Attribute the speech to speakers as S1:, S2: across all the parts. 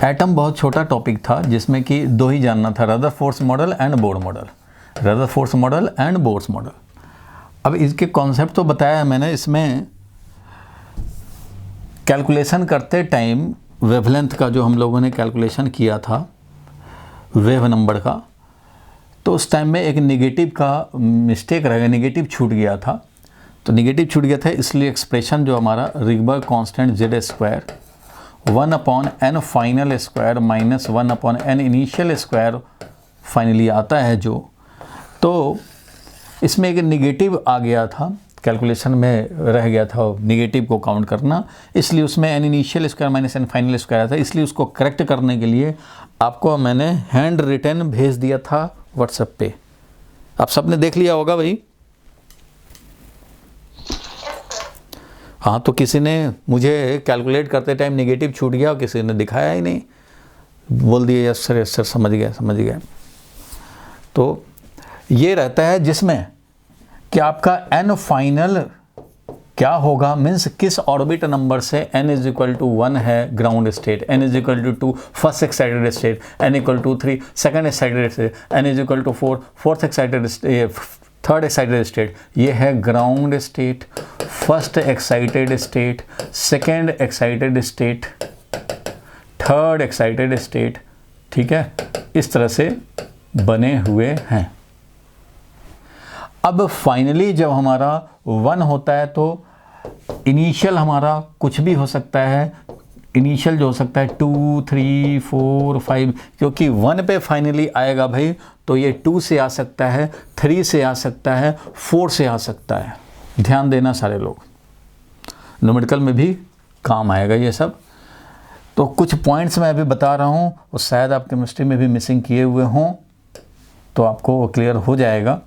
S1: Atom बहुत छोटा topic था जिसमें कि दो ही जानना था, Rutherford model and Bohr model, Rutherford model and Bohr model. अब इसके कॉन्सेप्ट तो बताया है मैंने। इसमें कैलकुलेशन करते टाइम वेवलेंथ का जो हम लोगों ने कैलकुलेशन किया था वेव नंबर का, तो उस टाइम में एक नेगेटिव का मिस्टेक रह गया, नेगेटिव छूट गया था। तो नेगेटिव छूट गया था, इसलिए एक्सप्रेशन जो हमारा Rydberg constant Z square 1/n final square minus 1/n initial square finally आता है जो, तो इसमें एक नेगेटिव आ गया था, कैलकुलेशन में रह गया था नेगेटिव को काउंट करना, इसलिए उसमें n initial square minus n final square था। इसलिए उसको करेक्ट करने के लिए आपको मैंने हैंड रिटन भेज दिया था व्हाट्सएप पे। आप सबने देख लिया होगा भाई। हाँ, तो किसी ने मुझे कैलकुलेट करते टाइम नेगेटिव छूट गया और किसी ने दिखाया ही नहीं, बोल दिया यस सर समझ गया। तो ये रहता है जिसमें कि आपका n फाइनल क्या होगा, मीन्स किस ऑर्बिट नंबर से n इज इक्वल टू 1 है ground state, n is equal to 2 first excited state, n equal to 3 second excited state, n is equal to 4 fourth excited third excited state. ये है ground state, first excited state, second excited state, third excited state. ठीक है, इस तरह से बने हुए हैं। अब फाइनली जब हमारा 1 होता है तो इनिशियल हमारा कुछ भी हो सकता है, इनिशियल जो हो सकता है 2 3 4 5, क्योंकि 1 पे फाइनली आएगा भाई तो ये 2 से आ सकता है, 3 से आ सकता है, 4 से आ सकता है। ध्यान देना सारे लोग, न्यूमेरिकल में भी काम आएगा ये सब। तो कुछ पॉइंट्स मैं अभी बता रहा हूँ और शायद आप केमिस्ट्री में भी मिसिंग किए हुए हों, तो आपको वो क्लियर हो जाएगा।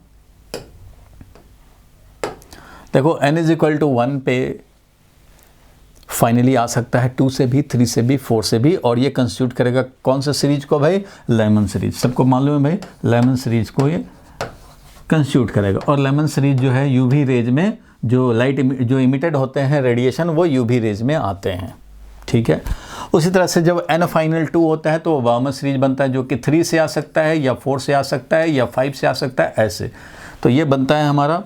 S1: देखो n इज इक्वल टू 1 पे फाइनली आ सकता है 2 से भी, 3 से भी, 4 से भी, और ये कंस्टिट्यूट करेगा कौन सा सीरीज को भाई, लेमन सीरीज। सबको मालूम है भाई लेमन सीरीज को ये कंस्टिट्यूट करेगा। और लेमन सीरीज जो है यूवी रेज में जो लाइट जो इमिटेड होते हैं रेडिएशन वो यूवी रेज में आते हैं। ठीक है, उसी तरह से जब n फाइनल 2 होता है तो वो बार्मर सीरीज बनता है जो कि 3 से आ सकता है या 4 से आ सकता है या 5 से आ सकता है, ऐसे। तो ये बनता है हमारा,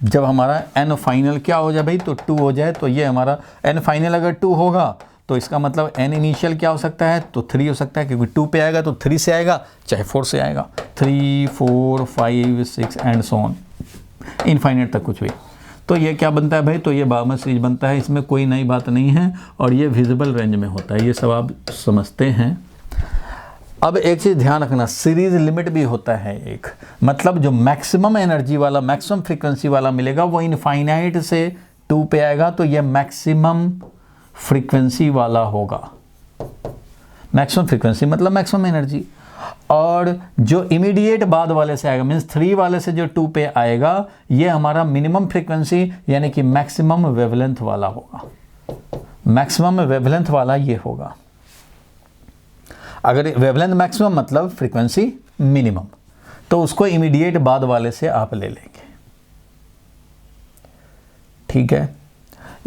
S1: जब हमारा n फाइनल क्या हो जाए भाई तो 2 हो जाए, तो ये हमारा n फाइनल अगर 2 होगा तो इसका मतलब n इनिशियल क्या हो सकता है, तो 3 हो सकता है, क्योंकि 2 पे आएगा तो 3 से आएगा चाहे 4 से आएगा, 3 4 5 6 एंड सो ऑन इनफाइनाइट तक कुछ भी। तो ये क्या बनता है भाई, तो ये बार्मर सीरीज बनता है। इसमें कोई नई बात नहीं है और ये विजिबल रेंज में होता है, ये सब आप समझते हैं। अब एक चीज़ ध्यान रखना, सीरीज लिमिट भी होता है एक, मतलब जो मैक्सिमम एनर्जी वाला मैक्सिमम फ्रीक्वेंसी वाला मिलेगा वो इनफाइनाइट से 2 पे आएगा, तो ये मैक्सिमम फ्रीक्वेंसी वाला होगा। मैक्सिमम फ्रीक्वेंसी मतलब मैक्सिमम एनर्जी। और जो इमीडिएट बाद वाले से आएगा मीन्स 3 वाले से जो 2 पे आएगा ये हमारा मिनिमम फ्रीक्वेंसी यानी कि मैक्सिमम वेवलेंथ वाला होगा। मैक्सिमम वेवलेंथ वाला ये होगा। अगर वेवलेंथ मैक्सिमम मतलब फ्रीक्वेंसी मिनिमम, तो उसको इमीडिएट बाद वाले से आप ले लेंगे। ठीक है,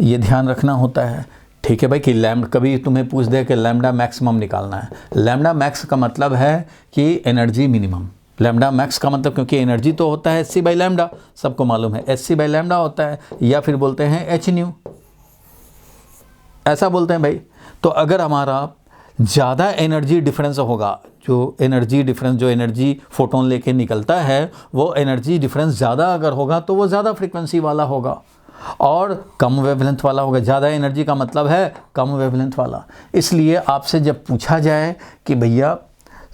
S1: ये ध्यान रखना होता है। ठीक है भाई, कि लैम्डा, कभी तुम्हें पूछ दे कि लैम्डा मैक्सिमम निकालना है, लैम्डा मैक्स का मतलब है कि एनर्जी मिनिमम। लैम्डा मैक्स का मतलब, क्योंकि एनर्जी तो होता है hc बाई लैम्डा, सबको मालूम है hc बाई लैम्डा होता है, या फिर बोलते हैं h न्यू, ऐसा बोलते हैं भाई। तो अगर हमारा ज़्यादा एनर्जी डिफरेंस होगा, जो एनर्जी फोटोन लेके निकलता है वो एनर्जी डिफरेंस ज़्यादा अगर होगा तो वो ज़्यादा फ्रीक्वेंसी वाला होगा और कम वेवलेंथ वाला होगा। ज़्यादा एनर्जी का मतलब है कम वेवलेंथ वाला। इसलिए आपसे जब पूछा जाए कि भैया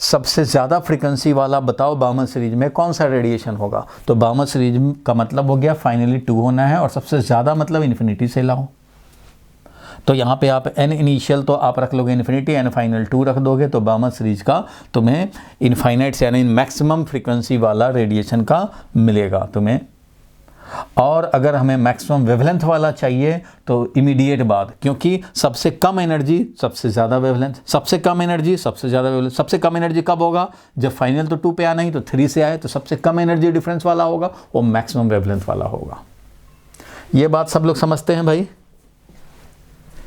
S1: सबसे ज़्यादा फ्रीक्वेंसी वाला बताओ बार्मर सीरीज में कौन सा रेडिएशन होगा, तो बार्मर सीरीज का मतलब हो गया फाइनली 2 होना है और सबसे ज़्यादा मतलब इन्फिनिटी से लाओ। तो यहाँ पे आप n इनिशियल तो आप रख लोगे इन्फिनिटी, n फाइनल 2 रख दोगे तो बार्मर सीरीज का तुम्हें इनफाइनाइट से यानी मैक्सिमम फ्रीक्वेंसी वाला रेडिएशन का मिलेगा तुम्हें। और अगर हमें मैक्सिमम वेवलेंथ वाला चाहिए तो इमीडिएट बाद, क्योंकि सबसे कम एनर्जी सबसे ज़्यादा वेवलेंथ, सबसे कम एनर्जी सबसे ज़्यादा वेवलेंथ। सबसे कम एनर्जी कब होगा, जब फाइनल तो 2 पे आना ही तो 3 से आए, तो सबसे कम एनर्जी डिफरेंस वाला होगा वो मैक्सिमम वेवलेंथ वाला होगा। ये बात सब लोग समझते हैं भाई।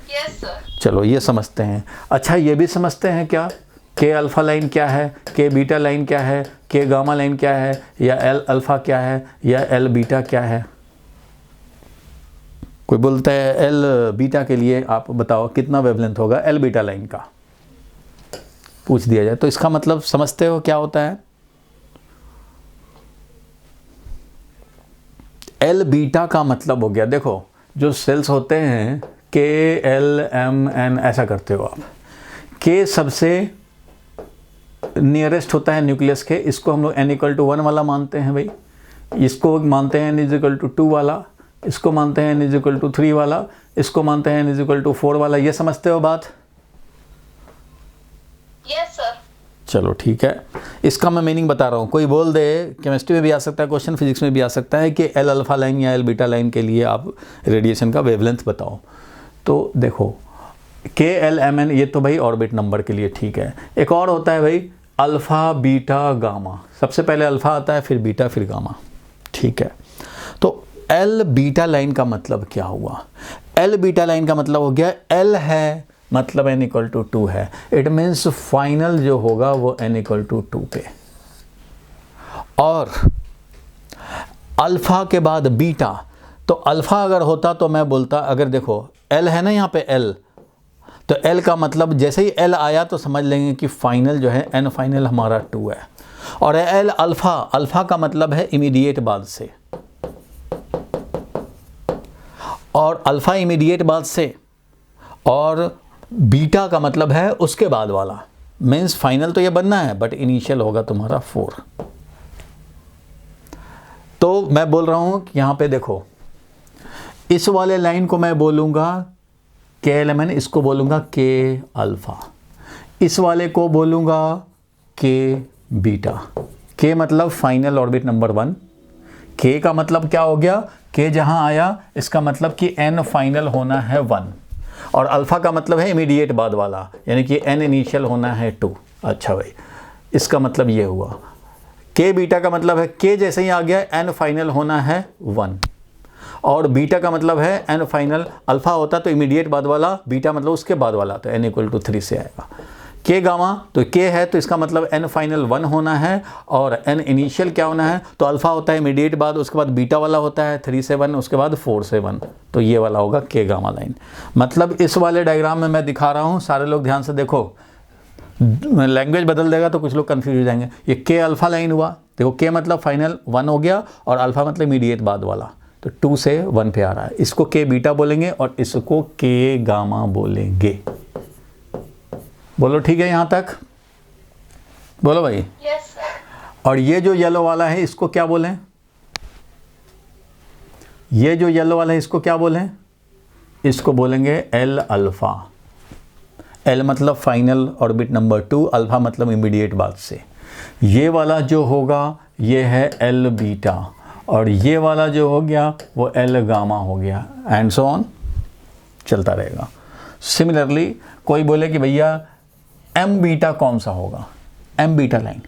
S2: Yes sir.
S1: चलो ये समझते हैं। अच्छा ये भी समझते हैं क्या के अल्फ़ा लाइन क्या है, के बीटा लाइन क्या है, के गामा लाइन क्या है, या एल अल्फ़ा क्या है, या एल बीटा क्या है? कोई बोलता है एल बीटा के लिए आप बताओ कितना वेवलेंथ होगा एल बीटा लाइन का, पूछ दिया जाए तो इसका मतलब समझते हो क्या होता है? एल बीटा का मतलब हो गया, देखो जो सेल्स होते हैं के एल एम एन ऐसा करते हो आप, के सबसे नियरेस्ट होता है न्यूक्लियस के, इसको हम लोग n इक्वल टू 1 वाला मानते हैं भाई, इसको मानते हैं n इज इक्वल टू 2 वाला, इसको मानते हैं n इज इक्वल टू 3 वाला, इसको मानते हैं n इज इक्वल टू 4 वाला। ये समझते हो बात?
S2: Yes sir.
S1: चलो ठीक है, इसका मैं मीनिंग बता रहा हूँ। कोई बोल दे, केमिस्ट्री में भी आ सकता है क्वेश्चन, फिजिक्स में भी आ सकता है कि एल अल्फ़ा लाइन या एल बीटा लाइन के लिए आप रेडिएशन का वेवलेंथ बताओ। तो देखो के एल एम एन ये तो भाई ऑर्बिट नंबर के लिए ठीक है। एक और होता है भाई अल्फ़ा बीटा गामा, सबसे पहले अल्फ़ा आता है फिर बीटा फिर गामा, ठीक है। तो एल बीटा लाइन का मतलब क्या हुआ? एल बीटा लाइन का मतलब हो गया एल है मतलब n इक्वल टू 2 है, इट मीन्स फाइनल जो होगा वो n इक्वल टू 2 पे। और अल्फ़ा के बाद बीटा, तो अल्फ़ा अगर होता तो मैं बोलता, अगर देखो l है ना यहाँ पे l, तो l का मतलब जैसे ही l आया तो समझ लेंगे कि फाइनल जो है n फाइनल हमारा 2 है। और l अल्फ़ा, अल्फ़ा का मतलब है इमीडिएट बाद से, और अल्फ़ा इमीडिएट बाद से, और बीटा का मतलब है उसके बाद वाला, मीन्स फाइनल तो ये बनना है बट इनिशियल होगा तुम्हारा 4। तो मैं बोल रहा हूं कि यहां पे देखो इस वाले लाइन को मैं बोलूंगा के एल एम एन, इसको बोलूंगा के अल्फा, इस वाले को बोलूंगा के बीटा। के मतलब फाइनल ऑर्बिट नंबर 1, के का मतलब क्या हो गया, के जहां आया इसका मतलब कि एन फाइनल होना है 1, और अल्फ़ा का मतलब है इमीडिएट बाद वाला, यानी कि एन इनिशियल होना है 2। अच्छा भाई, इसका मतलब ये हुआ। के बीटा का मतलब है के जैसे ही आ गया एन फाइनल होना है 1, और बीटा का मतलब है एन फाइनल, अल्फ़ा होता तो इमीडिएट बाद वाला, बीटा मतलब उसके बाद वाला, तो एन इक्वल टू 3 से आएगा। के गामा, तो के है तो इसका मतलब एन फाइनल 1 होना है, और एन इनिशियल क्या होना है, तो अल्फ़ा होता है इमीडिएट बाद, उसके बाद बीटा वाला होता है 3 से 1, उसके बाद 4 से 1, तो ये वाला होगा के गामा लाइन। मतलब इस वाले डायग्राम में मैं दिखा रहा हूँ, सारे लोग ध्यान से देखो, लैंग्वेज बदल देगा तो कुछ लोग कन्फ्यूज हो जाएंगे। ये के अल्फ़ा लाइन हुआ, देखो के मतलब फाइनल 1 हो गया, और अल्फ़ा मतलब इमीडिएट बाद वाला, तो 2 से 1 पे आ रहा है, इसको के बीटा बोलेंगे और इसको के गामा बोलेंगे। बोलो ठीक है यहाँ तक, बोलो भाई।
S2: Yes sir.
S1: और ये जो येलो वाला है इसको क्या बोलें, ये जो येलो वाला है इसको क्या बोलें, इसको बोलेंगे एल अल्फ़ा। एल मतलब फाइनल ऑर्बिट नंबर 2, अल्फ़ा मतलब इमीडिएट बाद से। ये वाला जो होगा ये है एल बीटा, और ये वाला जो हो गया वो एल गामा हो गया, एंड सो ऑन चलता रहेगा। सिमिलरली कोई बोले कि भैया एम बीटा कौन सा होगा, एम बीटा लाइन,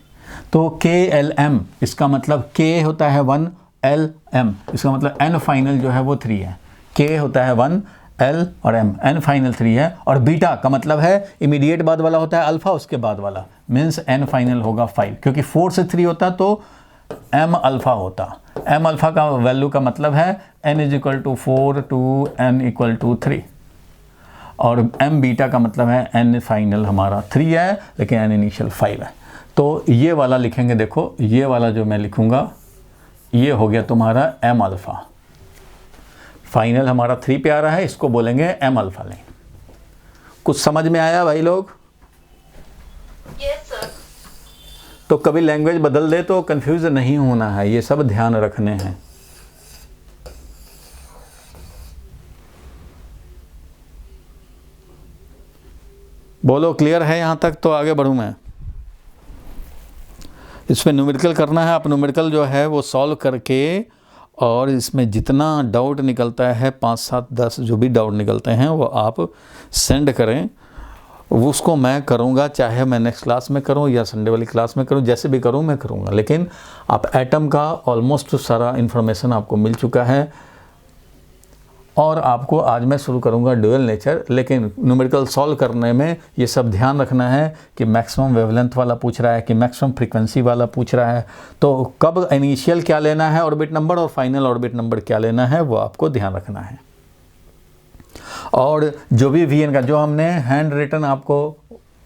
S1: तो के एल एम, इसका मतलब के होता है 1, एल एम इसका मतलब एन फाइनल जो है वो 3 है। के होता है 1, एल और एम, एन फाइनल 3 है, और बीटा का मतलब है इमीडिएट बाद वाला होता है अल्फ़ा, उसके बाद वाला, मीन्स एन फाइनल होगा 5, क्योंकि 4 से 3 होता तो एम अल्फ़ा होता। एम अल्फ़ा का वैल्यू का मतलब है N is equal to 4 to N equal to 3, और एम बीटा का मतलब है एन फाइनल हमारा 3 है लेकिन एन इनिशियल 5 है। तो ये वाला लिखेंगे, देखो ये वाला जो मैं लिखूँगा ये हो गया तुम्हारा एम अल्फ़ा, फाइनल हमारा 3 पे आ रहा है, इसको बोलेंगे एम अल्फ़ा लाइन। कुछ समझ में आया भाई लोग?
S2: Yes sir.
S1: तो कभी लैंग्वेज बदल दे तो कंफ्यूज नहीं होना है, ये सब ध्यान रखने हैं। बोलो क्लियर है यहाँ तक? तो आगे बढ़ूँ मैं। इसमें न्यूमेरिकल करना है, आप न्यूमेरिकल जो है वो सॉल्व करके, और इसमें जितना डाउट निकलता है 5, 7, 10 जो भी डाउट निकलते हैं वो आप सेंड करें, वो उसको मैं करूँगा, चाहे मैं नेक्स्ट क्लास में करूँ या संडे वाली क्लास में करूँ, जैसे भी करूँ मैं करूँगा। लेकिन आप एटम का ऑलमोस्ट सारा इन्फॉर्मेशन आपको मिल चुका है, और आपको आज मैं शुरू करूंगा ड्यूअल नेचर, लेकिन न्यूमेरिकल सॉल्व करने में ये सब ध्यान रखना है कि मैक्सिमम वेवलेंथ वाला पूछ रहा है कि मैक्सिमम फ्रीक्वेंसी वाला पूछ रहा है, तो कब इनिशियल क्या लेना है ऑर्बिट नंबर और फाइनल ऑर्बिट नंबर क्या लेना है वो आपको ध्यान रखना है। और जो भी वी एन का जो हमने हैंड रिटन आपको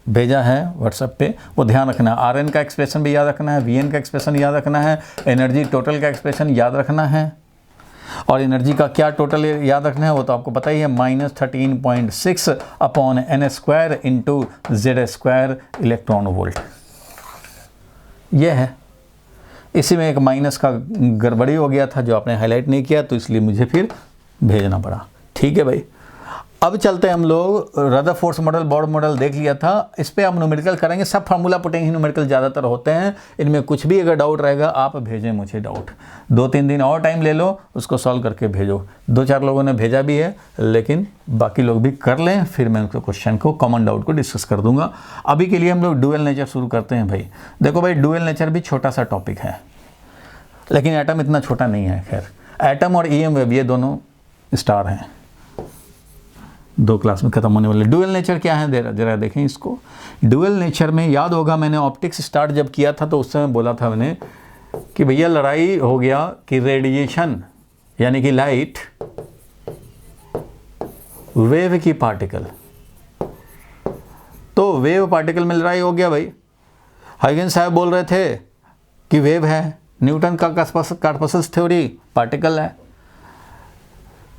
S1: भेजा है व्हाट्सएप पे वो ध्यान रखना है। आर एन का एक्सप्रेशन भी याद रखना है, वी एन का एक्सप्रेशन याद रखना है, एनर्जी टोटल का एक्सप्रेशन याद रखना है, और एनर्जी का क्या टोटल याद रखना है वो तो आपको पता ही है, -13.6 upon N square into Z square electron volt. ये है, इसी में एक माइनस का गड़बड़ी हो गया था जो आपने हाईलाइट नहीं किया, तो इसलिए मुझे फिर भेजना पड़ा। ठीक है भाई, अब चलते हैं हम लोग रदरफोर्ड मॉडल, बोर्ड मॉडल देख लिया था, इस पर हम न्यूमेरिकल करेंगे। सब फार्मूला पुटिंग ही न्यूमेरिकल ज़्यादातर होते हैं, इनमें कुछ भी अगर डाउट रहेगा आप भेजें मुझे डाउट, 2-3 दिन और टाइम ले लो, उसको सॉल्व करके भेजो। 2-4 लोगों ने भेजा भी है, लेकिन बाकी लोग भी कर लें, फिर मैं उनके क्वेश्चन को, कॉमन डाउट को डिस्कस कर दूंगा। अभी के लिए हम लोग ड्यूअल नेचर शुरू करते हैं भाई। देखो भाई, ड्यूअल नेचर भी छोटा सा टॉपिक है, लेकिन एटम इतना छोटा नहीं है। खैर, एटम और ईएम वेव ये दोनों स्टार हैं, 2 क्लास में खत्म होने वाले। ड्यूअल नेचर क्या है जरा देखें इसको। ड्यूअल नेचर में याद होगा मैंने ऑप्टिक्स स्टार्ट जब किया था तो उस समय बोला था मैंने कि भैया लड़ाई हो गया कि रेडिएशन यानी कि लाइट, वेव की पार्टिकल, तो वेव पार्टिकल में लड़ाई हो गया भाई। हाइगेंस साहब बोल रहे थे कि वेव है, न्यूटन का कॉर्पस्कल्स थ्योरी पार्टिकल है।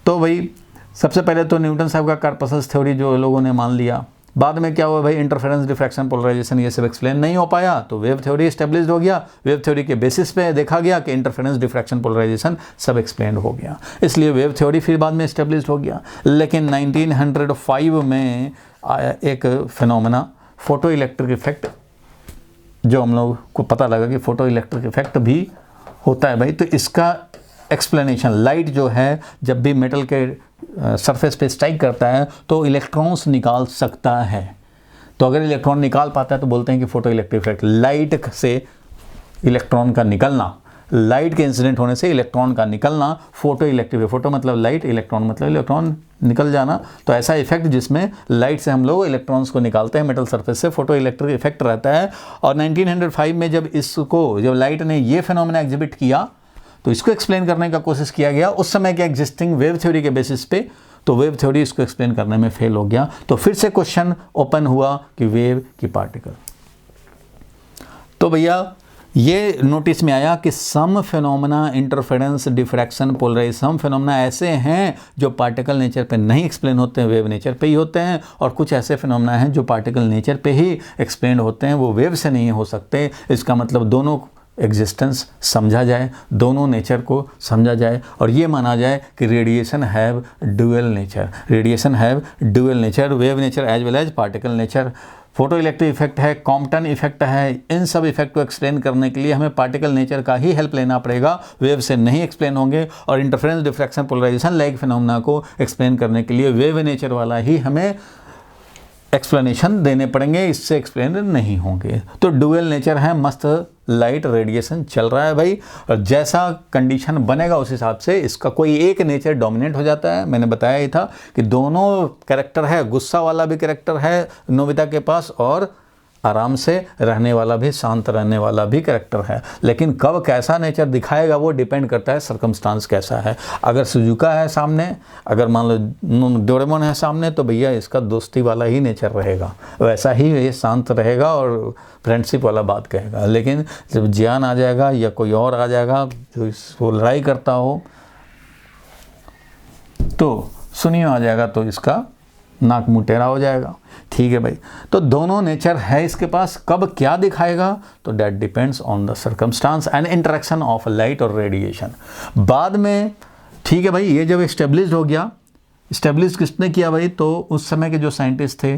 S1: तो भाई सबसे पहले तो न्यूटन साहब का कॉर्पस्कल्स थ्योरी जो लोगों ने मान लिया, बाद में क्या हुआ भाई, इंटरफेरेंस, डिफ्रैक्शन, पोलराइजेशन ये सब एक्सप्लेन नहीं हो पाया, तो वेव थ्योरी एस्टेब्लिश हो गया। वेव थ्योरी के बेसिस पे देखा गया कि इंटरफेरेंस, डिफ्रैक्शन, पोलराइजेशन सब एक्सप्लेन हो गया, इसलिए वेव थ्योरी फिर बाद में एस्टेब्लिश हो गया। लेकिन 1905 में आया एक फिनोमेना, फोटो इलेक्ट्रिक इफेक्ट, जो हम लोग को पता लगा कि फोटो इलेक्ट्रिक इफेक्ट भी होता है भाई। तो इसका एक्सप्लेनेशन, लाइट जो है जब भी मेटल के सरफेस पे स्ट्राइक करता है तो इलेक्ट्रॉन्स निकाल सकता है, तो अगर इलेक्ट्रॉन निकाल पाता है तो बोलते हैं कि फोटो इलेक्ट्रिक इफेक्ट। लाइट से इलेक्ट्रॉन का निकलना, लाइट के इंसिडेंट होने से इलेक्ट्रॉन का निकलना फोटो इलेक्ट्रिक, फोटो मतलब लाइट, इलेक्ट्रॉन मतलब इलेक्ट्रॉन निकल जाना, तो ऐसा इफेक्ट जिसमें लाइट से हम लोग इलेक्ट्रॉन्स को निकालते हैं मेटल सरफेस से, फोटो इलेक्ट्रिक इफेक्ट रहता है। और 1905 में जब लाइट ने ये फिनोमेना एग्जिबिट किया तो इसको एक्सप्लेन करने का कोशिश किया गया उस समय के एग्जिस्टिंग वेव थ्योरी के बेसिस पे, तो वेव थ्योरी इसको एक्सप्लेन करने में फेल हो गया। तो फिर से क्वेश्चन ओपन हुआ कि वेव की पार्टिकल। तो भैया ये नोटिस में आया कि सम फिनोमेना, इंटरफेरेंस, डिफ्रैक्शन, पोलराइजेशन, सम फिनोमेना ऐसे हैं जो पार्टिकल नेचर पे नहीं एक्सप्लेन होते हैं, वेव नेचर पे ही होते हैं, और कुछ ऐसे फिनोमेना हैं जो पार्टिकल नेचर पे ही एक्सप्लेन होते हैं, वो वेव से नहीं हो सकते। इसका मतलब दोनों एग्जिस्टेंस समझा जाए, दोनों नेचर को समझा जाए, और ये माना जाए कि radiation have dual nature, radiation have dual nature, wave nature as well as particle nature. Photo electric effect है, कॉम्पटन इफेक्ट है, इन सब इफेक्ट को एक्सप्लेन करने के लिए हमें पार्टिकल नेचर का ही हेल्प लेना पड़ेगा, वेव से नहीं एक्सप्लेन होंगे। और interference, diffraction, polarisation like phenomena को एक्सप्लेन करने के लिए वेव नेचर वाला ही हमें एक्सप्लेनेशन देने पड़ेंगे, इससे एक्सप्लेन नहीं होंगे। तो ड्यूअल नेचर है, मस्त लाइट रेडिएशन चल रहा है भाई, और जैसा कंडीशन बनेगा उस हिसाब से इसका कोई एक नेचर डोमिनेट हो जाता है। मैंने बताया ही था कि दोनों कैरेक्टर है, गुस्सा वाला भी कैरेक्टर है नोबिता के पास, और आराम से रहने वाला भी, शांत रहने वाला भी कैरेक्टर है। लेकिन कब कैसा नेचर दिखाएगा वो डिपेंड करता है सर्कमस्टांस कैसा है। अगर सुजुका है सामने, अगर मान लो डोरेमोन है सामने, तो भैया इसका दोस्ती वाला ही नेचर रहेगा, वैसा ही ये शांत रहेगा और फ्रेंडशिप वाला बात कहेगा। लेकिन जब जियान आ जाएगा या कोई और आ जाएगा जो इसको लड़ाई करता हो, तो सुनियो आ जाएगा तो इसका नाक मुँह टेढ़ा हो जाएगा। ठीक है भाई, तो दोनों नेचर है इसके पास। कब क्या दिखाएगा तो that depends on the circumstances and interaction of light और रेडिएशन। बाद में ठीक है भाई, ये जब इस्टेब्लिश हो गया, इस्टेब्लिश किसने किया भाई, तो उस समय के जो साइंटिस्ट थे,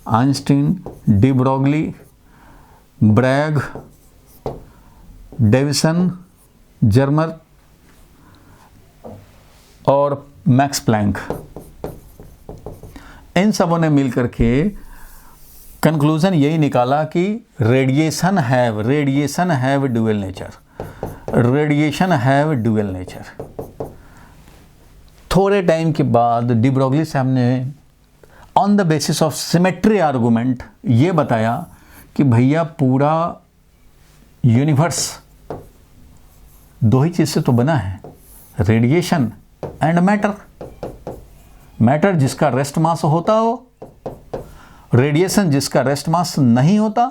S1: Einstein, de Broglie, Bragg, Davisson, Germer और मैक्स प्लैंक, इन सबों ने मिलकर के कंक्लूजन यही निकाला कि radiation have dual nature, radiation have dual nature. थोड़े टाइम के बाद डी ब्रोगली साहब ने on the basis of symmetry argument ये बताया कि भैया पूरा यूनिवर्स दो ही चीज़ से तो बना है, रेडिएशन एंड मैटर। मैटर जिसका रेस्ट मास होता हो, रेडिएशन जिसका रेस्ट मास नहीं होता।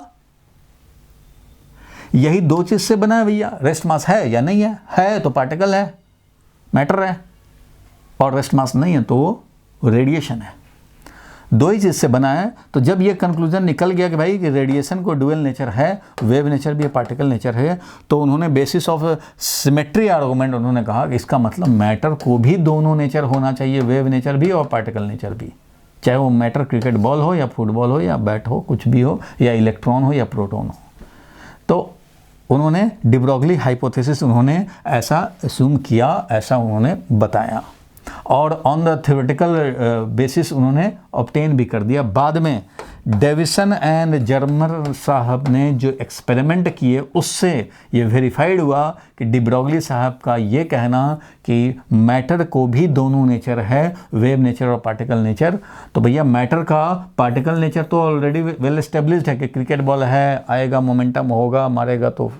S1: यही दो चीज से बना है भैया। रेस्ट मास है या नहीं है तो पार्टिकल है, मैटर है, और रेस्ट मास नहीं है तो वो रेडिएशन है। दो ही चीज से बना है। तो जब ये कंक्लूजन निकल गया कि भाई कि रेडिएशन को डुअल नेचर है, वेव नेचर भी है, पार्टिकल नेचर है, तो उन्होंने बेसिस ऑफ सिमेट्री आर्गूमेंट उन्होंने कहा कि इसका मतलब मैटर को भी दोनों नेचर होना चाहिए, वेव नेचर भी और पार्टिकल नेचर भी। चाहे वो मैटर क्रिकेट बॉल हो या फुटबॉल हो या बैट हो, कुछ भी हो, या इलेक्ट्रॉन हो या प्रोटॉन हो। तो उन्होंने डी ब्रोगली हाइपोथेसिस उन्होंने ऐसा अज्यूम किया, ऐसा उन्होंने बताया, और ऑन द थ्योरेटिकल बेसिस उन्होंने ऑब्टेन भी कर दिया। बाद में डेविसन एंड जर्मर साहब ने जो एक्सपेरिमेंट किए उससे ये वेरीफाइड हुआ कि डी ब्रोगली साहब का ये कहना कि मैटर को भी दोनों नेचर है, वेव नेचर और पार्टिकल नेचर। तो भैया मैटर का पार्टिकल नेचर तो ऑलरेडी वेल एस्टेब्लिश्ड है कि क्रिकेट बॉल है, आएगा, मोमेंटम होगा, मारेगा तो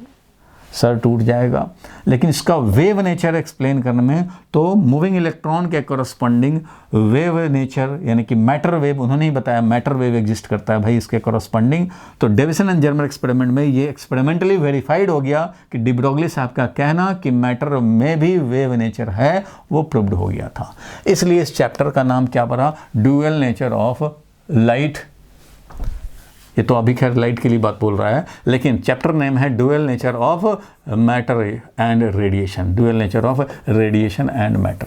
S1: सर टूट जाएगा। लेकिन इसका वेव नेचर एक्सप्लेन करने में तो मूविंग इलेक्ट्रॉन के कॉरस्पॉन्डिंग वेव नेचर यानी कि मैटर वेव उन्होंने ही बताया, मैटर वेव एग्जिस्ट करता है भाई इसके कॉरस्पॉन्डिंग। तो डेविसन एंड जर्मर एक्सपेरिमेंट में ये एक्सपेरिमेंटली वेरीफाइड हो गया कि डी ब्रोगली साहब का कहना कि मैटर में भी वेव नेचर है वो प्रूव्ड हो गया था। इसलिए इस चैप्टर का नाम क्या पड़ा? Dual nature of light. ये तो अभी खैर लाइट के लिए बात बोल रहा है, लेकिन चैप्टर नेम है dual nature of matter and radiation, dual nature of radiation and matter,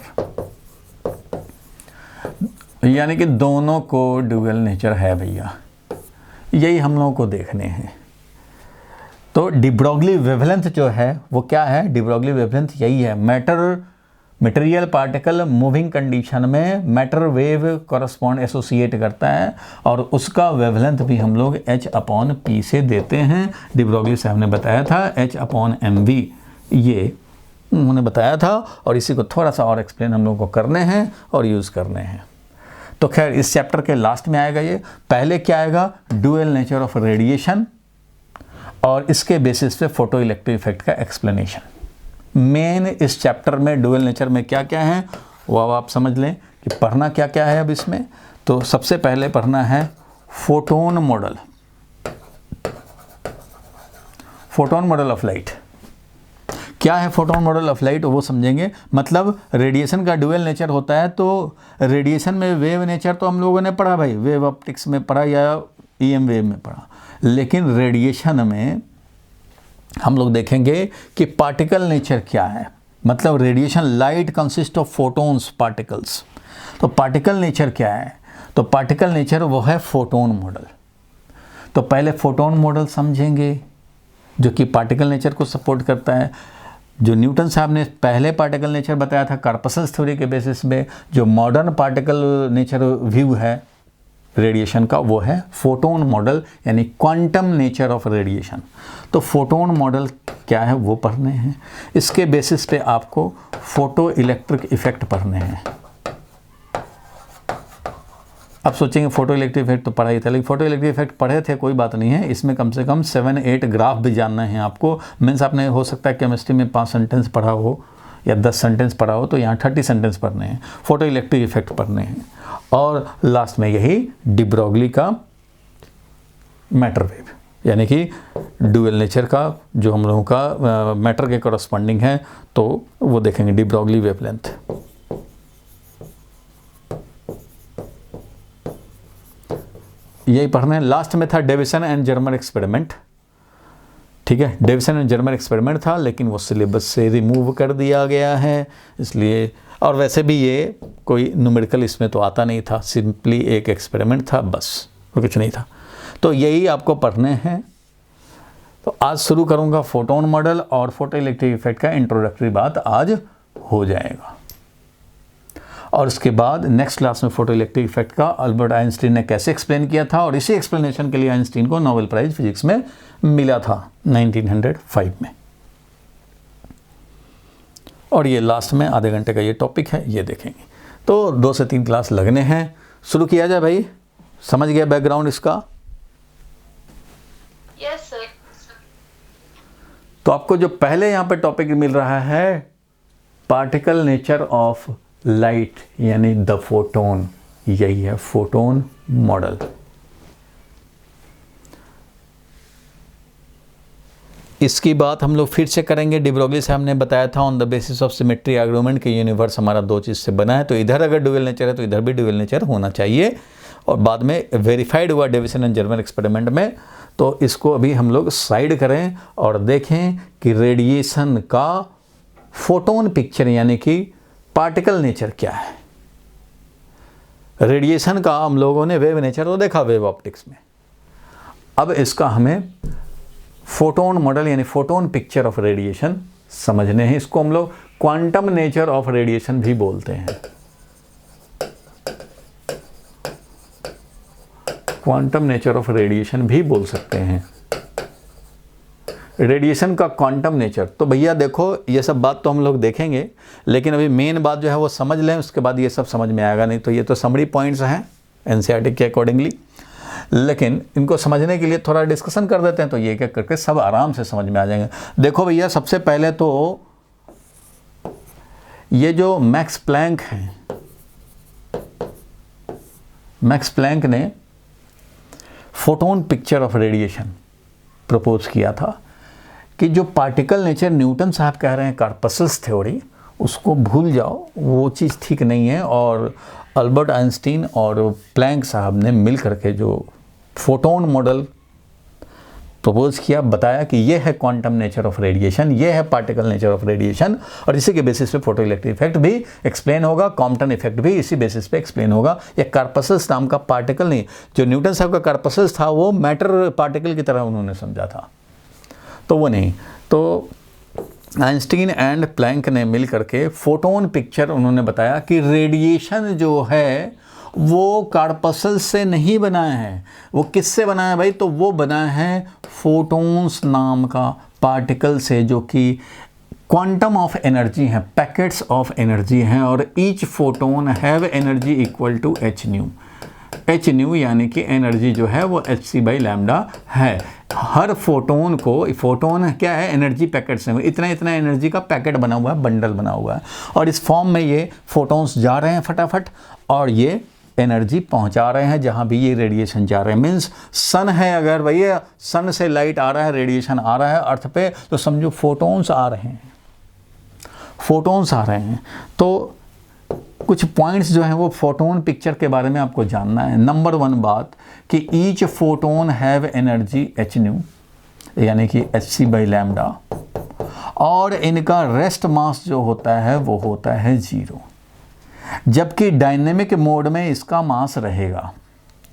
S1: यानी कि दोनों को ड्यूअल नेचर है भैया। यही हम लोगों को देखने हैं। तो डी ब्रोगली वेवलेंथ जो है वो क्या है? डी ब्रोगली वेवलेंथ यही है, matter material particle moving condition में मैटर वेव कॉरस्पॉन्ड एसोसिएट करता है, और उसका वेवलेंथ भी हम लोग h/p से देते हैं। डी ब्रोगली साहब ने बताया था h/mv, ये उन्होंने बताया था, और इसी को थोड़ा सा और एक्सप्लेन हम लोगों को करने हैं और यूज़ करने हैं। तो खैर इस चैप्टर के लास्ट में आएगा ये। पहले क्या आएगा? ड्यूअल नेचर ऑफ रेडिएशन, और इसके बेसिस पे फोटो इलेक्ट्रिक इफेक्ट का एक्सप्लेनेशन। मेन इस चैप्टर में ड्यूअल नेचर में क्या क्या है वो अब आप समझ लें कि पढ़ना क्या क्या है अब इसमें। तो सबसे पहले पढ़ना है photon model, photon model of light. क्या है फोटोन मॉडल ऑफ लाइट वो समझेंगे। मतलब रेडिएशन का ड्यूअल नेचर होता है, तो रेडिएशन में वेव नेचर तो हम लोगों ने पढ़ा भाई, वेव ऑप्टिक्स में पढ़ा या ईएम वेव में पढ़ा, लेकिन रेडिएशन में हम लोग देखेंगे कि पार्टिकल नेचर क्या है। मतलब radiation light consist of photons particles, तो पार्टिकल नेचर क्या है? तो पार्टिकल नेचर वो है फोटोन मॉडल। तो पहले फोटोन मॉडल समझेंगे जो कि पार्टिकल नेचर को सपोर्ट करता है। जो न्यूटन साहब ने पहले पार्टिकल नेचर बताया था कार्पसल्स थ्योरी के बेसिस पे, जो मॉडर्न पार्टिकल नेचर व्यू है रेडिएशन का वो है फोटोन मॉडल, यानी क्वांटम नेचर ऑफ रेडिएशन। तो फोटोन मॉडल क्या है वो पढ़ने हैं। इसके बेसिस पे आपको फोटो इलेक्ट्रिक इफेक्ट पढ़ने हैं। अब सोचेंगे फोटो इलेक्ट्रिक इफेक्ट तो पढ़ा ही था, लेकिन फोटो इलेक्ट्रिक इफेक्ट पढ़े थे, कोई बात नहीं है। इसमें कम से कम 7-8 ग्राफ भी जानना है आपको। मीन्स आपने हो सकता है केमिस्ट्री में 5 सेंटेंस पढ़ा हो या 10 सेंटेंस पढ़ा हो, तो यहाँ 30 सेंटेंस पढ़ने हैं, फोटो इलेक्ट्रिक इफेक्ट पढ़ने हैं। और लास्ट में यही डी ब्रोगली का मैटर वेव, यानी कि ड्यूअल नेचर का जो हम लोगों का मैटर के कॉरस्पॉन्डिंग है, तो वो देखेंगे डी ब्रोगली वेवलेंथ। यही पढ़ना है। लास्ट में था डेविसन एंड जर्मर एक्सपेरिमेंट। ठीक है, डेविसन एंड जर्मर एक्सपेरिमेंट था, लेकिन वो सिलेबस से रिमूव कर दिया गया है, इसलिए। और वैसे भी ये कोई न्यूमेरिकल इसमें तो आता नहीं था, सिंपली एक एक्सपेरिमेंट था बस, और कुछ नहीं था। तो यही आपको पढ़ने हैं। तो आज शुरू करूंगा फोटोन मॉडल, और फोटो इलेक्ट्रिक इफेक्ट का इंट्रोडक्टरी बात आज हो जाएगा। और उसके बाद नेक्स्ट क्लास में फोटो इलेक्ट्रिक इफेक्ट का अल्बर्ट आइंस्टीन ने कैसे एक्सप्लेन किया था, और इसी एक्सप्लेनेशन के लिए आइंस्टीन को नोबेल प्राइज फिजिक्स में मिला था 1905 में। और ये लास्ट में आधे घंटे का ये टॉपिक है, ये देखेंगे। तो 2 से 3 क्लास लगने हैं। शुरू किया जाए भाई, समझ गया बैकग्राउंड इसका?
S2: Yes sir.
S1: तो आपको जो पहले यहाँ पे टॉपिक मिल रहा है पार्टिकल नेचर ऑफ लाइट यानी द फोटोन, यही है फोटोन मॉडल। इसकी बात हम लोग फिर से करेंगे। डी ब्रोगली साहब ने बताया था on the basis of symmetry argument कि यूनिवर्स हमारा 2 चीज़ से बना है, तो इधर अगर ड्यूअल नेचर है तो इधर भी ड्यूअल नेचर होना चाहिए, और बाद में वेरीफाइड हुआ डेविसन एंड जर्मन एक्सपेरिमेंट में। तो इसको अभी हम लोग साइड करें और देखें कि रेडिएशन का फोटोन पिक्चर यानी कि पार्टिकल नेचर क्या है। रेडिएशन का हम लोगों ने वेव नेचर तो देखा वेव ऑप्टिक्स में, अब इसका हमें फोटोन मॉडल यानी फोटोन पिक्चर ऑफ रेडिएशन समझने हैं। इसको हम लोग क्वांटम नेचर ऑफ रेडिएशन भी बोलते हैं। क्वांटम नेचर ऑफ रेडिएशन भी बोल सकते हैं, रेडिएशन का क्वांटम नेचर। तो भैया देखो ये सब बात तो हम लोग देखेंगे, लेकिन अभी मेन बात जो है वो समझ लें, उसके बाद ये सब समझ में आएगा। नहीं तो ये तो समरी पॉइंट्स हैं एनसीईआरटी के अकॉर्डिंगली, लेकिन इनको समझने के लिए थोड़ा डिस्कशन कर देते हैं तो ये क्या करके सब आराम से समझ में आ जाएंगे। देखो भैया, सबसे पहले तो ये जो मैक्स प्लैंक हैं, मैक्स प्लैंक ने photon picture of radiation propose किया था कि जो पार्टिकल नेचर न्यूटन साहब कह रहे हैं कॉर्पसल्स थ्योरी, उसको भूल जाओ, वो चीज़ ठीक नहीं है। और अल्बर्ट आइंस्टीन और प्लैंक साहब ने मिल करके जो फोटोन मॉडल प्रपोज किया, बताया कि ये है क्वांटम नेचर ऑफ रेडिएशन, ये है पार्टिकल नेचर ऑफ रेडिएशन, और इसी के बेसिस पे फोटो इलेक्ट्रिक इफेक्ट भी एक्सप्लेन होगा, कॉम्पटन इफेक्ट भी इसी बेसिस पे एक्सप्लेन होगा। ये कॉर्पसल्स नाम का पार्टिकल नहीं, जो न्यूटन साहब का कॉर्पसल्स था वो मैटर पार्टिकल की तरह उन्होंने समझा था, तो वो नहीं। तो आइंस्टीन एंड प्लैंक ने मिल करके फोटोन पिक्चर उन्होंने बताया कि रेडिएशन जो है वो कॉर्पसल्स से नहीं बना है। वो किससे बना है भाई? तो वो बना है फोटोन्स नाम का पार्टिकल से, जो कि क्वांटम ऑफ एनर्जी है, पैकेट्स ऑफ एनर्जी हैं, और each photon have energy equal to H nu. H nu यानी कि एनर्जी जो है वो hc/λ है। हर फोटोन को, फोटोन क्या है? एनर्जी पैकेट्स हैं, इतना इतना एनर्जी का पैकेट बना हुआ है, बंडल बना हुआ है, और इस फॉर्म में ये फोटोन्स जा रहे हैं फटाफट, और ये एनर्जी पहुंचा रहे हैं जहां भी ये रेडिएशन जा रहे हैं। मीन्स सन है, अगर भैया सन से लाइट आ रहा है, रेडिएशन आ रहा है अर्थ पे, तो समझो फोटोन्स आ रहे हैं, फोटोन्स आ रहे हैं। तो कुछ पॉइंट्स जो हैं वो फोटोन पिक्चर के बारे में आपको जानना है। नंबर 1 बात कि each photon have energy H nu यानी कि hc/λ, और इनका रेस्ट मास जो होता है वो होता है 0, जबकि डायनेमिक मोड में इसका मास रहेगा।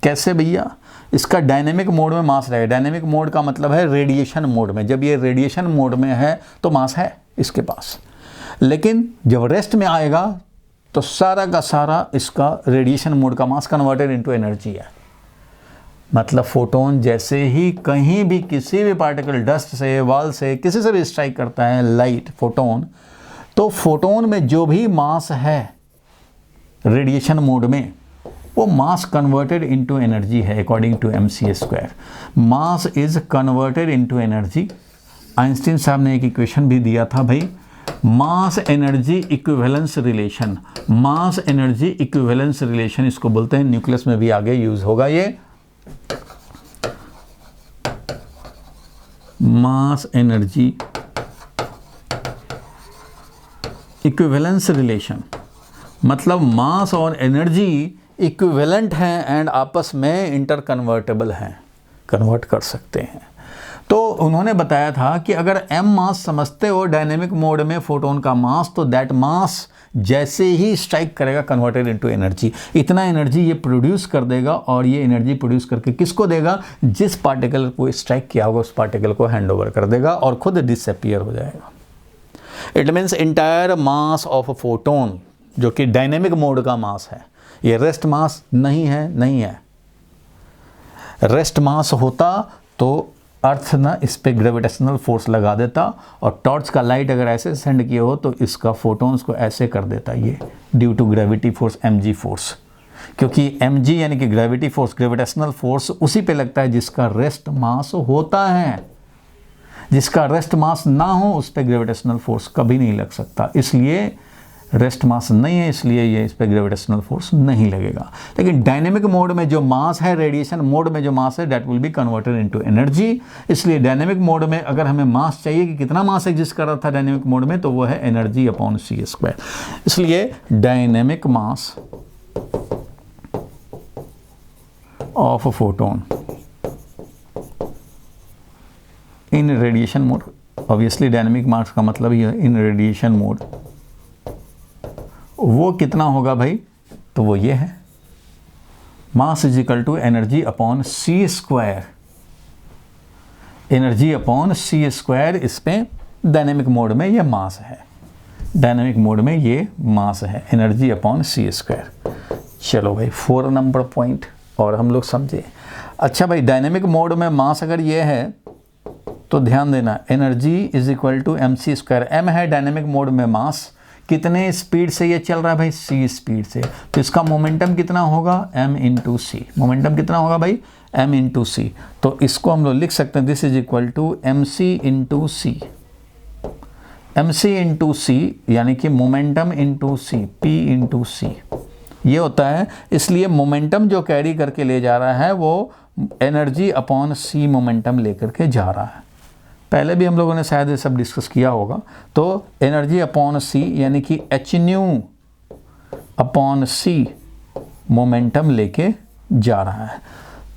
S1: कैसे भैया? इसका डायनेमिक मोड में मास रहेगा। डायनेमिक मोड का मतलब है रेडिएशन मोड में। जब ये रेडिएशन मोड में है तो मास है इसके पास, लेकिन जब रेस्ट में आएगा तो सारा का सारा इसका रेडिएशन मोड का मास कन्वर्टेड इनटू एनर्जी है। मतलब फोटोन जैसे ही कहीं भी किसी भी पार्टिकल, डस्ट से, वॉल से, किसी से भी स्ट्राइक करता है लाइट, फोटोन, तो फोटोन में जो भी मास है रेडिएशन मोड में, वो मास कन्वर्टेड इनटू एनर्जी है according to mc²। Mass is converted into energy. Einstein साहब ने एक इक्वेशन भी दिया था भाई, mass energy equivalence relation. Mass energy equivalence relation इसको बोलते हैं, न्यूक्लियस में भी आगे यूज होगा ये। मास एनर्जी इक्विवेलेंस रिलेशन मतलब मास और एनर्जी इक्विवेलेंट हैं एंड आपस में इंटर कन्वर्टेबल हैं, कन्वर्ट कर सकते हैं। तो उन्होंने बताया था कि अगर m मास समझते हो डायनेमिक मोड में फोटोन का मास, तो दैट मास जैसे ही स्ट्राइक करेगा कन्वर्टेड इनटू एनर्जी, इतना एनर्जी ये प्रोड्यूस कर देगा, और ये एनर्जी प्रोड्यूस करके किसको देगा? जिस पार्टिकल को स्ट्राइक किया होगा उस पार्टिकल को हैंडओवर कर देगा और खुद डिसअपीयर हो जाएगा। It means entire mass of photon, जो कि डायनेमिक मोड का मास है, ये रेस्ट मास नहीं है। रेस्ट मास होता तो अर्थ ना इस पे ग्रेविटेशनल फोर्स लगा देता और टॉर्च का लाइट अगर ऐसे सेंड किए हो तो इसका फोटोन्स को ऐसे कर देता ये, due to gravity force, mg force. क्योंकि mg यानी कि ग्रेविटी फोर्स, ग्रेविटेशनल फोर्स उसी पे लगता है जिसका रेस्ट मास होता है। जिसका रेस्ट मास ना हो उस पर ग्रेविटेशनल फोर्स कभी नहीं लग सकता, इसलिए रेस्ट मास नहीं है, इसलिए ये इस पर ग्रेविटेशनल फोर्स नहीं लगेगा। लेकिन डायनेमिक मोड में जो मास है, रेडिएशन मोड में जो मास है, that will be converted into energy. इसलिए डायनेमिक मोड में अगर हमें मास चाहिए कि कितना मास एग्जिस्ट कर रहा था डायनेमिक मोड में, तो वो है एनर्जी अपॉन सी स्क्वायर। इसलिए dynamic mass of photon in radiation mode, obviously dynamic mass का मतलब ही है इन रेडिएशन मोड, वो कितना होगा भाई? तो वो ये है, mass is equal to energy upon C square. Energy upon C square, इस पे डायनेमिक मोड में ये मास है, डायनेमिक मोड में ये मास है, एनर्जी अपॉन सी स्क्वायर। चलो भाई 4 नंबर पॉइंट और हम लोग समझे। अच्छा भाई, डायनेमिक मोड में मास अगर ये है तो ध्यान देना, energy is equal to M C square. M है डायनेमिक मोड में मास, कितने स्पीड से ये चल रहा है भाई? सी स्पीड से, तो इसका मोमेंटम कितना होगा? एम इंटू सी। मोमेंटम कितना होगा भाई? M into C. तो इसको हम लोग लिख सकते हैं, this is equal to M C into C. M C into C यानी कि momentum into C, P into C ये होता है। इसलिए मोमेंटम जो कैरी करके ले जा रहा है वो एनर्जी अपॉन सी मोमेंटम लेकर के जा रहा है। पहले भी हम लोगों ने शायद ये सब डिस्कस किया होगा। तो एनर्जी अपॉन सी यानी कि एच न्यू अपॉन सी मोमेंटम लेके जा रहा है।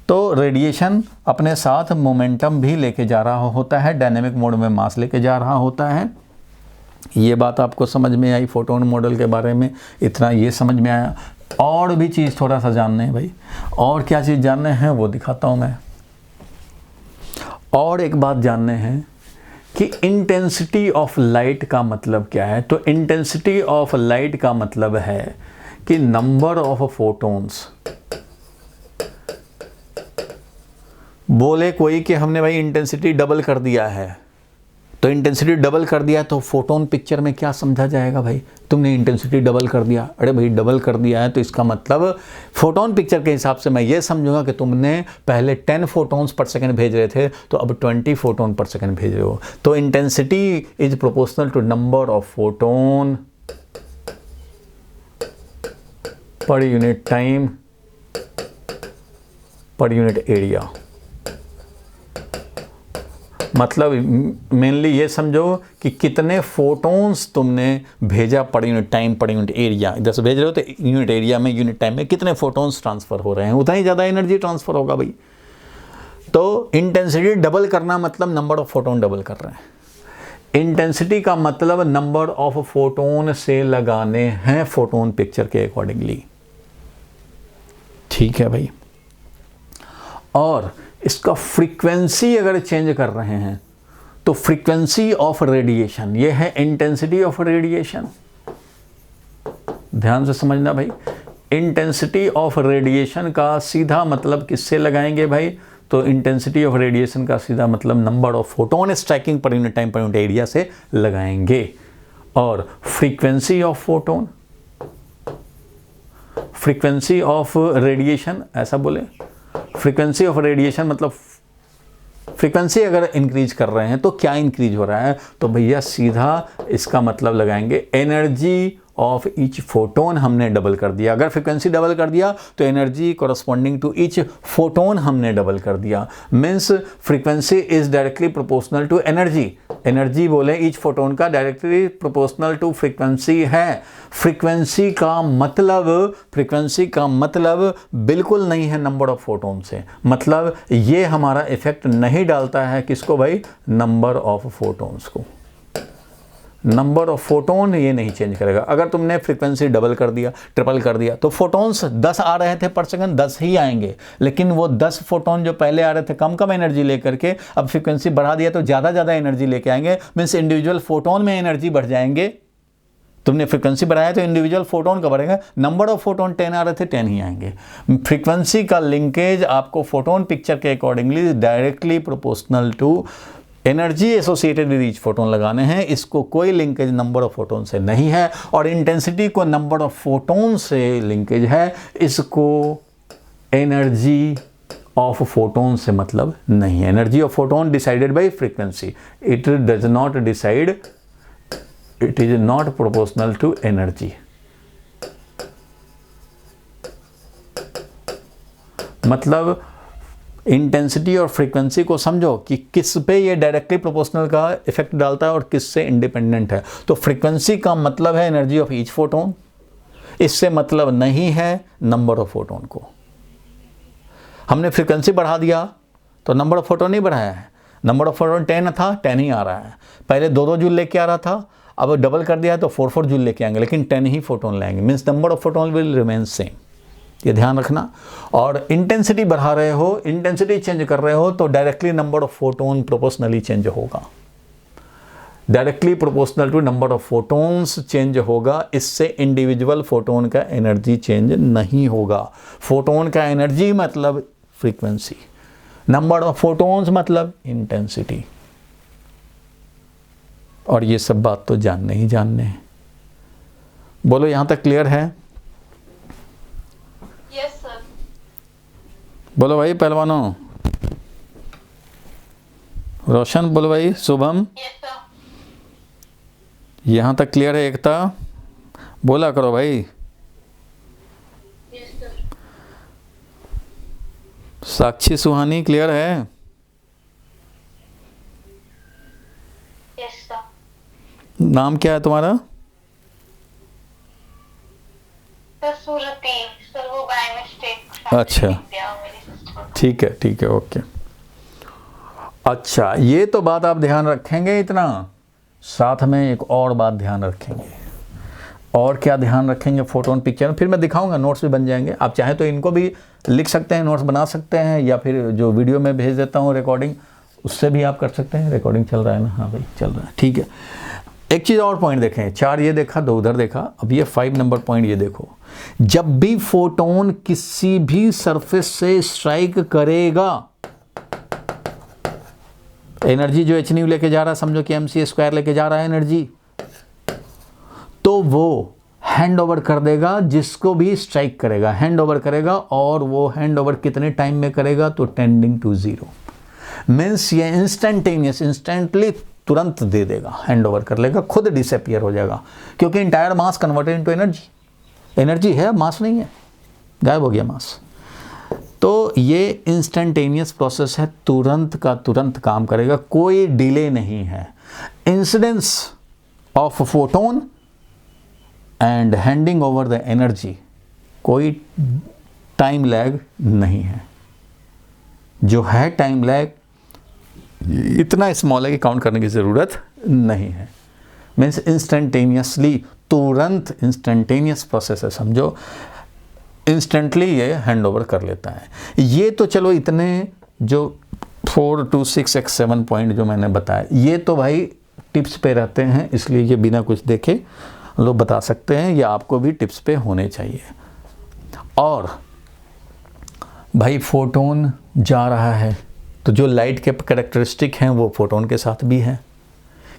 S1: तो रेडिएशन अपने साथ मोमेंटम भी लेके जा रहा होता है, डायनेमिक मोड में मास लेके जा रहा होता है। ये बात आपको समझ में आई फोटोन मॉडल के बारे में, इतना ये समझ में आया। और भी चीज़ थोड़ा सा जानने हैं भाई, और क्या चीज़ जानने हैं वो दिखाता हूँ मैं। और एक बात जानने हैं कि इंटेंसिटी ऑफ लाइट का मतलब क्या है। तो इंटेंसिटी ऑफ लाइट का मतलब है कि नंबर ऑफ फोटोन्स। बोले कोई कि हमने भाई इंटेंसिटी डबल कर दिया है, तो इंटेंसिटी डबल कर दिया तो फोटोन पिक्चर में क्या समझा जाएगा भाई? तुमने इंटेंसिटी डबल कर दिया, अरे भाई डबल कर दिया है तो इसका मतलब फोटोन पिक्चर के हिसाब से मैं ये समझूंगा कि तुमने पहले 10 फोटोन्स पर सेकंड भेज रहे थे तो अब 20 फोटोन पर सेकंड भेज रहे हो। तो intensity is proportional to number of photon per unit time per unit area. मतलब मेनली ये समझो कि कितने फोटोन्स तुमने भेजा per unit time per unit area. इधर से भेज रहे हो तो यूनिट एरिया में यूनिट टाइम में कितने फोटोन्स ट्रांसफर हो रहे हैं, उतना ही ज़्यादा एनर्जी ट्रांसफर होगा भाई। तो इंटेंसिटी डबल करना मतलब नंबर ऑफ फोटोन डबल कर रहे हैं। इंटेंसिटी का मतलब नंबर ऑफ फोटोन से लगाने हैं फोटोन पिक्चर के अकॉर्डिंगली, ठीक है भाई। और इसका फ्रीक्वेंसी अगर चेंज कर रहे हैं तो फ्रीक्वेंसी ऑफ रेडिएशन, ये है इंटेंसिटी ऑफ रेडिएशन। ध्यान से समझना भाई, इंटेंसिटी ऑफ रेडिएशन का सीधा मतलब किससे लगाएंगे भाई? तो इंटेंसिटी ऑफ रेडिएशन का सीधा मतलब नंबर ऑफ फोटोन स्ट्राइकिंग पर unit time per unit area से लगाएंगे। और frequency of photon, frequency of radiation ऐसा बोले, फ्रीक्वेंसी ऑफ रेडिएशन मतलब फ्रीक्वेंसी अगर इंक्रीज कर रहे हैं तो क्या इंक्रीज हो रहा है? तो भैया सीधा इसका मतलब लगाएंगे एनर्जी ऑफ ईच फोटोन हमने डबल कर दिया। अगर फ्रीक्वेंसी डबल कर दिया तो energy corresponding to each photon हमने डबल कर दिया। Means frequency is directly proportional to energy. Energy बोले ईच फोटोन का डायरेक्टली प्रोपोर्शनल टू फ्रीक्वेंसी है। फ्रीक्वेंसी का मतलब बिल्कुल नहीं है नंबर ऑफ फोटोन से, मतलब ये हमारा इफेक्ट नहीं डालता है किसको भाई? नंबर ऑफ फोटोन्स को। नंबर ऑफ फोटोन ये नहीं चेंज करेगा। अगर तुमने फ्रीक्वेंसी डबल कर दिया, ट्रिपल कर दिया, तो फोटोन्स 10 आ रहे थे पर सेकंड 10 ही आएंगे, लेकिन वो 10 फोटोन जो पहले आ रहे थे कम एनर्जी लेकर के, अब फ्रीक्वेंसी बढ़ा दिया तो ज़्यादा एनर्जी लेके आएंगे। मीन्स इंडिविजुअल फोटोन में एनर्जी बढ़ जाएंगे, तुमने फ्रीक्वेंसी बढ़ाया तो इंडिविजुअल फोटोन का बढ़ेगा। नंबर ऑफ फोटोन 10 आ रहे थे, 10 ही आएंगे। फ्रीक्वेंसी का लिंकेज आपको फोटोन पिक्चर के accordingly directly proportional to energy associated with each photon लगाने हैं। इसको कोई लिंकेज नंबर ऑफ फोटोन से नहीं है, और इंटेंसिटी को नंबर ऑफ फोटोन से लिंकेज है, इसको एनर्जी ऑफ फोटोन से मतलब नहीं है। Energy of photon decided by frequency, it does not decide, it is not proportional to energy. मतलब इंटेंसिटी और फ्रीक्वेंसी को समझो कि किस पे ये डायरेक्टली प्रोपोर्शनल का इफेक्ट डालता है और किस से इंडिपेंडेंट है। तो फ्रीक्वेंसी का मतलब है एनर्जी ऑफ ईच फोटोन, इससे मतलब नहीं है नंबर ऑफ फोटोन को। हमने फ्रीक्वेंसी बढ़ा दिया तो नंबर ऑफ फोटोन नहीं बढ़ाया है। नंबर ऑफ फोटोन 10 था, 10 ही आ रहा है। पहले 2-2 जूल लेके आ रहा था, अब डबल कर दिया है तो 4-4 जूल लेके आएंगे, लेकिन 10 ही फोटोन लाएंगे। Means number of photon will remain same, ये ध्यान रखना। और इंटेंसिटी बढ़ा रहे हो, इंटेंसिटी चेंज कर रहे हो, तो directly number of photon proportionally change होगा, directly proportional to number of photons change होगा। इससे इंडिविजुअल फोटोन का एनर्जी चेंज नहीं होगा। फोटोन का एनर्जी मतलब फ्रीक्वेंसी, नंबर ऑफ फोटोन्स मतलब इंटेंसिटी। और ये सब बात तो जानने ही जानने हैं। बोलो यहां तक क्लियर है?
S2: Yes sir.
S1: बोलो भाई पहलवानों, रोशन बोलो भाई, शुभम
S2: यस सर।
S1: यहां तक क्लियर है? एकता बोला करो भाई।
S2: Yes sir.
S1: Sakshi Suhani clear है?
S2: Yes sir.
S1: नाम क्या है तुम्हारा?
S2: सर सूरती, सर वो बाय मिस्टेक।
S1: अच्छा। ठीक है ठीक है, ओके। अच्छा, ये तो बात आप ध्यान रखेंगे इतना, साथ में एक और बात ध्यान रखेंगे। और क्या ध्यान रखेंगे? फोटोन पिक्चर फिर मैं दिखाऊंगा, नोट्स भी बन जाएंगे। आप चाहे तो इनको भी लिख सकते हैं, नोट्स बना सकते हैं, या फिर जो वीडियो में भेज देता हूँ रिकॉर्डिंग, उससे भी आप कर सकते हैं। रिकॉर्डिंग चल रहा है ना? हाँ भाई चल रहा है, ठीक है। एक चीज़ और पॉइंट देखें, 4 ये देखा, 2 उधर देखा, अब ये 5 नंबर पॉइंट ये देखो। जब भी फोटोन किसी भी सरफेस से स्ट्राइक करेगा, एनर्जी जो एच न्यू लेके जा रहा है, समझो कि mc² लेके जा रहा है एनर्जी, तो वो हैंड ओवर कर देगा जिसको भी स्ट्राइक करेगा, हैंड ओवर करेगा। और वो हैंड ओवर कितने टाइम में करेगा? तो टेंडिंग टू 0। मीन्स ये इंस्टेंटेनियस, इंस्टेंटली तुरंत दे देगा, हैंड ओवर कर लेगा, खुद डिसअपियर हो जाएगा, क्योंकि इंटायर मास कन्वर्टेड इनटू एनर्जी। एनर्जी है, मास नहीं है, गायब हो गया मास। तो ये इंस्टेंटेनियस प्रोसेस है, तुरंत का तुरंत काम करेगा, कोई डिले नहीं है। Incidence of photon and handing over the energy, कोई टाइम लैग नहीं है। जो है टाइम लैग इतना स्मॉल है कि काउंट करने की ज़रूरत नहीं है। मीन्स इंस्टेंटेनियसली, तुरंत इंस्टेंटेनियस प्रोसेस है, समझो इंस्टेंटली ये हैंड ओवर कर लेता है। ये तो चलो इतने जो 4 to 6 x 7 पॉइंट जो मैंने बताया, ये तो भाई टिप्स पे रहते हैं, इसलिए ये बिना कुछ देखे लोग बता सकते हैं, ये आपको भी टिप्स पे होने चाहिए। और भाई फोटोन जा रहा है तो जो लाइट के कैरेक्टरिस्टिक हैं वो फोटोन के साथ भी हैं,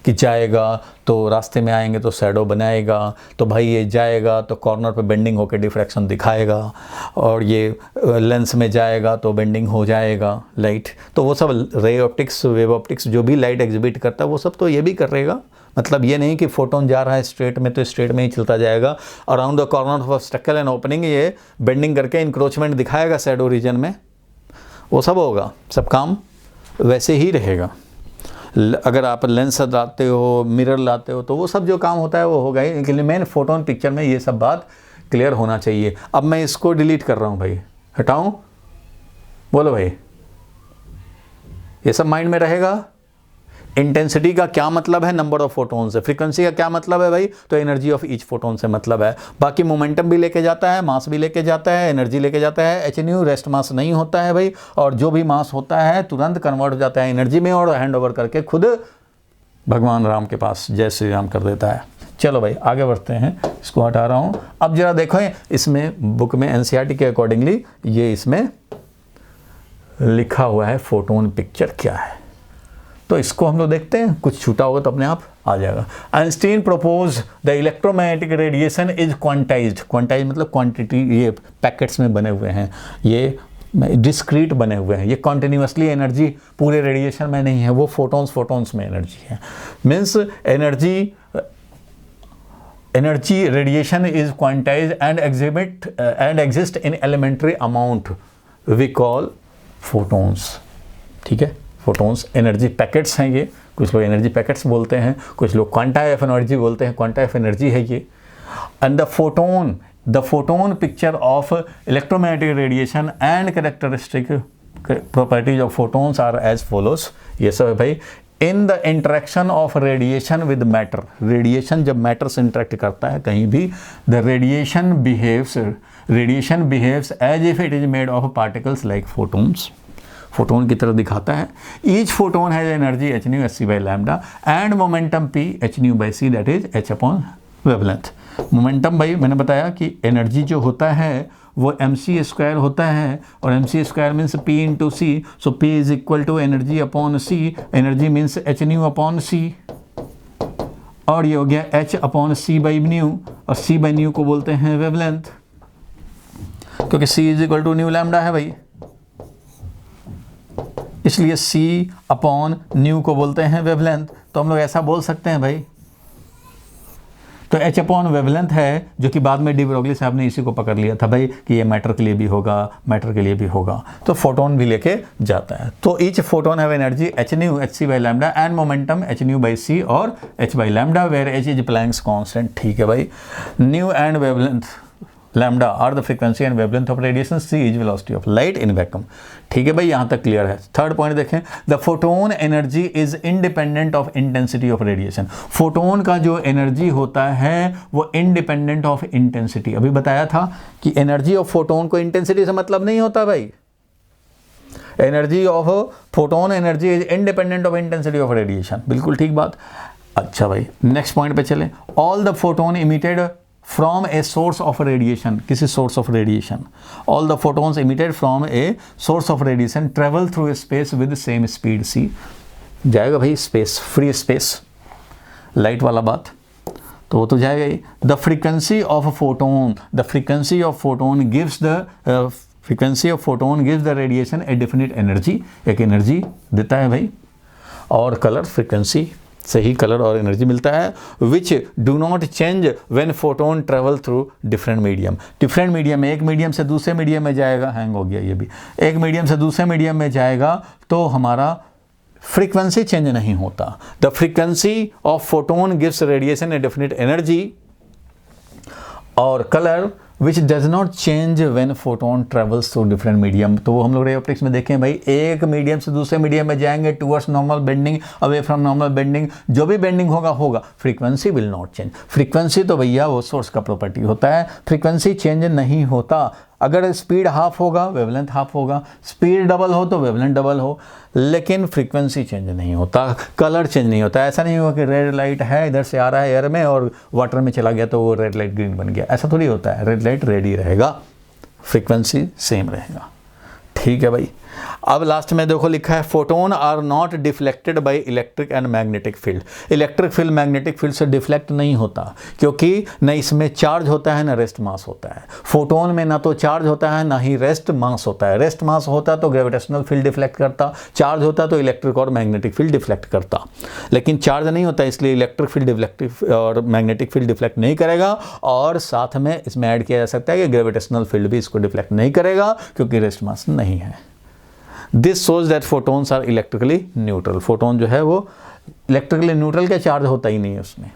S1: कि जाएगा तो रास्ते में आएंगे तो शैडो बनाएगा, तो भाई ये जाएगा तो कॉर्नर पे बेंडिंग होकर डिफ्रैक्शन दिखाएगा, और ये लेंस में जाएगा तो बेंडिंग हो जाएगा लाइट। तो वो सब रे ऑप्टिक्स, वेव ऑप्टिक्स जो भी लाइट एग्जिबिट करता है वो सब तो ये भी करेगा। मतलब ये नहीं कि फोटोन जा रहा है स्ट्रेट में तो स्ट्रेट में ही चलता जाएगा, around the corner of structure and opening ये बेंडिंग करके इंक्रोचमेंट दिखाएगा शैडो रीजन में, वो सब होगा, सब काम वैसे ही रहेगा। अगर आप लेंस लाते हो, मिरर लाते हो, तो वो सब जो काम होता है वो होगा ही। लेकिन मेन फोटोन पिक्चर में ये सब बात क्लियर होना चाहिए। अब मैं इसको डिलीट कर रहा हूँ भाई, हटाऊँ? बोलो भाई, ये सब माइंड में रहेगा। इंटेंसिटी का क्या मतलब है? नंबर ऑफ फोटोन से। फ्रीक्वेंसी का क्या मतलब है भाई? तो एनर्जी ऑफ ईच फोटोन से मतलब है। बाकी मोमेंटम भी लेके जाता है, मास भी लेके जाता है, एनर्जी लेके जाता है। एच न्यू रेस्ट मास नहीं होता है भाई, और जो भी मास होता है तुरंत कन्वर्ट हो जाता है एनर्जी में, और हैंड ओवर करके खुद भगवान राम के पास जय श्री राम कर देता है। चलो भाई आगे बढ़ते हैं, इसको हटा रहा हूँ। अब जरा देखो इसमें बुक में एनसीईआरटी के अकॉर्डिंगली ये इसमें लिखा हुआ है फोटोन पिक्चर क्या है, तो इसको हम लोग देखते हैं, कुछ छूटा होगा तो अपने आप आ जाएगा। Einstein propose the electromagnetic radiation is quantized, quantize मतलब क्वांटिटी, ये पैकेट्स में बने हुए हैं, ये डिस्क्रीट बने हुए हैं, ये कॉन्टिन्यूसली एनर्जी पूरे रेडिएशन में नहीं है, वो फोटोन्स में एनर्जी है। Means energy radiation is quantize and exist in elementary amount we call photons. ठीक है, फोटोन्स एनर्जी पैकेट्स हैं ये, कुछ लोग एनर्जी पैकेट्स बोलते हैं, कुछ लोग क्वांटा ऑफ एनर्जी बोलते हैं, क्वांटा ऑफ एनर्जी है ये। And the photon picture of electromagnetic radiation and characteristic properties of photons are as follows. ये सब है भाई, in the interaction of radiation with matter, radiation जब मैटर से इंटरेक्ट करता है कहीं भी, the radiation behaves as if it is made of particles like photons, photon की तरह दिखाता है। Each photon has energy H nu H C by lambda and momentum p H nu by c, that is h upon wavelength. Momentum भाई मैंने बताया कि energy जो होता है वो एम सी स्क्वायर होता है, और M C square means P into C, so P is equal to energy upon C, energy means H nu upon C, और ये हो गया H upon C by nu, और सी बाई न्यू को बोलते हैं वेवलेंथ, क्योंकि C is equal to nu lambda है भाई, इसलिए सी अपॉन न्यू को बोलते हैं वेवलेंथ। तो हम लोग ऐसा बोल सकते हैं भाई, तो एच अपॉन वेवलेंथ है, जो कि बाद में डी ब्रोगली साहब ने इसी को पकड़ लिया था भाई कि ये मैटर के लिए भी होगा, मैटर के लिए भी होगा, तो फोटोन भी लेके जाता है। तो each photon have energy H nu H C by lambda and momentum H nu by C और H by lambda, where H is Planck's constant. ठीक है भाई, nu and wavelength lambda are the frequency and wavelength of radiation, C is velocity of light in vacuum. ठीक है भाई, यहाँ तक clear है। थर्ड पॉइंट देखें, the photon energy is independent of intensity of radiation. Photon का जो energy होता है वो इंडिपेंडेंट ऑफ इंटेंसिटी, अभी बताया था कि एनर्जी ऑफ फोटोन को इंटेंसिटी से मतलब नहीं होता भाई, energy of photon energy is independent of intensity of radiation, बिल्कुल ठीक बात। अच्छा भाई नेक्स्ट पॉइंट पे चले, all the photon emitted from a source of radiation, किसी source of radiation, all the photons emitted from a source of radiation travel through space with the same speed c, जाएगा भाई space, free space, light वाला बात तो वो तो जाएगा ही। The frequency of photon, the frequency of photon gives the radiation a definite energy, एक एनर्जी देता है भाई, और कलर फ्रीक्वेंसी से ही कलर और एनर्जी मिलता है, which do not change when photon travel through different medium. Different medium में, एक मीडियम से दूसरे मीडियम में जाएगा, हैंग हो गया ये भी, एक मीडियम से दूसरे मीडियम में जाएगा तो हमारा फ्रीक्वेंसी चेंज नहीं होता। The frequency of photon gives radiation a definite energy, और colour which does not change when photon travels through different medium. तो वो हम लोग रे ऑप्टिक्स में देखें भाई, एक मीडियम से दूसरे मीडियम में जाएंगे towards normal bending, away from normal bending, जो भी बेंडिंग होगा, frequency will not change. Frequency तो भैया वो सोर्स का प्रॉपर्टी होता है, फ्रीक्वेंसी चेंज नहीं होता। अगर स्पीड हाफ होगा वेवलेंथ हाफ होगा, स्पीड डबल हो तो वेवलेंथ डबल हो, लेकिन फ्रीक्वेंसी चेंज नहीं होता, कलर चेंज नहीं होता। ऐसा नहीं हुआ कि रेड लाइट है इधर से आ रहा है एयर में और वाटर में चला गया तो वो रेड लाइट ग्रीन बन गया, ऐसा थोड़ी होता है। रेड लाइट रेड ही रहेगा, फ्रीक्वेंसी सेम रहेगा। ठीक है भाई, अब लास्ट में देखो लिखा है, photon are not deflected by electric and magnetic field. Electric field magnetic field से डिफ्लेक्ट नहीं होता, क्योंकि न इसमें चार्ज होता है ना रेस्ट मास होता है। फोटोन में ना तो चार्ज होता है ना ही रेस्ट मास होता है। रेस्ट मास होता तो ग्रेविटेशनल फील्ड डिफ्लेक्ट करता, चार्ज होता तो इलेक्ट्रिक और मैग्नेटिक फील्ड डिफ्लेक्ट करता, लेकिन चार्ज नहीं होता, इसलिए इलेक्ट्रिक फील्ड डिफ्लेक्टिव और मैग्नेटिक फील्ड डिफ्लेक्ट नहीं करेगा। और साथ में इसमें ऐड किया जा सकता है कि ग्रेविटेशनल फील्ड भी इसको डिफ्लेक्ट नहीं करेगा, क्योंकि रेस्ट मास नहीं है। This shows that photons are electrically neutral. Photon जो है वो इलेक्ट्रिकली न्यूट्रल, क्या चार्ज होता ही नहीं है, उसमें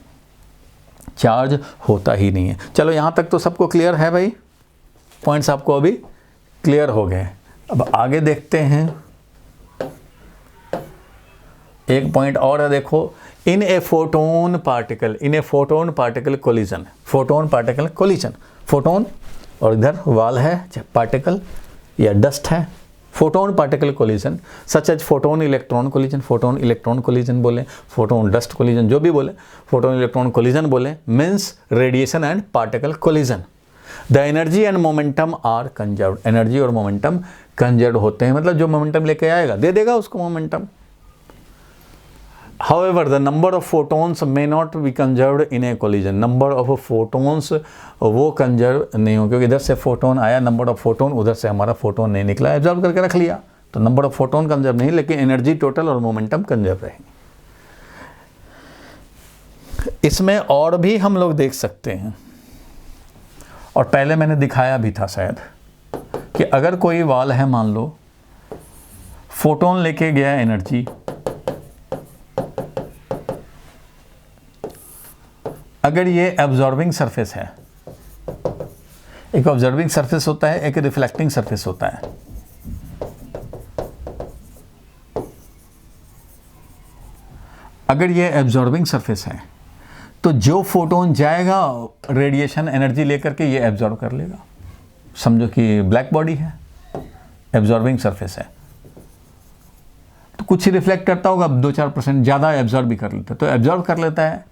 S1: चार्ज होता ही नहीं है। चलो यहाँ तक तो सबको क्लियर है भाई, पॉइंट्स आपको अभी क्लियर हो गए। अब आगे देखते हैं, एक पॉइंट और है, देखो, in a photon particle collision, photon particle collision, photon और इधर वाल है पार्टिकल या डस्ट है, photon particle collision such as photon electron collision बोले, फोटोन डस्ट कोलिजन, जो भी बोले, फोटोन इलेक्ट्रॉन कोलिजन बोले, means radiation and particle collision. The energy and momentum are conserved, energy और मोमेंटम कंजर्व्ड होते हैं, मतलब जो मोमेंटम लेके आएगा दे देगा उसको momentum. However, the number of photons may not be conserved in a collision. Number of photons वो कंजर्व नहीं हो, क्योंकि इधर से फोटोन आया, नंबर ऑफ फोटोन, उधर से हमारा फोटोन नहीं निकला, एब्जॉर्ब करके रख लिया, तो नंबर ऑफ फोटोन कंजर्व नहीं, लेकिन एनर्जी टोटल और मोमेंटम कंजर्व रहेंगे। इसमें और भी हम लोग देख सकते हैं, और पहले मैंने दिखाया भी था शायद, कि अगर कोई वाल है, मान लो फोटोन लेके गया एनर्जी, अगर ये एब्जॉर्बिंग सरफेस है, एक ऑब्जर्विंग सरफेस होता है, एक रिफ्लेक्टिंग सरफेस होता है। अगर ये एब्जॉर्बिंग सरफेस है तो जो फोटोन जाएगा रेडिएशन एनर्जी लेकर के ये एब्जॉर्ब कर लेगा। समझो कि ब्लैक बॉडी है, एब्जॉर्बिंग सरफेस है, तो कुछ ही रिफ्लेक्ट करता होगा, 2-4% ज़्यादा एब्जॉर्ब भी कर लेता है, तो एब्जॉर्ब कर लेता है।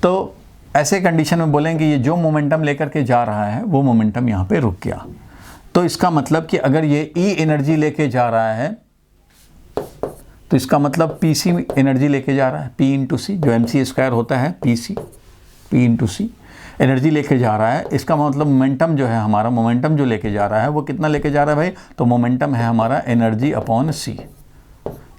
S1: तो ऐसे कंडीशन में बोलेंगे ये जो मोमेंटम लेकर के जा रहा है वो मोमेंटम यहाँ पे रुक गया। तो इसका मतलब कि अगर ये ई एनर्जी लेके जा रहा है तो इसका मतलब पी सी एनर्जी लेके जा रहा है, पी इंटू सी, जो एम सी स्क्वायर होता है, पी इंटू सी एनर्जी लेके जा रहा है। इसका मतलब मोमेंटम जो है हमारा, मोमेंटम जो लेके जा रहा है वो कितना लेके जा रहा है भाई, तो मोमेंटम है हमारा एनर्जी अपॉन सी,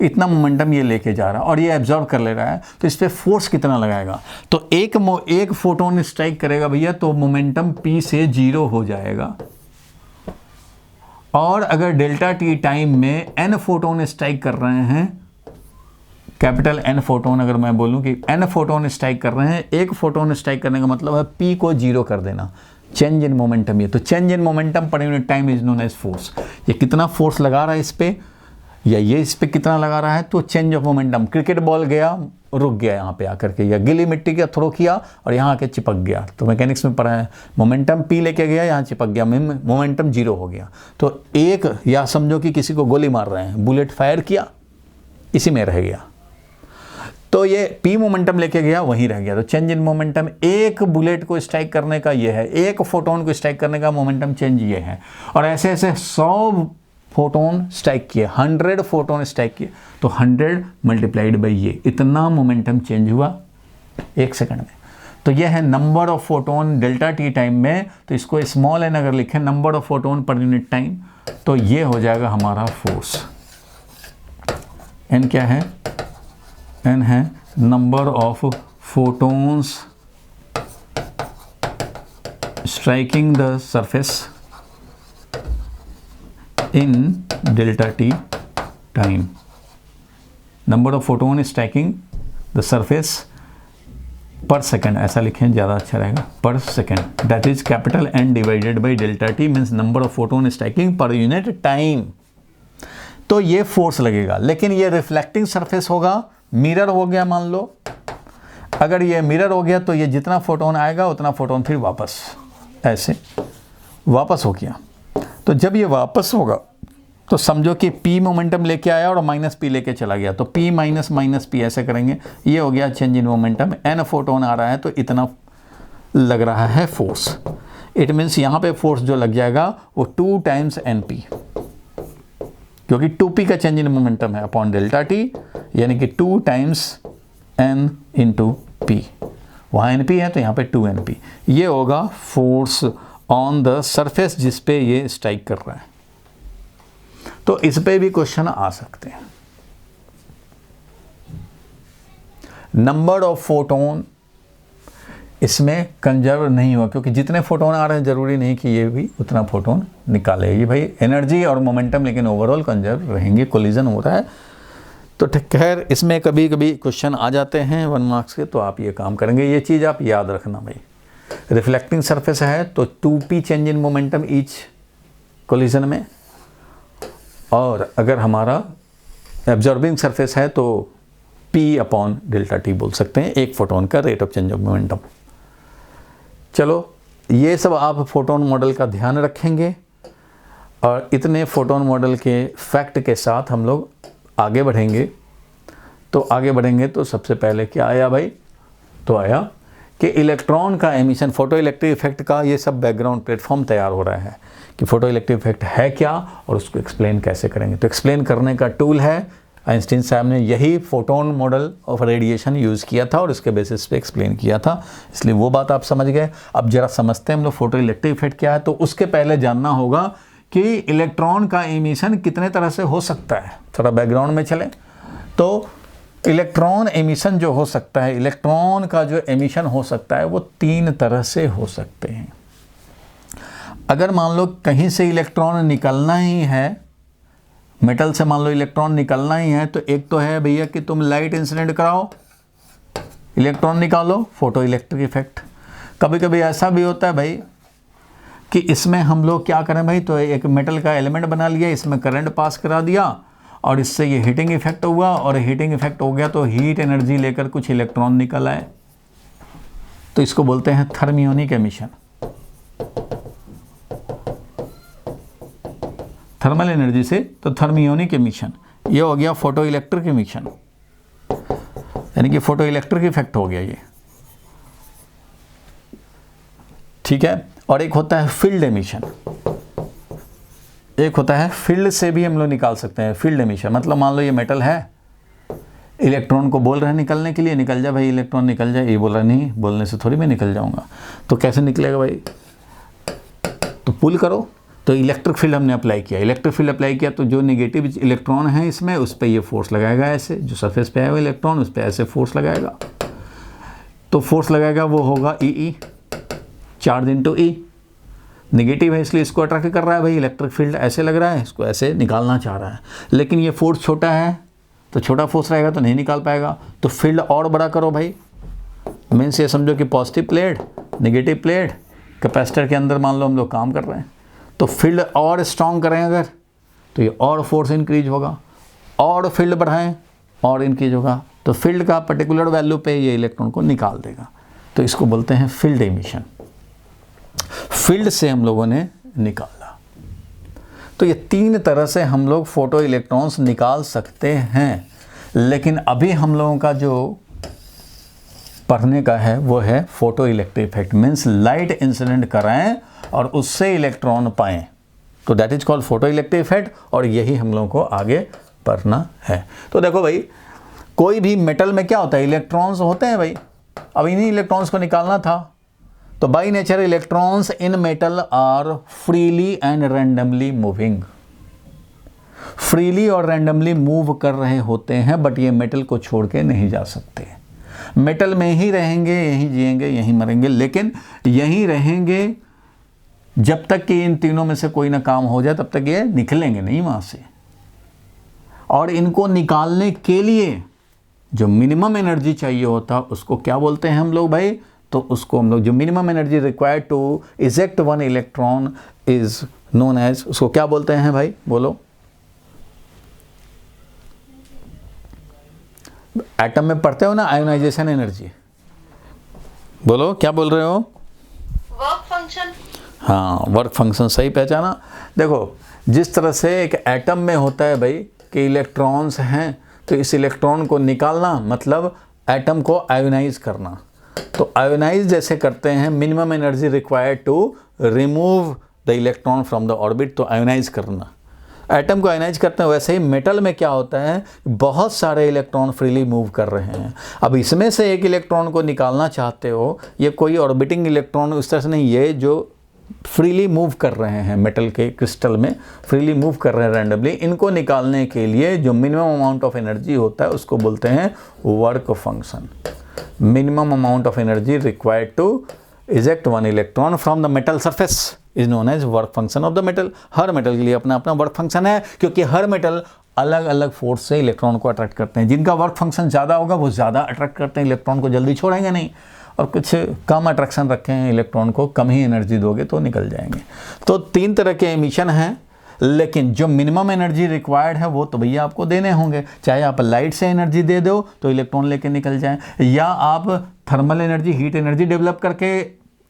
S1: इतना मोमेंटम ये लेके जा रहा है और ये एब्जॉर्ब कर ले रहा है। तो इस पर फोर्स कितना लगाएगा, तो एक फोटोन स्ट्राइक करेगा भैया तो मोमेंटम पी से 0 हो जाएगा। और अगर डेल्टा टी टाइम में n फोटोन स्ट्राइक कर रहे हैं, कैपिटल N फोटोन, अगर मैं बोलूं कि n फोटोन स्ट्राइक कर रहे हैं, एक फोटोन स्ट्राइक करने का मतलब है p को 0 कर देना, चेंज इन मोमेंटम। ये तो change in momentum per unit time is known as force. ये कितना फोर्स लगा रहा है इस पे, या ये इस पे कितना लगा रहा है, तो change of momentum. Cricket ball गया, रुक गया यहाँ पे आकर के, या गिली मिट्टी का थ्रो किया और यहाँ आके चिपक गया, तो मैकेनिक्स में पढ़ा है, मोमेंटम पी लेके गया, यहाँ चिपक गया, मोमेंटम 0 हो गया। तो एक, या समझो कि किसी को गोली मार रहे हैं, बुलेट फायर किया, इसी में रह गया, तो ये पी मोमेंटम लेके गया, वहीं रह गया। तो चेंज इन मोमेंटम, एक बुलेट को स्ट्राइक करने का ये है, एक फोटोन को स्ट्राइक करने का मोमेंटम चेंज ये है। और ऐसे ऐसे 100 फोटोन स्ट्राइक किए, 100 फोटोन स्ट्राइक किए, तो 100 मल्टीप्लाइड बाई ये, इतना मोमेंटम चेंज हुआ 1 सेकंड में। तो ये है number of photon delta T time में। तो इसको स्मॉल एन अगर लिखें, number of photon per unit time, तो ये हो जाएगा हमारा फोर्स। एन क्या है, एन है number of photons striking the surface in delta t time, number of photon striking the surface per second, ऐसा लिखें ज़्यादा अच्छा रहेगा, per second, that is capital N divided by delta t means number of photon striking per unit time। तो ये force लगेगा, लेकिन ये रिफ्लेक्टिंग सरफेस होगा, मिरर हो गया मान लो। अगर ये मिरर हो गया तो ये जितना फोटोन आएगा उतना फोटोन फिर वापस ऐसे वापस हो गया। तो जब ये वापस होगा तो समझो कि P मोमेंटम लेके आया और माइनस P लेके चला गया, तो P माइनस माइनस P ऐसे करेंगे, ये हो गया change in momentum. N photon आ रहा है तो इतना लग रहा है फोर्स। इट मीन्स यहाँ पे फोर्स जो लग जाएगा वो 2 टाइम्स NP, क्योंकि 2P का चेंज इन मोमेंटम है अपॉन डेल्टा टी, यानी कि 2 टाइम्स N इंटू P। वहाँ NP है तो यहाँ पे 2NP। ये होगा फोर्स ऑन द सरफेस जिस पे ये स्ट्राइक कर रहा है। तो इस पे भी क्वेश्चन आ सकते हैं। नंबर ऑफ फोटोन इसमें कंजर्व नहीं हुआ, क्योंकि जितने फोटोन आ रहे हैं जरूरी नहीं कि ये भी उतना फोटोन निकालेगी भाई, एनर्जी और मोमेंटम लेकिन ओवरऑल कंजर्व रहेंगे, कोलिजन हो रहा है। तो खैर इसमें कभी कभी क्वेश्चन आ जाते हैं 1 मार्क्स के, तो आप ये काम करेंगे, ये चीज़ आप याद रखना भाई। रिफ्लेक्टिंग सरफेस है तो 2P change in momentum each collision में, और अगर हमारा एब्जॉर्बिंग सरफेस है तो P अपॉन डेल्टा टी बोल सकते हैं, एक फोटोन का rate of change of momentum. चलो ये सब आप फोटोन मॉडल का ध्यान रखेंगे, और इतने फोटोन मॉडल के फैक्ट के साथ हम लोग आगे बढ़ेंगे। तो आगे बढ़ेंगे तो सबसे पहले क्या आया भाई, तो आया कि इलेक्ट्रॉन का एमिशन, फोटो इलेक्ट्रिक इफेक्ट का ये सब बैकग्राउंड प्लेटफॉर्म तैयार हो रहा है कि फोटो इलेक्ट्रिक इफेक्ट है क्या और उसको एक्सप्लेन कैसे करेंगे। तो एक्सप्लेन करने का टूल है, आइंस्टीन साहब ने यही photon model of radiation use किया था और इसके बेसिस पे एक्सप्लेन किया था, इसलिए वो बात आप समझ गए। अब जरा समझते हैं हम लोग फोटो इलेक्ट्रिक इफेक्ट क्या है। तो उसके पहले जानना होगा कि इलेक्ट्रॉन का एमिशन कितने तरह से हो सकता है। थोड़ा बैकग्राउंड में चलें तो इलेक्ट्रॉन एमिशन जो हो सकता है, इलेक्ट्रॉन का जो एमिशन हो सकता है वो 3 तरह से हो सकते हैं। अगर मान लो कहीं से इलेक्ट्रॉन निकलना ही है, मेटल से मान लो इलेक्ट्रॉन निकलना ही है, तो एक तो है भैया कि तुम लाइट इंसिडेंट कराओ, इलेक्ट्रॉन निकालो, फोटो इलेक्ट्रिक इफेक्ट। कभी कभी ऐसा भी होता है भाई कि इसमें हम लोग क्या करें भाई, तो एक मेटल का एलिमेंट बना लिया, इसमें करंट पास करा दिया और इससे ये हीटिंग इफेक्ट हुआ, और हीटिंग इफेक्ट हो गया तो हीट एनर्जी लेकर कुछ इलेक्ट्रॉन निकल आए, तो इसको बोलते हैं थर्मियोनिक एमिशन। थर्मल एनर्जी से तो थर्मियोनिक एमिशन, ये हो गया फोटो इलेक्ट्रिक एमिशन, यानी कि फोटो इलेक्ट्रिक इफेक्ट हो गया ये, ठीक है। और एक होता है फील्ड एमिशन, एक होता है फील्ड से भी हम लोग निकाल सकते हैं फील्ड एमिशन। मतलब मान लो ये मेटल है, इलेक्ट्रॉन को बोल रहे हैं निकलने के लिए, निकल जा भाई इलेक्ट्रॉन निकल जाए, ये बोल रहा नहीं, बोलने से थोड़ी मैं निकल जाऊंगा, तो कैसे निकलेगा भाई, तो पुल करो। तो इलेक्ट्रिक फील्ड हमने अप्लाई किया, इलेक्ट्रिक फील्ड अप्लाई किया तो जो नेगेटिव इलेक्ट्रॉन है इसमें, उस पर ये फोर्स लगाएगा ऐसे, जो सरफेस पे है वो इलेक्ट्रॉन उस पर ऐसे फोर्स लगाएगा, तो फोर्स लगाएगा वो होगा ई, चार्ज इंटू ई। नेगेटिव है इसलिए इसको अट्रैक्ट कर रहा है भाई, इलेक्ट्रिक फील्ड ऐसे लग रहा है, इसको ऐसे निकालना चाह रहा है, लेकिन ये फोर्स छोटा है तो छोटा फोर्स रहेगा तो नहीं निकाल पाएगा, तो फील्ड और बड़ा करो भाई। मीन्स ये समझो कि positive plate, negative plate, capacitor के अंदर मान लो हम लोग काम कर रहे हैं, तो फील्ड और स्ट्रॉन्ग करें अगर, तो ये और फोर्स इंक्रीज होगा, और फील्ड बढ़ाएं और इंक्रीज होगा, तो फील्ड का पर्टिकुलर वैल्यू पे ये इलेक्ट्रॉन को निकाल देगा, तो इसको बोलते हैं फील्ड एमिशन। फील्ड से हम लोगों ने निकाला। तो ये 3 तरह से हम लोग फोटो इलेक्ट्रॉन्स निकाल सकते हैं, लेकिन अभी हम लोगों का जो पढ़ने का है वो है photo electric effect, means light incident कराएं और उससे इलेक्ट्रॉन पाएं, तो that is called photo electric effect, और यही हम लोगों को आगे पढ़ना है। तो देखो भाई, कोई भी मेटल में क्या होता है, इलेक्ट्रॉन्स होते हैं भाई, अब इन्हीं इलेक्ट्रॉन्स को निकालना था, तो by nature electrons in metal are freely and randomly moving, freely और रैंडमली मूव कर रहे होते हैं, बट ये मेटल को छोड़ के नहीं जा सकते, मेटल में ही रहेंगे, यहीं जिएंगे, यहीं मरेंगे, लेकिन यहीं रहेंगे जब तक कि इन तीनों में से कोई ना काम हो जाए, तब तक ये निकलेंगे नहीं वहाँ से। और इनको निकालने के लिए जो मिनिमम एनर्जी चाहिए होता उसको क्या बोलते हैं हम लोग भाई, तो उसको हम लोग जो minimum energy required to eject one electron is known as, उसको क्या बोलते हैं भाई, बोलो। एटम में पढ़ते हो ना आयोनाइजेशन एनर्जी, बोलो क्या बोल रहे हो,
S2: वर्क फंक्शन।
S1: हाँ, वर्क फंक्शन, सही पहचाना। देखो जिस तरह से एक एटम में होता है भाई कि इलेक्ट्रॉन्स हैं, तो इस इलेक्ट्रॉन को निकालना मतलब एटम को आयोनाइज करना, तो आयोनाइज जैसे करते हैं, minimum energy required to remove the electron from the orbit, तो आयोनाइज करना, एटम को आयोनाइज करते हैं। वैसे ही मेटल में क्या होता है, बहुत सारे इलेक्ट्रॉन फ्रीली मूव कर रहे हैं, अब इसमें से एक इलेक्ट्रॉन को निकालना चाहते हो, ये कोई ऑर्बिटिंग इलेक्ट्रॉन उस तरह से नहीं, ये जो फ्रीली मूव कर रहे हैं मेटल के क्रिस्टल में, फ्रीली मूव कर रहे हैं रैंडमली, इनको निकालने के लिए जो मिनिमम अमाउंट ऑफ एनर्जी होता है उसको बोलते हैं work function. Minimum amount of energy required to eject one electron from the metal surface is known as work function of the metal. हर मेटल के लिए अपना अपना वर्क फंक्शन है, क्योंकि हर मेटल अलग अलग फोर्स से इलेक्ट्रॉन को अट्रैक्ट करते हैं। जिनका वर्क फंक्शन ज़्यादा होगा वो ज़्यादा अट्रैक्ट करते हैं इलेक्ट्रॉन को, जल्दी छोड़ेंगे नहीं, और कुछ कम अट्रैक्शन रखे हैं इलेक्ट्रॉन को, कम ही एनर्जी दोगे तो निकल जाएंगे। तो 3 तरह के एमिशन हैं, लेकिन जो मिनिमम एनर्जी रिक्वायर्ड है वो तो भैया आपको देने होंगे, चाहे आप लाइट से एनर्जी दे दो तो इलेक्ट्रॉन लेके निकल जाएं, या आप thermal energy, heat energy develop करके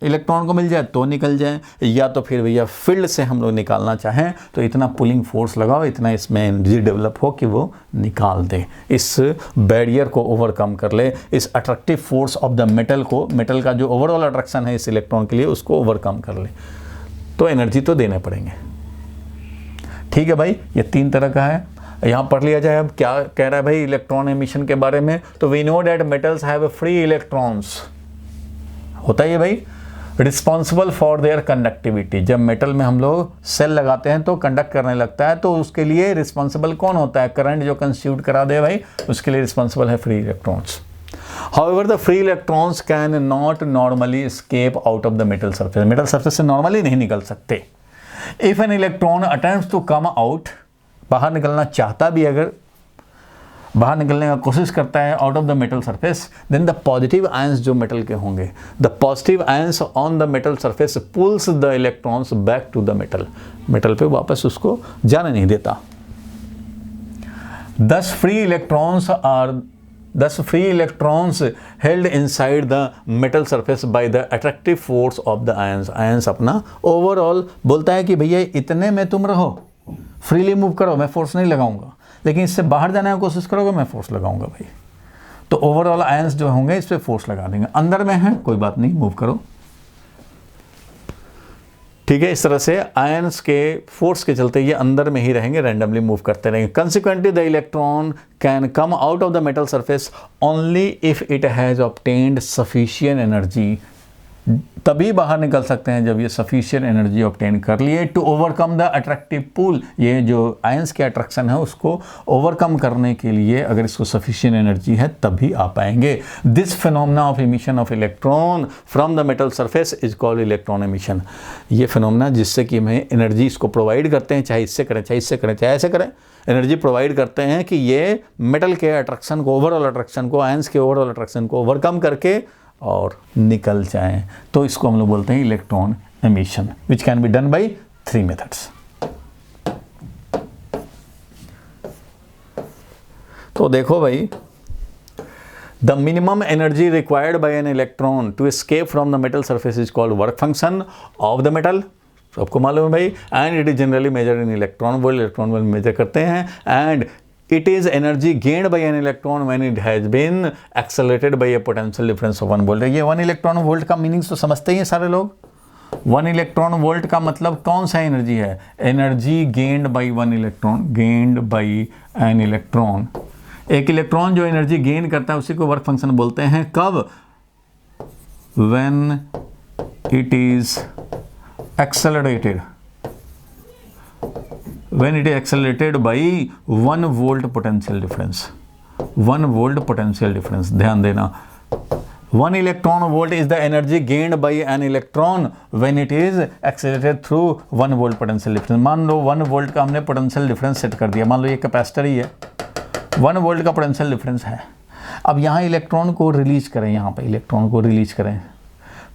S1: इलेक्ट्रॉन को मिल जाए तो निकल जाए, या तो फिर भैया फील्ड से हम लोग निकालना चाहें तो इतना पुलिंग फोर्स लगाओ, इतना इसमें एनर्जी डेवलप हो कि वो निकाल दे, इस बैरियर को ओवरकम कर ले, इस attractive force of the metal को, मेटल का जो ओवरऑल अट्रैक्शन है इस इलेक्ट्रॉन के लिए उसको ओवरकम कर ले। तो एनर्जी तो देने पड़ेंगे। ठीक है भाई, ये 3 तरह का है। यहाँ पढ़ लिया जाए अब क्या कह रहा है भाई इलेक्ट्रॉन एमिशन के बारे में। तो we know that metals have free electrons, होता है भाई, रिस्पॉन्सिबल फॉर देयर कंडक्टिविटी। जब मेटल में हम लोग सेल लगाते हैं तो कंडक्ट करने लगता है, तो उसके लिए रिस्पॉन्सिबल कौन होता है, करंट जो कंस्यूट करा दे भाई, उसके लिए रिस्पॉन्सिबल है free electrons. However, the free electrons can not normally escape out of the metal surface. Metal surface से नॉर्मली नहीं निकल सकते। If an electron attempts to come out, बाहर निकलना चाहता भी, अगर बाहर निकलने का कोशिश करता है out of the metal surface, then the positive ions जो मेटल के होंगे, the positive ions on the metal surface pulls the electrons back to the metal, metal पे वापस उसको जाने नहीं देता। Thus free electrons held inside the metal surface by the attractive force of the ions. Ions अपना overall बोलता है कि भैया इतने में तुम रहो, फ्रीली मूव करो, मैं फोर्स नहीं लगाऊंगा, लेकिन इससे बाहर जाने की कोशिश करोगे मैं फोर्स लगाऊंगा भाई। तो ओवरऑल आयंस जो होंगे इस पर फोर्स लगा देंगे। अंदर में है कोई बात नहीं, मूव करो, ठीक है। इस तरह से आयंस के फोर्स के चलते ये अंदर में ही रहेंगे, रैंडमली मूव करते रहेंगे। Consequently the electron can come out of the metal surface only if it has obtained sufficient energy, तभी बाहर निकल सकते हैं जब ये सफिशिएंट एनर्जी ऑब्टेन कर लिए टू ओवरकम द अट्रैक्टिव पुल। ये जो आयंस के अट्रैक्शन है उसको ओवरकम करने के लिए अगर इसको सफिशिएंट एनर्जी है तभी आ पाएंगे। This phenomena of emission of electron from the metal surface is called electron emission. ये फिनोमेना जिससे कि हमें एनर्जी इसको प्रोवाइड करते हैं, चाहे इससे करें, चाहे इससे करें, चाहे ऐसे करें, एनर्जी प्रोवाइड करते हैं कि ये मेटल के अट्रैक्शन को, ओवरऑल अट्रैक्शन को, आयंस के ओवरऑल अट्रैक्शन को ओवरकम करके और निकल जाएं। तो इसको हम लोग बोलते हैं electron emission, which can be done by 3 methods. तो देखो भाई, the minimum energy required by an electron to escape from the metal surface is called work function of the metal, सबको मालूम है भाई। And it is generally measure in electron volt, electron volt measure करते हैं। And it is energy gained by an electron when it has been accelerated by a potential difference of 1 volt। ये 1 electron volt का meaning तो समझते ही हैं सारे लोग। 1 electron volt का मतलब कौन सा एनर्जी है, energy gained by 1 electron, gained by an electron. एक इलेक्ट्रॉन जो एनर्जी गेन करता है उसी को वर्क फंक्शन बोलते हैं। कब, when it is accelerated, when it is accelerated by 1 volt potential difference, 1 volt potential difference। ध्यान देना, 1 electron volt is the energy gained by an electron when it is accelerated through 1 volt potential difference। मान लो 1 volt का हमने potential difference set कर दिया, मान लो ये capacitor ही है, 1 volt का potential difference है। अब यहाँ इलेक्ट्रॉन को रिलीज करें, यहाँ पे इलेक्ट्रॉन को रिलीज करें,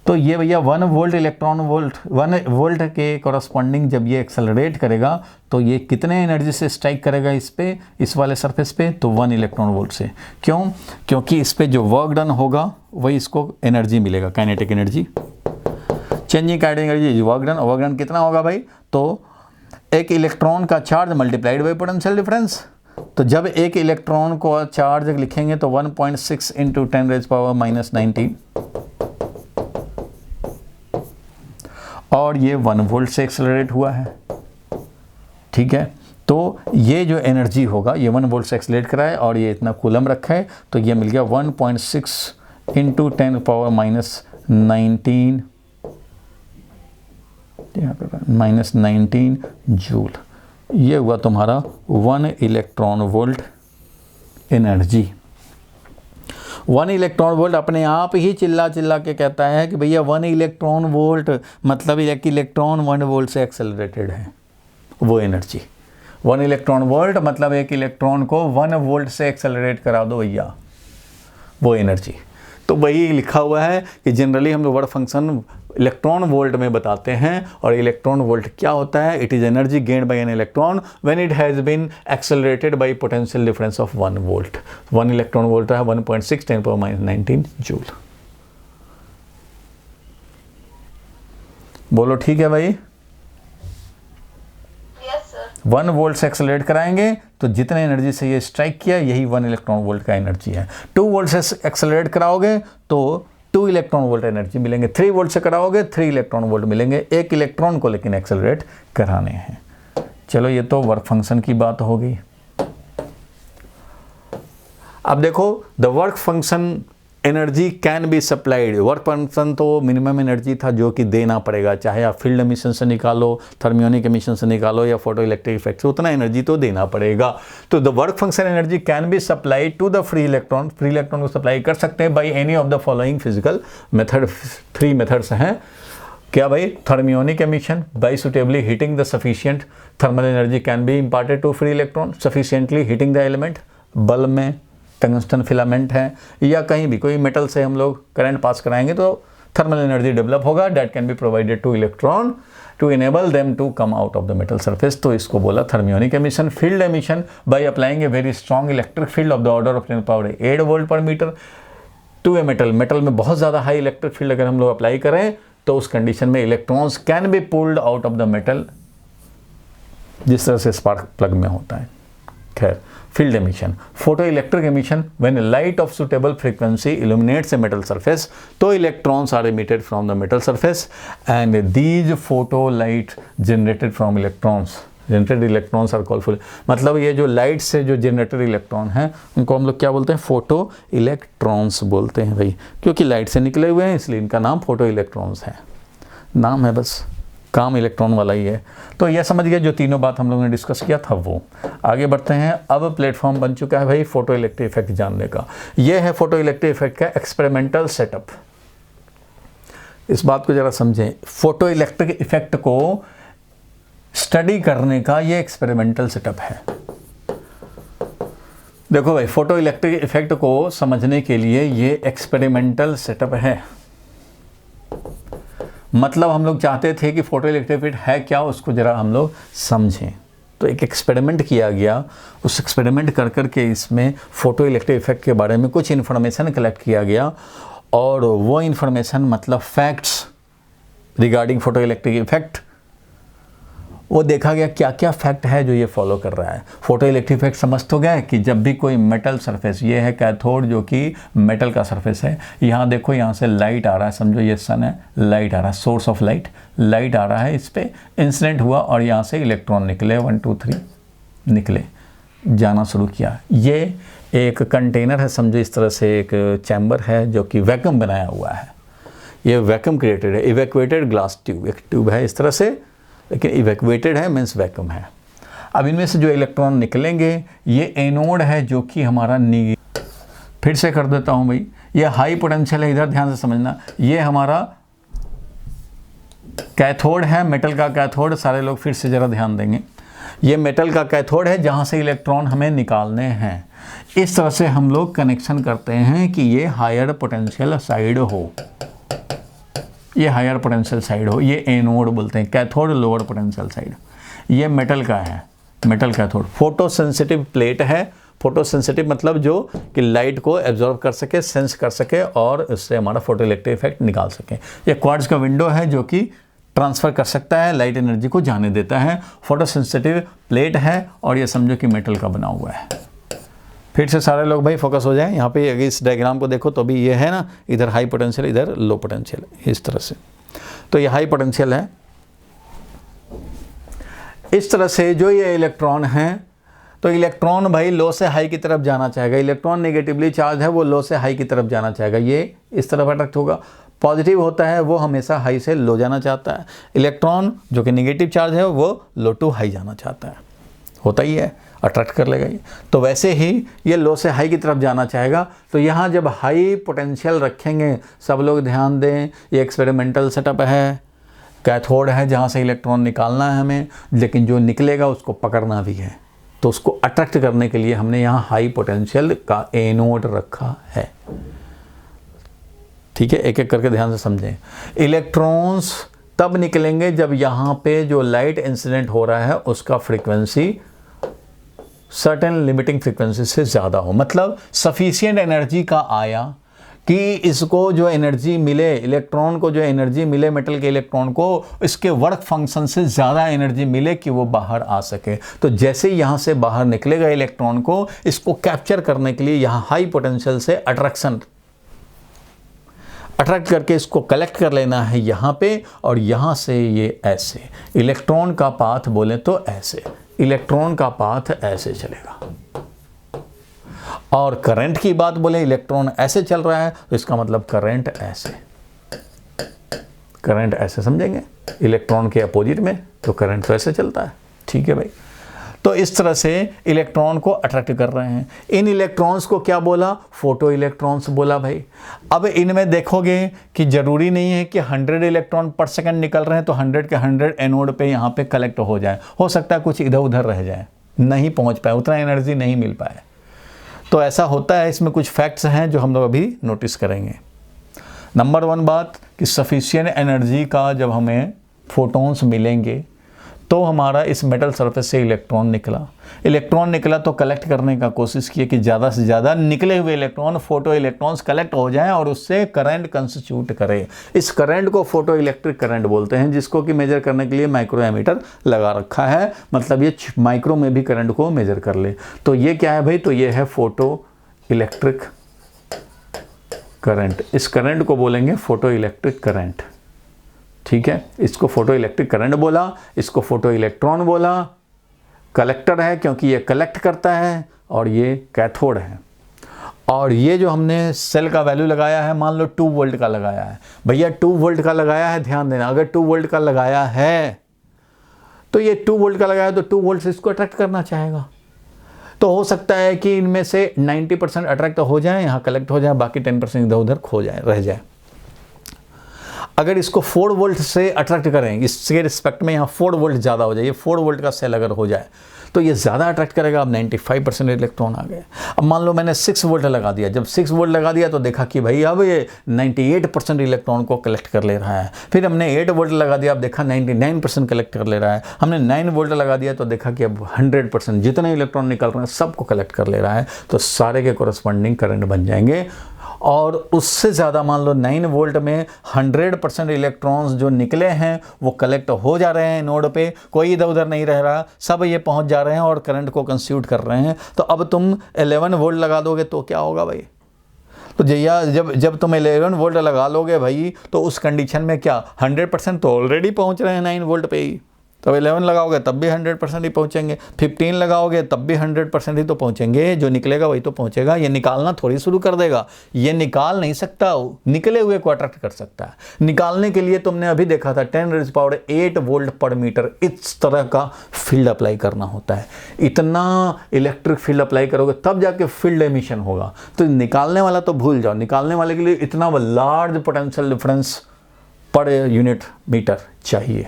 S1: तो ये भैया 1 वोल्ट इलेक्ट्रॉन वोल्ट, 1 वोल्ट के कॉरस्पॉन्डिंग जब ये एक्सेलरेट करेगा तो ये कितने एनर्जी से स्ट्राइक करेगा इस पे, इस वाले सरफेस पे, तो 1 इलेक्ट्रॉन वोल्ट से। क्यों, क्योंकि इस पे जो वर्क डन होगा वही इसको एनर्जी मिलेगा, kinetic energy, changing kinetic energy, work done कितना होगा भाई, तो एक इलेक्ट्रॉन का charge multiplied by potential difference. तो जब एक इलेक्ट्रॉन को चार्ज लिखेंगे तो 1.6 इंटू 10⁻⁻⁹ और ये 1 वोल्ट से एक्सेलरेट हुआ है, ठीक है। तो ये जो एनर्जी होगा ये 1 वोल्ट से एक्सेलरेट करा है और ये इतना कूलम रखा है, तो ये मिल गया 1.6 इंटू 10⁻⁻⁹ यहाँ पे -19 जूल। ये हुआ तुम्हारा 1 electron volt energy. 1 electron volt अपने आप ही चिल्ला के कहता है कि भैया 1 इलेक्ट्रॉन वोल्ट मतलब एक इलेक्ट्रॉन 1 वोल्ट से एक्सेलरेटेड है, वो एनर्जी। 1 इलेक्ट्रॉन वोल्ट मतलब एक इलेक्ट्रॉन को 1 वोल्ट से एक्सेलरेट करा दो भैया, वो एनर्जी। तो वही लिखा हुआ है कि जनरली हम लोग वर्क फंक्शन इलेक्ट्रॉन वोल्ट में बताते हैं। और इलेक्ट्रॉन वोल्ट क्या होता है, it is energy gained by an electron when it has been accelerated by potential difference of 1 volt. 1 electron volt है 1.6 10⁻⁹ जूल। बोलो ठीक है भाई।
S2: Yes sir.
S1: 1 वोल्ट से एक्सेलरेट कराएंगे तो जितने एनर्जी से ये स्ट्राइक किया यही 1 इलेक्ट्रॉन वोल्ट का एनर्जी है। 2 वोल्ट से एक्सेलरेट कराओगे तो 2 इलेक्ट्रॉन वोल्ट एनर्जी मिलेंगे। 3 वोल्ट से कराओगे 3 इलेक्ट्रॉन वोल्ट मिलेंगे। 1 इलेक्ट्रॉन को लेकिन एक्सेलरेट कराने हैं। चलो ये तो वर्क फंक्शन की बात हो गई। अब देखो the work function energy can be supplied. Work function तो मिनिमम एनर्जी था जो कि देना पड़ेगा, चाहे आप फील्ड एमिशन से निकालो, थर्मियोनिक एमिशन से निकालो या फोटो इलेक्ट्रिक इफेक्ट से, उतना एनर्जी तो देना पड़ेगा। तो the work function energy can be supplied to the free electron. Free electron को सप्लाई कर सकते हैं by any of the following physical method. 3 methods हैं। क्या भाई? Thermionic emission by suitably heating the sufficient thermal energy can be imparted to free electron sufficiently heating the element. Bulb में tungsten filament है या कहीं भी कोई मेटल से हम लोग करंट पास कराएंगे तो थर्मल एनर्जी डेवलप होगा। That can be provided to electron to enable them to come out of the metal surface. तो इसको बोला thermionic emission. Field emission by applying a very strong electric field of the order of 10 power 8 volt per metre to a metal. Metal में बहुत ज़्यादा high electric field अगर हम लोग apply करें तो उस कंडीशन में electrons can be pulled out of the metal, जिस तरह से स्पार्क प्लग में होता है। खैर, field emission. Photoelectric emission, when a light of suitable frequency illuminates a metal surface, तो electrons are emitted from the metal surface and these photo light generated from generated electrons are called मतलब ये जो light से जो generated electron हैं उनको हम लोग क्या बोलते हैं? फोटो इलेक्ट्रॉन्स बोलते हैं भाई, क्योंकि लाइट से निकले हुए हैं इसलिए इनका नाम फोटो इलेक्ट्रॉन्स है। नाम है बस, काम इलेक्ट्रॉन वाला ही है। तो यह समझ गया जो तीनों बात हम लोगों ने डिस्कस किया था वो। आगे बढ़ते हैं। अब प्लेटफॉर्म बन चुका है भाई फोटो इलेक्ट्रिक इफेक्ट जानने का। यह है फोटो इलेक्ट्रिक इफेक्ट का एक्सपेरिमेंटल सेटअप। इस बात को जरा समझें, फोटो इलेक्ट्रिक इफेक्ट को स्टडी करने का ये एक्सपेरिमेंटल सेटअप है। देखो भाई, फोटो इलेक्ट्रिक इफेक्ट को समझने के लिए ये एक्सपेरिमेंटल सेटअप है। मतलब हम लोग चाहते थे कि फोटो इलेक्ट्रिक इफेक्ट है क्या, उसको जरा हम लोग समझें। तो एक एक्सपेरिमेंट किया गया। उस एक्सपेरिमेंट कर करके इसमें फोटो इलेक्ट्रिक इफेक्ट के बारे में कुछ इन्फॉर्मेशन कलेक्ट किया गया और वो इन्फॉर्मेशन मतलब facts regarding photo electric effect, वो देखा गया क्या क्या फैक्ट है जो ये फॉलो कर रहा है। फोटो इलेक्ट्रिक इफेक्ट समझ तो गए कि जब भी कोई मेटल सरफेस, ये है कैथोड जो कि मेटल का सरफेस है, यहाँ देखो यहाँ से लाइट आ रहा है, समझो ये सन है, लाइट आ रहा है, सोर्स ऑफ लाइट आ रहा है, इस पर इंसिडेंट हुआ और यहाँ से इलेक्ट्रॉन निकले 1 2 3 निकले, जाना शुरू किया। ये एक कंटेनर है, समझो इस तरह से एक चैम्बर है जो कि वैक्यूम बनाया हुआ है। ये वैक्यूम क्रिएटेड है, इवैक्यूएटेड ग्लास ट्यूब, एक ट्यूब है इस तरह से, लेकिन इवैक्यूएटेड है मीन्स वैक्यूम है। अब इनमें से जो इलेक्ट्रॉन निकलेंगे ये एनोड है जो कि हमारा फिर से कर देता हूँ भाई, ये हाई पोटेंशियल है, इधर ध्यान से समझना। ये हमारा कैथोड है, मेटल का कैथोड। सारे लोग फिर से ज़रा ध्यान देंगे, ये मेटल का कैथोड है जहाँ से इलेक्ट्रॉन हमें निकालने हैं। इस तरह से हम लोग कनेक्शन करते हैं कि ये हायर पोटेंशियल साइड हो, ये हायर पोटेंशियल साइड हो, ये एनोड बोलते हैं, कैथोड लोअर पोटेंशियल साइड। ये मेटल का है, metal cathode. Photo sensitive plate है। फोटो सेंसिटिव मतलब जो कि लाइट को एब्जॉर्ब कर सके, सेंस कर सके और उससे हमारा फोटो इलेक्ट्रिक इफेक्ट निकाल सके। ये क्वार्ट्ज का विंडो है जो कि ट्रांसफ़र कर सकता है, लाइट एनर्जी को जाने देता है। फोटो सेंसिटिव प्लेट है और ये समझो कि मेटल का बना हुआ है। फिर से सारे लोग भाई फोकस हो जाएं। यहाँ पे अगर इस डायग्राम को देखो तो भी ये है ना, इधर हाई पोटेंशियल, इधर लो पोटेंशियल, इस तरह से। तो ये हाई पोटेंशियल है। इस तरह से जो ये इलेक्ट्रॉन हैं, तो इलेक्ट्रॉन भाई लो से हाई की तरफ जाना चाहेगा। इलेक्ट्रॉन नेगेटिवली चार्ज है, वो लो से हाई की तरफ जाना चाहेगा, ये इस तरफ अट्रैक्ट होगा। पॉजिटिव होता है वो हमेशा हाई से लो जाना चाहता है। इलेक्ट्रॉन जो कि नेगेटिव चार्ज है वो लो टू हाई जाना चाहता है, होता ही है, अट्रैक्ट कर लेगा ये। तो वैसे ही ये लो से हाई की तरफ जाना चाहेगा। तो यहाँ जब हाई पोटेंशियल रखेंगे, सब लोग ध्यान दें, ये एक्सपेरिमेंटल सेटअप है, कैथोड है जहाँ से इलेक्ट्रॉन निकालना है हमें, लेकिन जो निकलेगा उसको पकड़ना भी है। तो उसको अट्रैक्ट करने के लिए हमने यहाँ हाई पोटेंशियल का एनोड रखा है। ठीक है, एक एक करके ध्यान से समझें। इलेक्ट्रॉन्स तब निकलेंगे जब यहाँ पे जो लाइट इंसिडेंट हो रहा है उसका फ्रीक्वेंसी सर्टेन लिमिटिंग फ्रीक्वेंसी से ज़्यादा हो, मतलब सफिशिएंट एनर्जी का आया कि इसको जो एनर्जी मिले, इलेक्ट्रॉन को जो एनर्जी मिले, मेटल के इलेक्ट्रॉन को इसके वर्क फंक्शन से ज़्यादा एनर्जी मिले कि वो बाहर आ सके। तो जैसे यहाँ से बाहर निकलेगा इलेक्ट्रॉन को, इसको कैप्चर करने के लिए यहाँ हाई पोटेंशियल से अट्रैक्ट करके इसको कलेक्ट कर लेना है यहाँ पे, और यहाँ से ये ऐसे इलेक्ट्रॉन का पाथ बोले तो ऐसे, इलेक्ट्रॉन का पाथ ऐसे चलेगा। और करंट की बात बोले, इलेक्ट्रॉन ऐसे चल रहा है तो इसका मतलब करंट ऐसे, करंट ऐसे समझेंगे, इलेक्ट्रॉन के अपोजिट में तो करंट तो ऐसे चलता है। ठीक है भाई, तो इस तरह से इलेक्ट्रॉन को अट्रैक्ट कर रहे हैं। इन इलेक्ट्रॉन्स को क्या बोला? फोटो इलेक्ट्रॉन्स बोला भाई। अब इनमें देखोगे कि ज़रूरी नहीं है कि 100 इलेक्ट्रॉन पर सेकंड निकल रहे हैं तो 100 के 100 एनोड पे यहाँ पे कलेक्ट हो जाए। हो सकता है कुछ इधर उधर रह जाए, नहीं पहुँच पाए, उतना एनर्जी नहीं मिल पाए। तो ऐसा होता है, इसमें कुछ फैक्ट्स हैं जो हम लोग अभी नोटिस करेंगे। नंबर 1 बात कि सफिशिएंट एनर्जी का जब हमें फोटॉन्स मिलेंगे तो हमारा इस मेटल सरफेस से इलेक्ट्रॉन निकला तो कलेक्ट करने का कोशिश किए कि ज़्यादा से ज़्यादा निकले हुए इलेक्ट्रॉन, फोटो इलेक्ट्रॉन्स कलेक्ट हो जाएं और उससे करंट कंस्टिट्यूट करे। इस करंट को फोटो इलेक्ट्रिक करंट बोलते हैं, जिसको कि मेजर करने के लिए माइक्रो एमीटर लगा रखा है, मतलब ये माइक्रो में भी करंट को मेजर कर ले। तो ये क्या है भाई? तो ये है फोटो इलेक्ट्रिक करंट। इस करंट को बोलेंगे फोटो इलेक्ट्रिक करंट। ठीक है, इसको फोटो इलेक्ट्रिक करंट बोला, इसको फोटो इलेक्ट्रॉन बोला। कलेक्टर है क्योंकि ये कलेक्ट करता है, और ये कैथोड है। और ये जो हमने सेल का वैल्यू लगाया है, मान लो 2 वोल्ट का लगाया है भैया, 2 वोल्ट का लगाया है, ध्यान देना। अगर 2 वोल्ट का लगाया है तो ये 2 वोल्ट का लगाया तो 2 वोल्ट से इसको अट्रैक्ट करना चाहेगा। तो हो सकता है कि इनमें से 90% अट्रैक्ट हो जाए, यहाँ कलेक्ट हो जाए, बाकी 10% इधर उधर खो जाए, रह जाए। अगर इसको 4 वोल्ट से अट्रैक्ट करें, इसके रिस्पेक्ट में यहाँ 4 वोल्ट ज़्यादा हो जाए, ये 4 वोल्ट का सेल अगर हो जाए तो ये ज़्यादा अट्रैक्ट करेगा। अब 95% इलेक्ट्रॉन आ गए। अब मान लो मैंने 6 वोल्ट लगा दिया, जब 6 वोल्ट लगा दिया तो देखा कि भाई अब ये 98% इलेक्ट्रॉन को कलेक्ट कर ले रहा है। फिर हमने 8 वोल्ट लगा दिया, अब देखा 99% कलेक्ट कर ले रहा है। हमने 9 वोल्ट लगा दिया तो देखा कि अब 100% जितने इलेक्ट्रॉन निकल रहे हैं सबको कलेक्ट कर ले रहा है। तो सारे के कोरस्पॉन्डिंग करंट बन जाएंगे। और उससे ज़्यादा मान लो 9 वोल्ट में 100% इलेक्ट्रॉन्स जो निकले हैं वो कलेक्ट हो जा रहे हैं नोड पे, कोई इधर उधर नहीं रह रहा, सब ये पहुंच जा रहे हैं और करंट को कंस्यूट कर रहे हैं। तो अब तुम 11 वोल्ट लगा दोगे तो क्या होगा भाई? तो जब तुम 11 वोल्ट लगा लोगे भाई तो उस कंडीशन में क्या 100% तो ऑलरेडी पहुंच रहे हैं 9 वोल्ट पे ही। तो 11 लगाओगे तब भी 100% ही पहुंचेंगे, 15 लगाओगे तब भी 100% ही तो पहुंचेंगे। जो निकलेगा वही तो पहुंचेगा। ये निकालना थोड़ी शुरू कर देगा, ये निकाल नहीं सकता, निकले हुए को अट्रैक्ट कर सकता है। निकालने के लिए तुमने अभी देखा था 10⁸ वोल्ट पर मीटर इस तरह का फील्ड अप्लाई करना होता है। इतना इलेक्ट्रिक फील्ड अप्लाई करोगे तब जाके फील्ड एमिशन होगा। तो निकालने वाला तो भूल जाओ, निकालने वाले के लिए इतना large potential difference per unit meter चाहिए।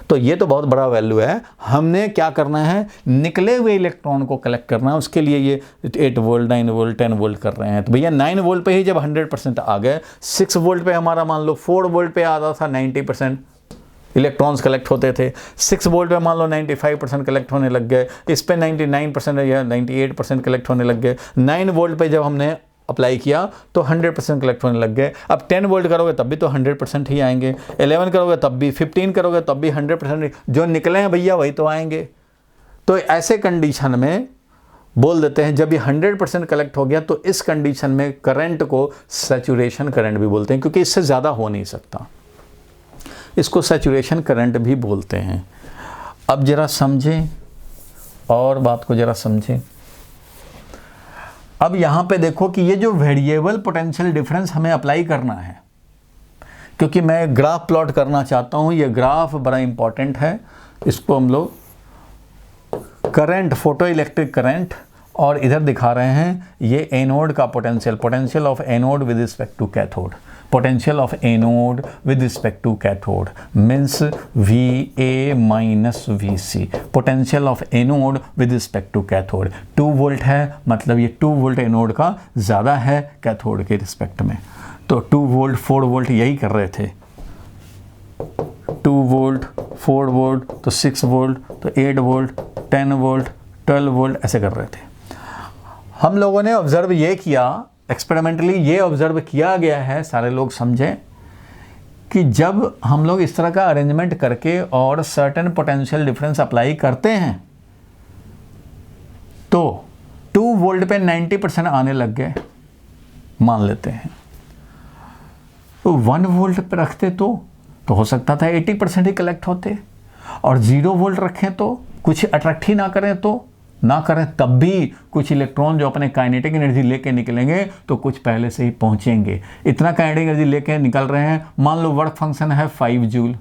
S1: तो ये तो बहुत बड़ा वैल्यू है। हमने क्या करना है? निकले हुए इलेक्ट्रॉन को कलेक्ट करना है। उसके लिए ये 8 वोल्ट 9 वोल्ट 10 वोल्ट कर रहे हैं। तो भैया 9 वोल्ट पे ही जब 100% आ गए, 6 वोल्ट पे हमारा मान लो 4 वोल्ट पे आता था 90% इलेक्ट्रॉन्स कलेक्ट होते थे। 6 वोल्ट पे मान लो 95% कलेक्ट होने लग गए, इस पे 99% या 98% कलेक्ट होने लग गए। 9 वोल्ट पे जब हमने अप्लाई किया तो 100% कलेक्ट होने लग गए। अब 10 वोल्ट करोगे तब भी तो 100% ही आएंगे, 11 करोगे तब भी, 15 करोगे तब भी 100%। जो निकले हैं भैया वही तो आएंगे। तो ऐसे कंडीशन में बोल देते हैं जब ये 100% कलेक्ट हो गया तो इस कंडीशन में करंट को सैचुरेशन करंट भी बोलते हैं, क्योंकि इससे ज़्यादा हो नहीं सकता। इसको सैचुरेशन करंट भी बोलते हैं। अब ज़रा समझें और बात को ज़रा समझें। अब यहाँ पे देखो कि ये जो वेरिएबल पोटेंशियल डिफरेंस हमें अप्लाई करना है, क्योंकि मैं ग्राफ प्लॉट करना चाहता हूँ। ये ग्राफ बड़ा इंपॉर्टेंट है। इसको हम लोग करंट, फोटो इलेक्ट्रिक करंट, और इधर दिखा रहे हैं ये एनोड का potential of anode with respect to cathode. Potential of anode with respect to cathode means VA minus VC। Potential of anode with respect to cathode 2 volt है, मतलब ये 2 वोल्ट एनोड का ज़्यादा है कैथोड के रिस्पेक्ट में। तो 2 वोल्ट 4 वोल्ट यही कर रहे थे, 2 वोल्ट 4 वोल्ट तो 6 वोल्ट तो 8 वोल्ट 10 वोल्ट 12 वोल्ट ऐसे कर रहे थे। हम लोगों ने ऑब्जर्व ये किया एक्सपेरिमेंटली ये ऑब्जर्व किया गया है, सारे लोग समझें, कि जब हम लोग इस तरह का अरेंजमेंट करके और सर्टेन पोटेंशियल डिफरेंस अप्लाई करते हैं तो 2 वोल्ट पे 90% आने लग गए, मान लेते हैं। तो 1 वोल्ट पे रखते तो हो सकता था 80% ही कलेक्ट होते, और 0 वोल्ट रखें तो कुछ अट्रैक्ट ही ना करें तो ना करें, तब भी कुछ इलेक्ट्रॉन जो अपने काइनेटिक एनर्जी लेके निकलेंगे तो कुछ पहले से ही पहुंचेंगे। इतना काइनेटिक एनर्जी लेके निकल रहे हैं, मान लो वर्क फंक्शन है 5 जूल,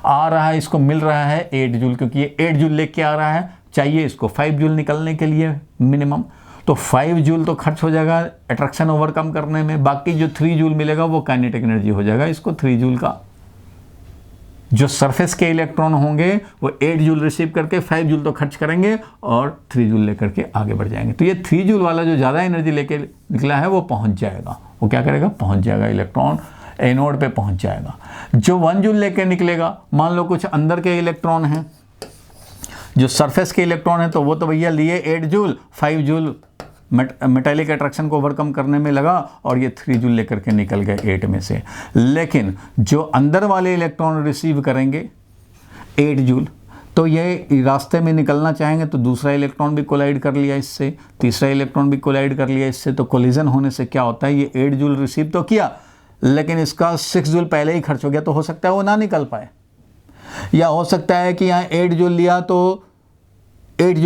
S1: आ रहा है, इसको मिल रहा है 8 जूल, क्योंकि ये 8 जूल लेके आ रहा है, चाहिए इसको 5 जूल निकलने के लिए मिनिमम, तो 5 जूल तो खर्च हो जाएगा अट्रैक्शन ओवरकम करने में, बाकी जो 3 जूल मिलेगा वो काइनेटिक एनर्जी हो जाएगा। इसको 3 जूल का जो सरफेस के इलेक्ट्रॉन होंगे वो 8 जूल रिसीव करके 5 जूल तो खर्च करेंगे और 3 जूल लेकर के आगे बढ़ जाएंगे। तो ये 3 जूल वाला जो ज़्यादा एनर्जी लेके निकला है वो पहुंच जाएगा, वो क्या करेगा, पहुंच जाएगा, इलेक्ट्रॉन एनोड पे पहुंच जाएगा। जो 1 जूल लेके निकलेगा, मान लो कुछ अंदर के इलेक्ट्रॉन हैं, जो सरफेस के इलेक्ट्रॉन है, तो वो तो भैया लिए 8 जूल, 5 जूल मेटालिक अट्रैक्शन को ओवरकम करने में लगा और ये 3 जूल लेकर के निकल गए 8 में से। लेकिन जो अंदर वाले इलेक्ट्रॉन रिसीव करेंगे 8 जूल, तो ये रास्ते में निकलना चाहेंगे तो दूसरा इलेक्ट्रॉन भी कोलाइड कर लिया इससे, तीसरा इलेक्ट्रॉन भी कोलाइड कर लिया इससे, तो कोलिजन होने से क्या होता है, ये 8 जूल रिसीव तो किया लेकिन इसका 6 जूल पहले ही खर्च हो गया, तो हो सकता है वो ना निकल पाए। या हो सकता है कि यहाँ 8 जूल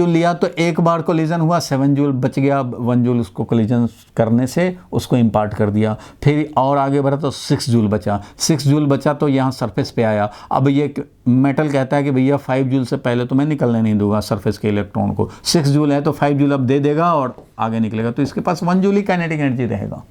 S1: लिया तो एक बार कोलिजन हुआ, 7 जूल बच गया, 1 जूल उसको कोलिजन करने से उसको इंपार्ट कर दिया, फिर और आगे बढ़ा तो 6 जूल बचा, 6 जूल बचा तो यहाँ सरफेस पे आया। अब ये मेटल कहता है कि भैया 5 जूल से पहले तो मैं निकलने नहीं दूंगा सरफेस के इलेक्ट्रॉन को, 6 जूल है तो 5 जूल अब दे देगा और आगे निकलेगा, तो इसके पास 1 जूल ही काइनेटिक एनर्जी रहेगा।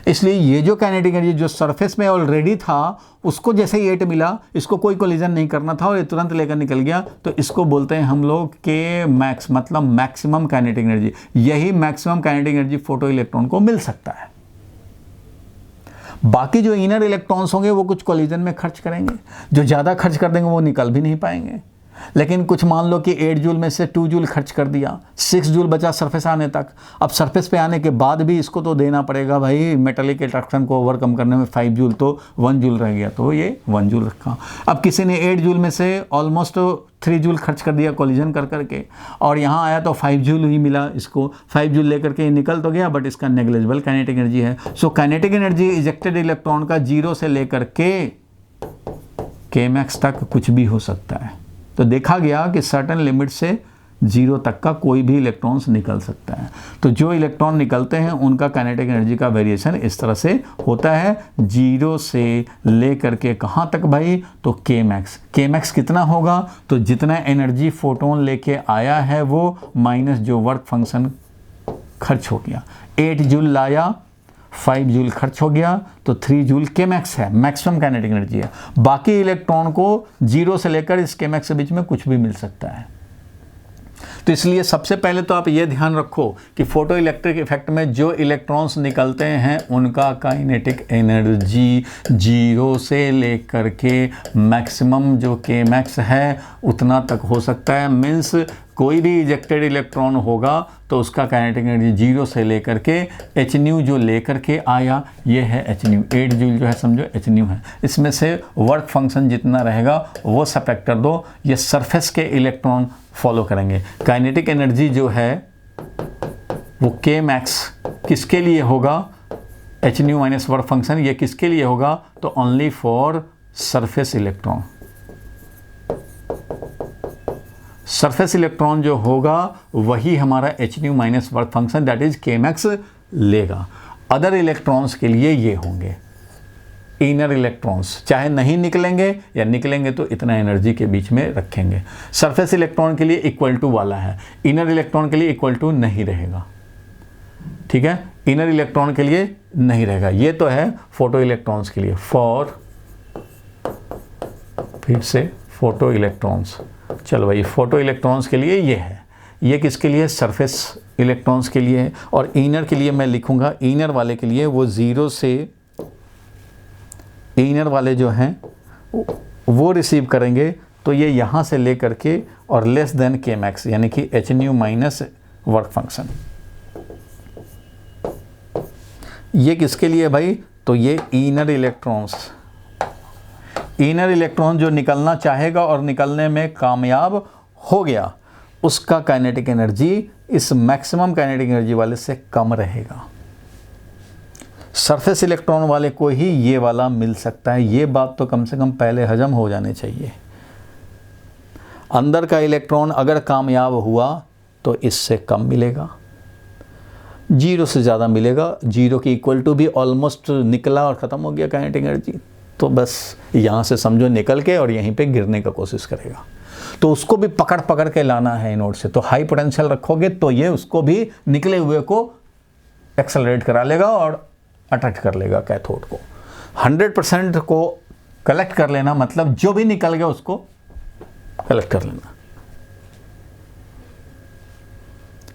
S1: इसलिए ये जो काइनेटिक एनर्जी जो सरफेस में ऑलरेडी था उसको जैसे ही 8 मिला, इसको कोई कोलिजन नहीं करना था और ये तुरंत लेकर निकल गया, तो इसको बोलते हैं हम लोग के मैक्स, मतलब मैक्सिमम काइनेटिक एनर्जी। यही maximum kinetic energy photo electron को मिल सकता है। बाकी जो इनर इलेक्ट्रॉन्स होंगे वो कुछ कोलिजन में खर्च करेंगे, जो ज़्यादा खर्च कर देंगे वो निकल भी नहीं पाएंगे। लेकिन कुछ मान लो कि 8 जूल में से 2 जूल खर्च कर दिया, 6 जूल बचा सरफेस आने तक। अब सरफेस पे आने के बाद भी इसको तो देना पड़ेगा भाई, मेटालिक अट्रैक्शन को ओवरकम करने में 5 जूल, तो 1 जूल रह गया, तो ये 1 जूल रखा। अब किसी ने 8 जूल में से ऑलमोस्ट 3 जूल खर्च कर दिया कोलिजन कर करके, और यहाँ आया तो 5 जूल ही मिला इसको, 5 जूल लेकर के निकल तो गया बट इसका नेग्लिजिबल काइनेटिक एनर्जी है। So kinetic energy ejected electron का 0 से लेकर के मैक्स तक कुछ भी हो सकता है। तो देखा गया कि सर्टेन लिमिट से 0 तक का कोई भी इलेक्ट्रॉन्स निकल सकता है। तो जो इलेक्ट्रॉन निकलते हैं उनका काइनेटिक एनर्जी का वेरिएशन इस तरह से होता है, 0 से लेकर के कहाँ तक भाई, तो के मैक्स कितना होगा, तो जितना एनर्जी फोटोन लेके आया है वो माइनस जो वर्क फंक्शन खर्च हो गया। 8 जूल लाया, 5 जूल खर्च हो गया, तो 3 जूल के मैक्स है, मैक्सिमम काइनेटिक एनर्जी है। बाकी इलेक्ट्रॉन को 0 से लेकर इस के मैक्स के बीच में कुछ भी मिल सकता है। तो इसलिए सबसे पहले तो आप ये ध्यान रखो कि फोटो इलेक्ट्रिक इफेक्ट में जो इलेक्ट्रॉन्स निकलते हैं उनका काइनेटिक एनर्जी 0 से लेकर के मैक्सिमम जो के मैक्स है उतना तक हो सकता है। मीन्स कोई भी इजेक्टेड इलेक्ट्रॉन होगा तो उसका काइनेटिक एनर्जी 0 से लेकर के एच न्यू जो लेकर के आया, ये है एच न्यू, 8 जूल जो है समझो एच न्यू है। इसमें से वर्क फंक्शन जितना रहेगा वो सब्ट्रैक्ट कर दो, ये सरफेस के इलेक्ट्रॉन फॉलो करेंगे। काइनेटिक एनर्जी जो है वो के मैक्स किसके लिए होगा, H new minus work function, ये किसके लिए होगा, तो only for surface electron. Surface electron जो होगा वही हमारा H new minus work function that is के मैक्स लेगा। अदर इलेक्ट्रॉन्स के लिए ये होंगे इनर इलेक्ट्रॉन्स, चाहे नहीं निकलेंगे या निकलेंगे तो इतना एनर्जी के बीच में रखेंगे। सरफेस इलेक्ट्रॉन के लिए इक्वल टू वाला है, इनर इलेक्ट्रॉन के लिए इक्वल टू नहीं रहेगा, ठीक है, इनर इलेक्ट्रॉन के लिए नहीं रहेगा। ये तो है फोटो इलेक्ट्रॉन्स के लिए, फॉर फिर से फोटो इलेक्ट्रॉन्स। चलो भाई फोटो इलेक्ट्रॉन्स के लिए ये है, ये किसके लिए, सरफेस इलेक्ट्रॉन्स के लिए है। और इनर के लिए मैं लिखूंगा, इनर वाले के लिए वो 0 से, इनर वाले जो हैं वो रिसीव करेंगे तो ये यहाँ से ले करके और लेस देन के मैक्स, यानी कि H new minus work function. ये किसके लिए भाई? तो ये इनर इलेक्ट्रॉन जो निकलना चाहेगा और निकलने में कामयाब हो गया, उसका काइनेटिक एनर्जी इस मैक्सिमम काइनेटिक एनर्जी वाले से कम रहेगा। सरफेस इलेक्ट्रॉन वाले को ही ये वाला मिल सकता है। ये बात तो कम से कम पहले हजम हो जाने चाहिए। अंदर का इलेक्ट्रॉन अगर कामयाब हुआ तो इससे कम मिलेगा, 0 से ज़्यादा मिलेगा। 0 के इक्वल टू भी ऑलमोस्ट निकला और ख़त्म हो गया काइनेटिक एनर्जी। तो बस यहाँ से समझो निकल के और यहीं पे गिरने का कोशिश करेगा। तो उसको भी पकड़ पकड़ के लाना है एनोड से। तो हाई पोटेंशियल रखोगे तो ये उसको भी निकले हुए को एक्सेलरेट करा लेगा और अट्रैक्ट कर लेगा कैथोड को। 100% को कलेक्ट कर लेना मतलब जो भी निकल गया उसको कलेक्ट कर लेना।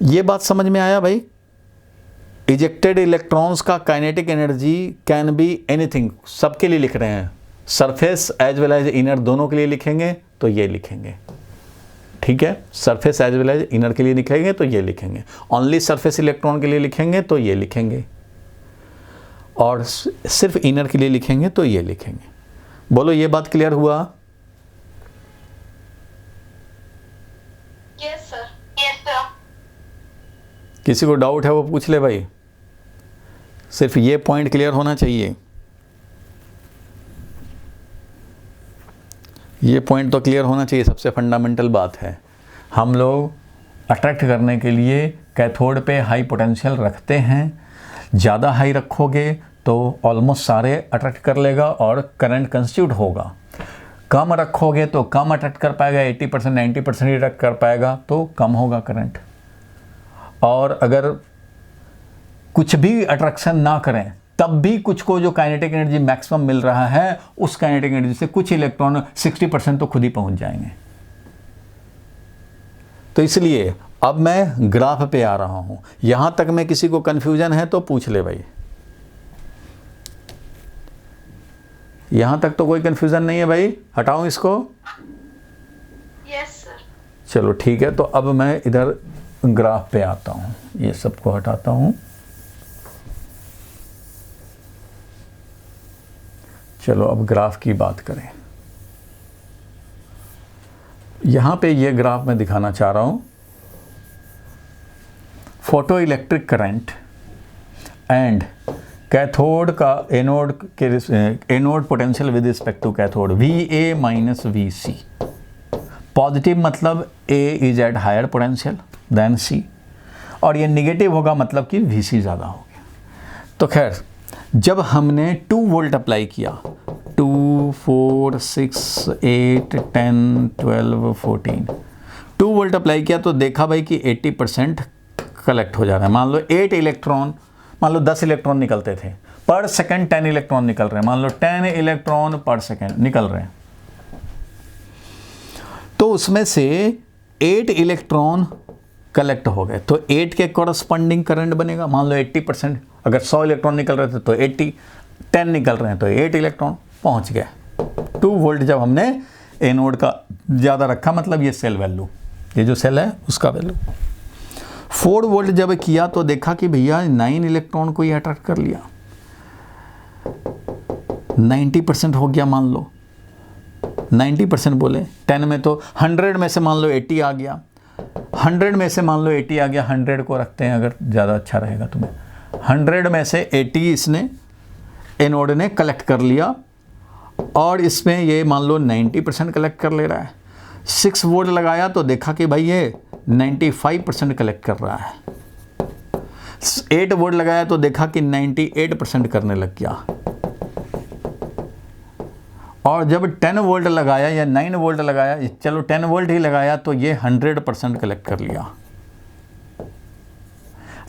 S1: ये बात समझ में आया भाई? इजेक्टेड इलेक्ट्रॉन्स का kinetic energy can be anything, सबके लिए लिख रहे हैं, surface as well as inner दोनों के लिए लिखेंगे तो ये लिखेंगे, ठीक है। Surface as well as inner के लिए लिखेंगे तो ये लिखेंगे, ओनली सरफेस इलेक्ट्रॉन के लिए लिखेंगे तो ये लिखेंगे, और सिर्फ इनर के लिए लिखेंगे तो ये लिखेंगे। बोलो ये बात क्लियर हुआ?
S2: Yes sir. Yes sir.
S1: किसी को डाउट है वो पूछ ले भाई, सिर्फ ये पॉइंट क्लियर होना चाहिए। ये पॉइंट तो क्लियर होना चाहिए, सबसे फंडामेंटल बात है। हम लोग अट्रैक्ट करने के लिए कैथोड पे हाई पोटेंशियल रखते हैं। ज़्यादा हाई रखोगे तो ऑलमोस्ट सारे अट्रैक्ट कर लेगा और करंट कंस्टिट्यूट होगा। कम रखोगे तो कम अट्रैक्ट कर पाएगा, 80% 90% ही अट्रैक्ट कर पाएगा तो कम होगा करंट। और अगर कुछ भी अट्रैक्शन ना करें तब भी कुछ को जो काइनेटिक एनर्जी मैक्सिमम मिल रहा है, उस काइनेटिक एनर्जी से कुछ इलेक्ट्रॉन 60% तो खुद ही पहुंच जाएंगे। तो इसलिए अब मैं ग्राफ पे आ रहा हूं। यहां तक में किसी को कंफ्यूजन है तो पूछ ले भाई। यहां तक तो कोई कंफ्यूजन नहीं है भाई, हटाऊं इसको?
S2: Yes sir.
S1: चलो ठीक है, तो अब मैं इधर ग्राफ पे आता हूं, ये सबको हटाता हूं। चलो अब ग्राफ की बात करें। यहां पे ये ग्राफ मैं दिखाना चाह रहा हूं, photo electric current and cathode का anode potential with respect to cathode VA minus VC। Positive मतलब A is at higher potential than C, और ये निगेटिव होगा मतलब कि VC ज़्यादा हो गया। तो खैर जब हमने 2 वोल्ट अप्लाई किया, 2, 4, 6, 8, 10, 12, 14, 2 वोल्ट अप्लाई किया तो देखा भाई कि 80% कलेक्ट हो जा रहा है। मान लो 8 इलेक्ट्रॉन, मान लो 10 इलेक्ट्रॉन निकलते थे पर सेकंड, 10 इलेक्ट्रॉन निकल रहे हैं। मान लो 10 इलेक्ट्रॉन पर सेकंड निकल रहे हैं, तो उसमें से 8 इलेक्ट्रॉन कलेक्ट हो गए तो 8 के कॉरस्पॉन्डिंग करंट बनेगा। मान लो 80%, अगर 100 इलेक्ट्रॉन निकल रहे थे तो 80, 10 निकल रहे हैं तो 8 इलेक्ट्रॉन पहुंच गए। 2 वोल्ट जब हमने एनोड का ज़्यादा रखा मतलब ये सेल वैल्यू, ये जो सेल है उसका वैल्यू। 4 वोल्ट जब किया तो देखा कि भैया 9 इलेक्ट्रॉन को ये अट्रैक्ट कर लिया, 90% हो गया। मान लो 90% बोले, 10 में तो 100 में से मान लो 80 आ गया, 100 में से मान लो 80 आ गया, 100 को रखते हैं अगर ज़्यादा अच्छा रहेगा तुम्हें। 100 में से 80 इसने एनोड ने कलेक्ट कर लिया, और इसमें ये मान लो 90% कलेक्ट कर ले रहा है। 6 वोल्ट लगाया तो देखा कि भाई ये 95% कलेक्ट कर रहा है। 8 वोल्ट लगाया तो देखा कि 98% करने लग गया, और जब 10 वोल्ट लगाया या 9 वोल्ट लगाया, चलो 10 वोल्ट ही लगाया तो ये 100% कलेक्ट कर लिया।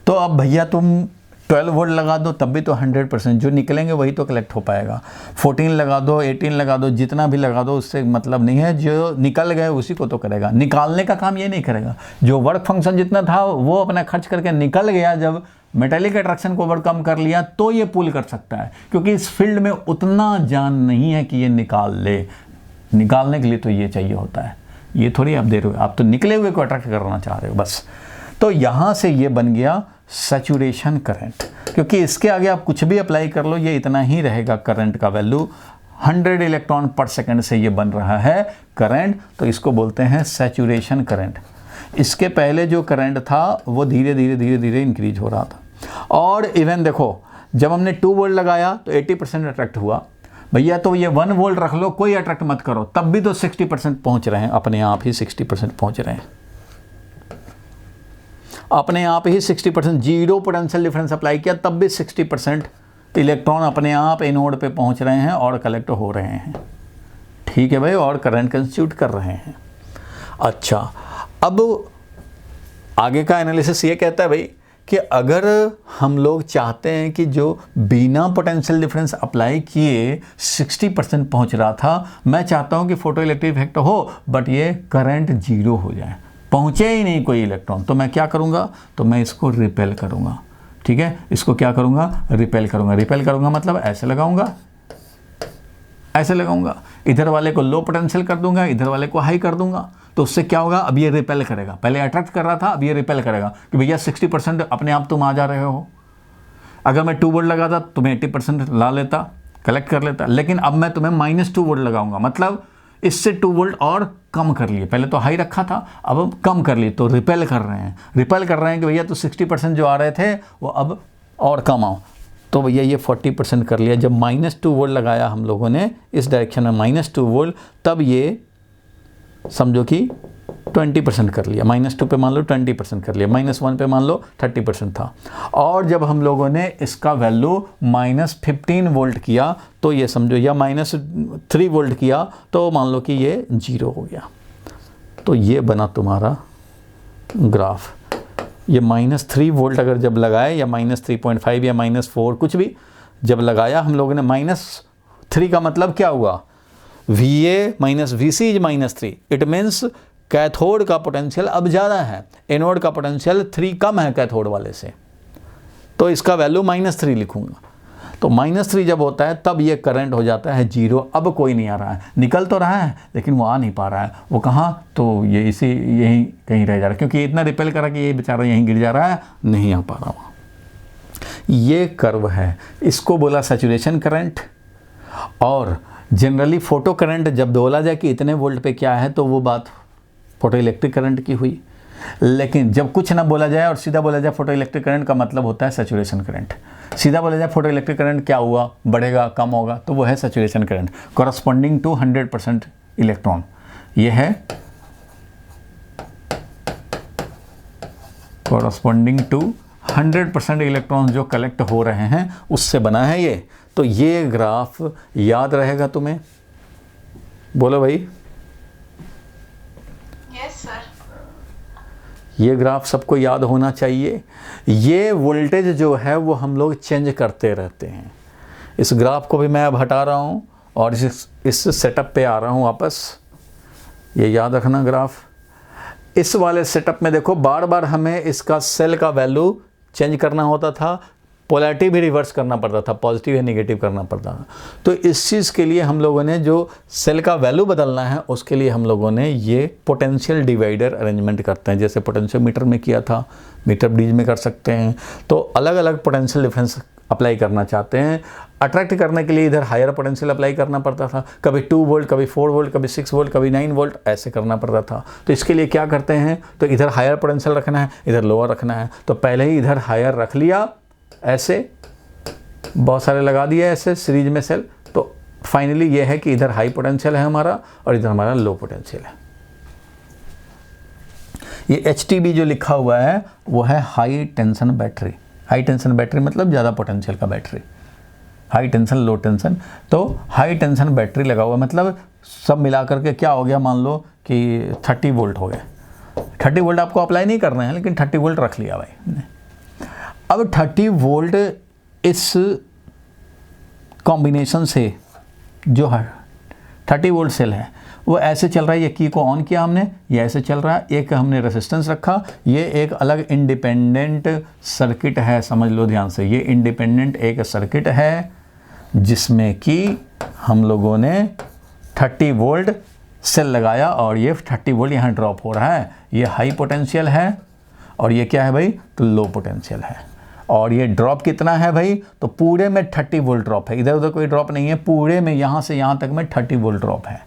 S1: तो अब भैया तुम 12 वोल्ट लगा दो तब भी तो 100% जो निकलेंगे वही तो कलेक्ट हो पाएगा। 14 लगा दो, 18 लगा दो, जितना भी लगा दो उससे मतलब नहीं है, जो निकल गए उसी को तो करेगा। निकालने का काम ये नहीं करेगा। जो वर्क फंक्शन जितना था वो अपना खर्च करके निकल गया, जब मेटेलिक अट्रैक्शन को ओवरकम कर लिया तो ये पुल कर सकता है, क्योंकि इस फील्ड में उतना जान नहीं है कि ये निकाल ले। निकालने के लिए तो ये चाहिए होता है, ये थोड़ी आप दे रहे हो, आप तो निकले हुए को अट्रैक्ट करना चाह रहे हो बस। तो यहाँ से ये बन गया सैचुरेशन करंट। क्योंकि इसके आगे आप कुछ भी अप्लाई कर लो ये इतना ही रहेगा करंट का वैल्यू। 100 इलेक्ट्रॉन पर सेकंड से ये बन रहा है करंट, तो इसको बोलते हैं सैचुरेशन करंट। इसके पहले जो करंट था वो धीरे धीरे इंक्रीज हो रहा था। और इवन देखो जब हमने 2 वोल्ट लगाया तो 80% अट्रैक्ट हुआ। भैया तो ये 1 वोल्ट रख लो, कोई अट्रैक्ट मत करो, तब भी तो 60% पहुंच रहे हैं, अपने आप ही 60% पहुंच रहे हैं, अपने आप ही 60%। जीरो पोटेंशियल डिफरेंस अप्लाई किया तब भी 60% इलेक्ट्रॉन अपने आप एनोड पे पहुंच रहे हैं और कलेक्ट हो रहे हैं। ठीक है भाई, और करंट कंस्टिट्यूट कर रहे हैं। अच्छा, अब आगे का एनालिसिस ये कहता है भाई कि अगर हम लोग चाहते हैं कि जो बिना पोटेंशियल डिफरेंस अप्लाई किए 60% पहुंच रहा था, मैं चाहता हूं कि फोटो इलेक्ट्रिक इफेक्ट हो बट ये करंट जीरो हो जाए, पहुंचे ही नहीं कोई इलेक्ट्रॉन, तो मैं क्या करूंगा, तो मैं इसको रिपेल करूंगा। ठीक है, इसको क्या करूंगा, रिपेल करूंगा। रिपेल करूंगा मतलब ऐसे लगाऊंगा, ऐसे लगाऊंगा, इधर वाले को लो पोटेंशियल कर दूंगा, इधर वाले को हाई कर दूंगा, तो उससे क्या होगा, अब ये रिपेल करेगा। पहले अट्रैक्ट कर रहा था, अब ये रिपेल करेगा कि भैया 60% अपने आप तुम आ जा रहे हो। अगर मैं 2 वोल्ट लगाता तो मैं 80% ला लेता, कलेक्ट कर लेता, लेकिन अब मैं तुम्हें -2 वोल्ट लगाऊंगा, मतलब इससे 2 वोल्ट और कम कर लिए। पहले तो हाई रखा था, अब कम कर लिए, तो रिपेल कर रहे हैं। रिपेल कर रहे हैं कि भैया तो 60% जो आ रहे थे वो अब और कम आओ, तो भैया ये 40% कर लिया। जब -2 वोल्ट लगाया हम लोगों ने इस डायरेक्शन में -2 वोल्ट, तब ये समझो कि 20% कर लिया। -2 पे मान लो 20% कर लिया, -1 पे मान लो 30% था। और जब हम लोगों ने इसका वैल्यू -15 वोल्ट किया तो ये समझो, या -3 वोल्ट किया तो मान लो कि ये 0 हो गया। तो ये बना तुम्हारा ग्राफ। ये -3 वोल्ट अगर जब लगाए, या -3.5 या -4 कुछ भी जब लगाया हम लोगों ने, -3 का मतलब क्या हुआ, VA - VC is -3। It means cathode का पोटेंशियल अब ज़्यादा है, एनोड का पोटेंशियल 3 कम है कैथोड वाले से, तो इसका वैल्यू -3 लिखूंगा। तो -3 जब होता है तब ये करंट हो जाता है 0। अब कोई नहीं आ रहा है, निकल तो रहा है लेकिन वो आ नहीं पा रहा है। वो कहाँ, तो ये यहीं कहीं रह जा रहा है, क्योंकि इतना रिपेल करा कि ये बेचारा यहीं गिर जा रहा है, नहीं आ पा रहा वहाँ। ये कर्व है, इसको बोला सैचुरेशन करंट। और जनरली फोटो करंट जब बोला जाए कि इतने वोल्ट पे क्या है, तो वो बात फोटो इलेक्ट्रिक करंट की हुई। लेकिन जब कुछ ना बोला जाए और सीधा बोला जाए फोटो इलेक्ट्रिक करंट, का मतलब होता है सैचुरेशन करंट। सीधा बोला जाए फोटो इलेक्ट्रिक करंट क्या हुआ, बढ़ेगा कम होगा, तो वो है saturation current corresponding to 100% electron. ये है कॉरस्पॉन्डिंग टू 100% इलेक्ट्रॉन जो कलेक्ट हो रहे हैं, उससे बना है ये। तो ये ग्राफ याद रहेगा तुम्हें, बोलो भाई।
S2: Yes sir.
S1: ये ग्राफ सबको याद होना चाहिए। ये वोल्टेज जो है वो हम लोग चेंज करते रहते हैं। इस ग्राफ को भी मैं अब हटा रहा हूँ और इस सेटअप पे आ रहा हूँ वापस। ये याद रखना ग्राफ। इस वाले सेटअप में देखो बार बार हमें इसका सेल का वैल्यू चेंज करना होता था, पोलैरिटी भी रिवर्स करना पड़ता था, पॉजिटिव या नेगेटिव करना पड़ता था। तो इस चीज़ के लिए हम लोगों ने जो सेल का वैल्यू बदलना है, उसके लिए हम लोगों ने ये पोटेंशियल डिवाइडर अरेंजमेंट करते हैं। जैसे पोटेंशियोमीटर में किया था, मीटर ब्रिज में कर सकते हैं। तो अलग अलग पोटेंशियल डिफरेंस अप्लाई करना चाहते हैं, अट्रैक्ट करने के लिए इधर हायर पोटेंशियल अप्लाई करना पड़ता था। कभी 2 वोल्ट, कभी 4 वोल्ट, कभी 6 वोल्ट, कभी 9 वोल्ट, ऐसे करना पड़ता था। तो इसके लिए क्या करते हैं, तो इधर हायर पोटेंशियल रखना है, इधर लोअर रखना है। तो पहले ही इधर हायर रख लिया, ऐसे बहुत सारे लगा दिए ऐसे सीरीज में सेल। तो फाइनली ये है कि इधर हाई पोटेंशियल है हमारा और इधर हमारा लो पोटेंशियल है। ये HTB जो लिखा हुआ है वो है high tension battery. High tension battery मतलब ज़्यादा पोटेंशियल का बैटरी, हाई टेंशन लो टेंशन। तो हाई टेंशन बैटरी लगा हुआ मतलब सब मिला करके क्या हो गया, मान लो कि 30 वोल्ट हो गए। 30 वोल्ट आपको अप्लाई नहीं करना है, लेकिन 30 वोल्ट रख लिया भाई। अब 30 वोल्ट इस कॉम्बिनेशन से जो है 30 वोल्ट सेल है वो ऐसे चल रहा है। ये की को ऑन किया हमने, ये ऐसे चल रहा है। एक हमने रेजिस्टेंस रखा, ये एक अलग इंडिपेंडेंट सर्किट है, समझ लो ध्यान से। ये इंडिपेंडेंट एक सर्किट है जिसमें कि हम लोगों ने 30 वोल्ट सेल लगाया और ये 30 वोल्ट यहाँ ड्रॉप हो रहा है। ये हाई पोटेंशियल है और ये क्या है भाई, तो लो पोटेंशियल है। और ये ड्रॉप कितना है भाई, तो पूरे में 30 वोल्ट ड्रॉप है, इधर उधर कोई ड्रॉप नहीं है, पूरे में यहाँ से यहाँ तक में 30 वोल्ट ड्रॉप है।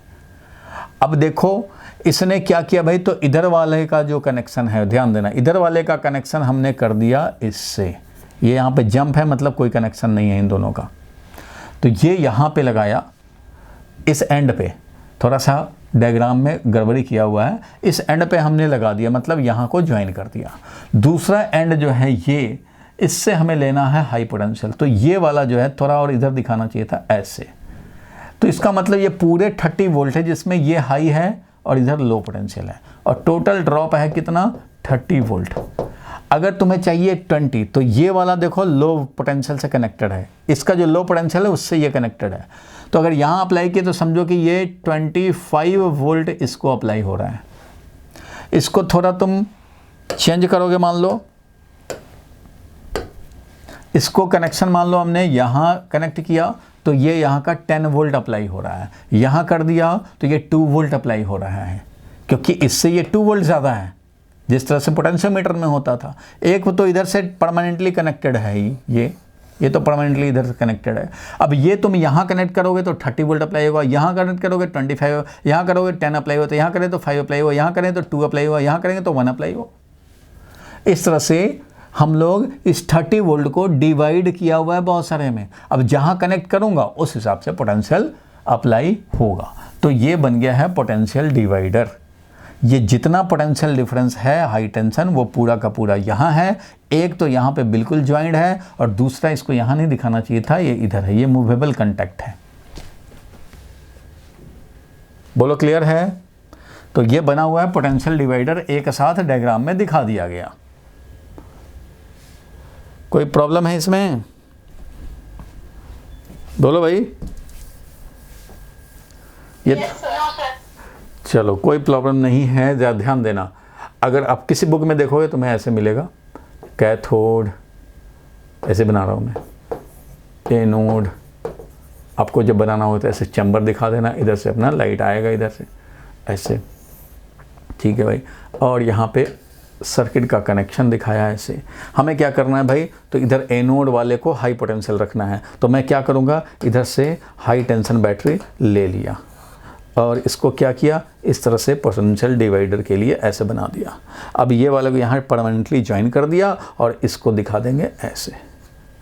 S1: अब देखो इसने क्या किया भाई, तो इधर वाले का जो कनेक्शन है, ध्यान देना, इधर वाले का कनेक्शन हमने कर दिया इससे, ये यहाँ पे जंप है, मतलब कोई कनेक्शन नहीं है इन दोनों का, तो ये यहाँ पे लगाया इस एंड पे, थोड़ा सा डायग्राम में गड़बड़ी किया हुआ है, इस एंड पे हमने लगा दिया, मतलब यहाँ को ज्वाइन कर दिया। दूसरा एंड जो है ये, इससे हमें लेना है हाई पोटेंशियल, तो ये वाला जो है थोड़ा और इधर दिखाना चाहिए था ऐसे, तो इसका मतलब ये पूरे 30 वोल्ट है, जिसमें ये हाई है और इधर लो पोटेंशियल है, और टोटल ड्रॉप है कितना, 30 वोल्ट। अगर तुम्हें चाहिए 20, तो ये वाला देखो लो पोटेंशियल से कनेक्टेड है, इसका जो लो पोटेंशियल है उससे ये कनेक्टेड है, तो अगर यहाँ अप्लाई किए तो समझो कि ये 25 वोल्ट इसको अप्लाई हो रहा है। इसको थोड़ा तुम चेंज करोगे, मान लो इसको कनेक्शन मान लो हमने यहाँ कनेक्ट किया, तो ये यहाँ का 10 वोल्ट अप्लाई हो रहा है, यहाँ कर दिया तो ये 2 वोल्ट अप्लाई हो रहा है, क्योंकि इससे ये 2 वोल्ट ज़्यादा है, जिस तरह से पोटेंशियोमीटर में होता था। एक तो इधर से परमानेंटली कनेक्टेड है ही, ये तो परमानेंटली इधर से कनेक्टेड है। अब ये तुम यहाँ कनेक्ट करोगे तो 30 वोल्ट अप्लाई होगा, यहाँ कनेक्ट करोगे 25, यहाँ करोगे 10 अप्लाई होगा, तो यहाँ करें तो 5 अप्लाई होगा, यहाँ करें तो 2 अप्लाई होगा, यहाँ करेंगे तो 1 अप्लाई होगा। इस तरह से हम लोग इस 30 वोल्ट को डिवाइड किया हुआ है बहुत सारे में। अब जहाँ कनेक्ट करूँगा उस हिसाब से पोटेंशियल अप्लाई होगा, तो ये बन गया है पोटेंशियल डिवाइडर। ये जितना पोटेंशियल डिफरेंस है हाई टेंशन, वो पूरा का पूरा यहाँ है, एक तो यहाँ पे बिल्कुल ज्वाइंट है, और दूसरा इसको यहाँ नहीं दिखाना चाहिए था, ये इधर है, ये मूवेबल कांटेक्ट है। बोलो क्लियर है? तो ये बना हुआ है पोटेंशियल डिवाइडर, एक साथ डायग्राम में दिखा दिया गया। कोई प्रॉब्लम है इसमें? बोलो भाई। ये
S2: नो सर।
S1: चलो कोई प्रॉब्लम नहीं है, ज़रा ध्यान देना। अगर आप किसी बुक में देखोगे तो मैं ऐसे मिलेगा, कैथोड ऐसे बना रहा हूँ मैं, एनोड आपको जब बनाना हो तो ऐसे चैम्बर दिखा देना, इधर से अपना लाइट आएगा, इधर से ऐसे, ठीक है भाई। और यहाँ पे सर्किट का कनेक्शन दिखाया है ऐसे। हमें क्या करना है भाई, तो इधर एनोड वाले को हाई पोटेंशियल रखना है, तो मैं क्या करूँगा, इधर से हाई टेंशन बैटरी ले लिया और इसको क्या किया, इस तरह से पोटेंशियल डिवाइडर के लिए ऐसे बना दिया। अब ये वाले को यहाँ परमानेंटली ज्वाइन कर दिया और इसको दिखा देंगे ऐसे,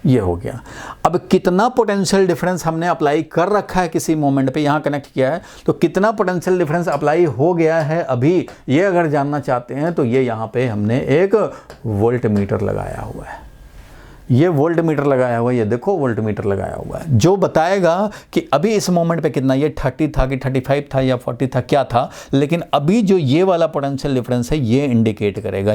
S1: ये हो गया। अब कितना पोटेंशियल डिफरेंस हमने अप्लाई कर रखा है किसी मोमेंट पे, यहाँ कनेक्ट किया है, तो कितना पोटेंशियल डिफरेंस अप्लाई हो गया है अभी, ये अगर जानना चाहते हैं तो ये यहाँ पे हमने एक वोल्ट मीटर लगाया हुआ है। ये वोल्ट मीटर लगाया हुआ है, ये देखो वोल्ट मीटर लगाया हुआ है, जो बताएगा कि अभी इस मोमेंट पे कितना, ये 30 था कि 35 था या 40 था, क्या था, लेकिन अभी जो ये वाला पोटेंशियल डिफरेंस है ये इंडिकेट करेगा।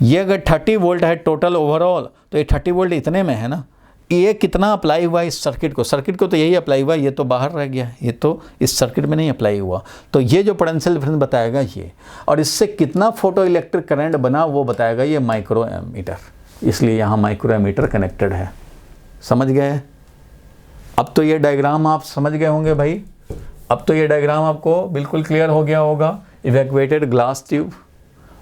S1: ये अगर 30 वोल्ट है टोटल ओवरऑल, तो ये 30 वोल्ट इतने में है ना, ये कितना अप्लाई हुआ इस सर्किट को तो यही अप्लाई हुआ, ये तो बाहर रह गया, ये तो इस सर्किट में नहीं अप्लाई हुआ, तो ये जो पोटेंशियल डिफरेंस बताएगा ये, और इससे कितना फोटो इलेक्ट्रिक करंट बना वो बताएगा ये माइक्रो एमीटर, इसलिए यहाँ माइक्रो एमीटर कनेक्टेड है। समझ गए? अब तो ये डायग्राम आप समझ गए होंगे भाई, अब तो ये डायग्राम आपको बिल्कुल क्लियर हो गया होगा। Evacuated glass tube,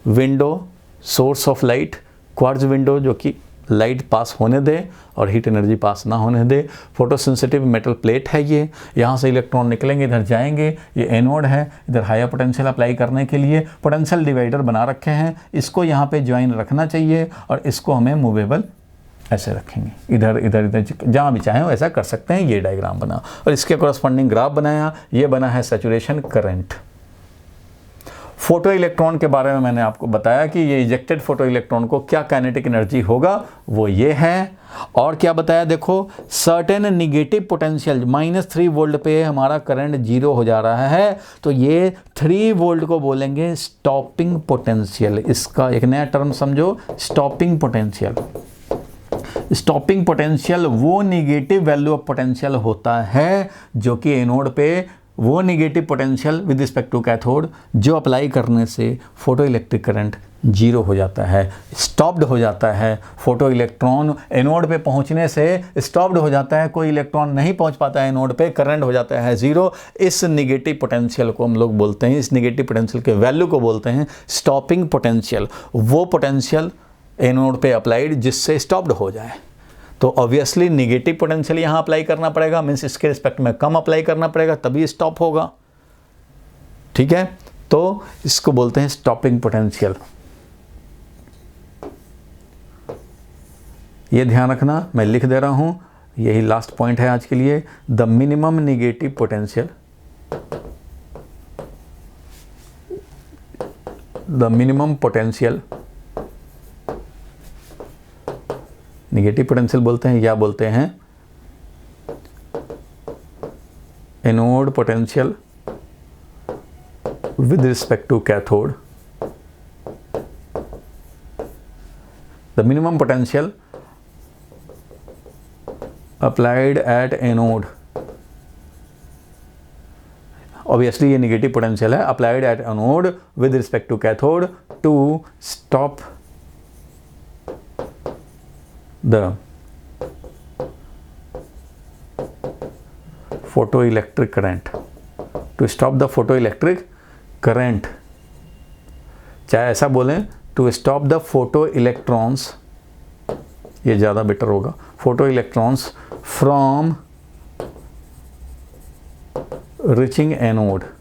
S1: window, source of light, quartz window जो कि लाइट पास होने दे और हीट एनर्जी पास ना होने दे, फोटोसेंसिटिव मेटल प्लेट है ये, यहाँ से इलेक्ट्रॉन निकलेंगे इधर जाएंगे, ये एनोड है, इधर हायर पोटेंशियल अप्लाई करने के लिए पोटेंशियल डिवाइडर बना रखे हैं, इसको यहाँ पे ज्वाइन रखना चाहिए और इसको हमें मूवेबल ऐसे रखेंगे, इधर इधर इधर जहाँ भी चाहें वैसा कर सकते हैं। ये डायग्राम बना और इसके कॉरस्पॉन्डिंग ग्राफ बनाया, ये बना है सैचुरेशन करंट। फोटो इलेक्ट्रॉन के बारे में मैंने आपको बताया कि ये इजेक्टेड फोटो इलेक्ट्रॉन को क्या काइनेटिक एनर्जी होगा, वो ये है। और क्या बताया, देखो सर्टेन निगेटिव पोटेंशियल -3 वोल्ट पे हमारा करंट 0 हो जा रहा है, तो ये 3 वोल्ट को बोलेंगे स्टॉपिंग पोटेंशियल। इसका एक नया टर्म समझो, स्टॉपिंग पोटेंशियल। स्टॉपिंग पोटेंशियल वो निगेटिव वैल्यू ऑफ पोटेंशियल होता है जो कि एनोड पे, वो negative potential with respect to cathode जो अप्लाई करने से फोटो इलेक्ट्रिक करंट 0 हो जाता है, स्टॉप्ड हो जाता है। फोटो इलेक्ट्रॉन एनोड पे पहुंचने से स्टॉप्ड हो जाता है, कोई इलेक्ट्रॉन नहीं पहुंच पाता है एनोड पे, करंट हो जाता है 0। इस निगेटिव पोटेंशियल को हम लोग बोलते हैं, इस निगेटिव पोटेंशियल के वैल्यू को बोलते हैं स्टॉपिंग पोटेंशियल। वो पोटेंशियल एनोड पे अप्लाइड जिससे स्टॉप्ड हो जाए। तो ऑब्वियसली निगेटिव पोटेंशियल यहाँ अप्लाई करना पड़ेगा, मीन्स इसके रिस्पेक्ट में कम अप्लाई करना पड़ेगा, तभी स्टॉप होगा। ठीक है, तो इसको बोलते हैं स्टॉपिंग पोटेंशियल। ये ध्यान रखना, मैं लिख दे रहा हूं, यही लास्ट पॉइंट है आज के लिए। The minimum negative potential, the minimum potential, negative potential बोलते हैं या बोलते हैं anode potential with respect to cathode. The minimum potential applied at anode, obviously ये निगेटिव पोटेंशियल है, applied at anode with respect to cathode to stop the photoelectric current, to stop the photoelectric current, चाहे ऐसा बोलें to stop the photoelectrons, ये ज़्यादा better होगा, photoelectrons from reaching anode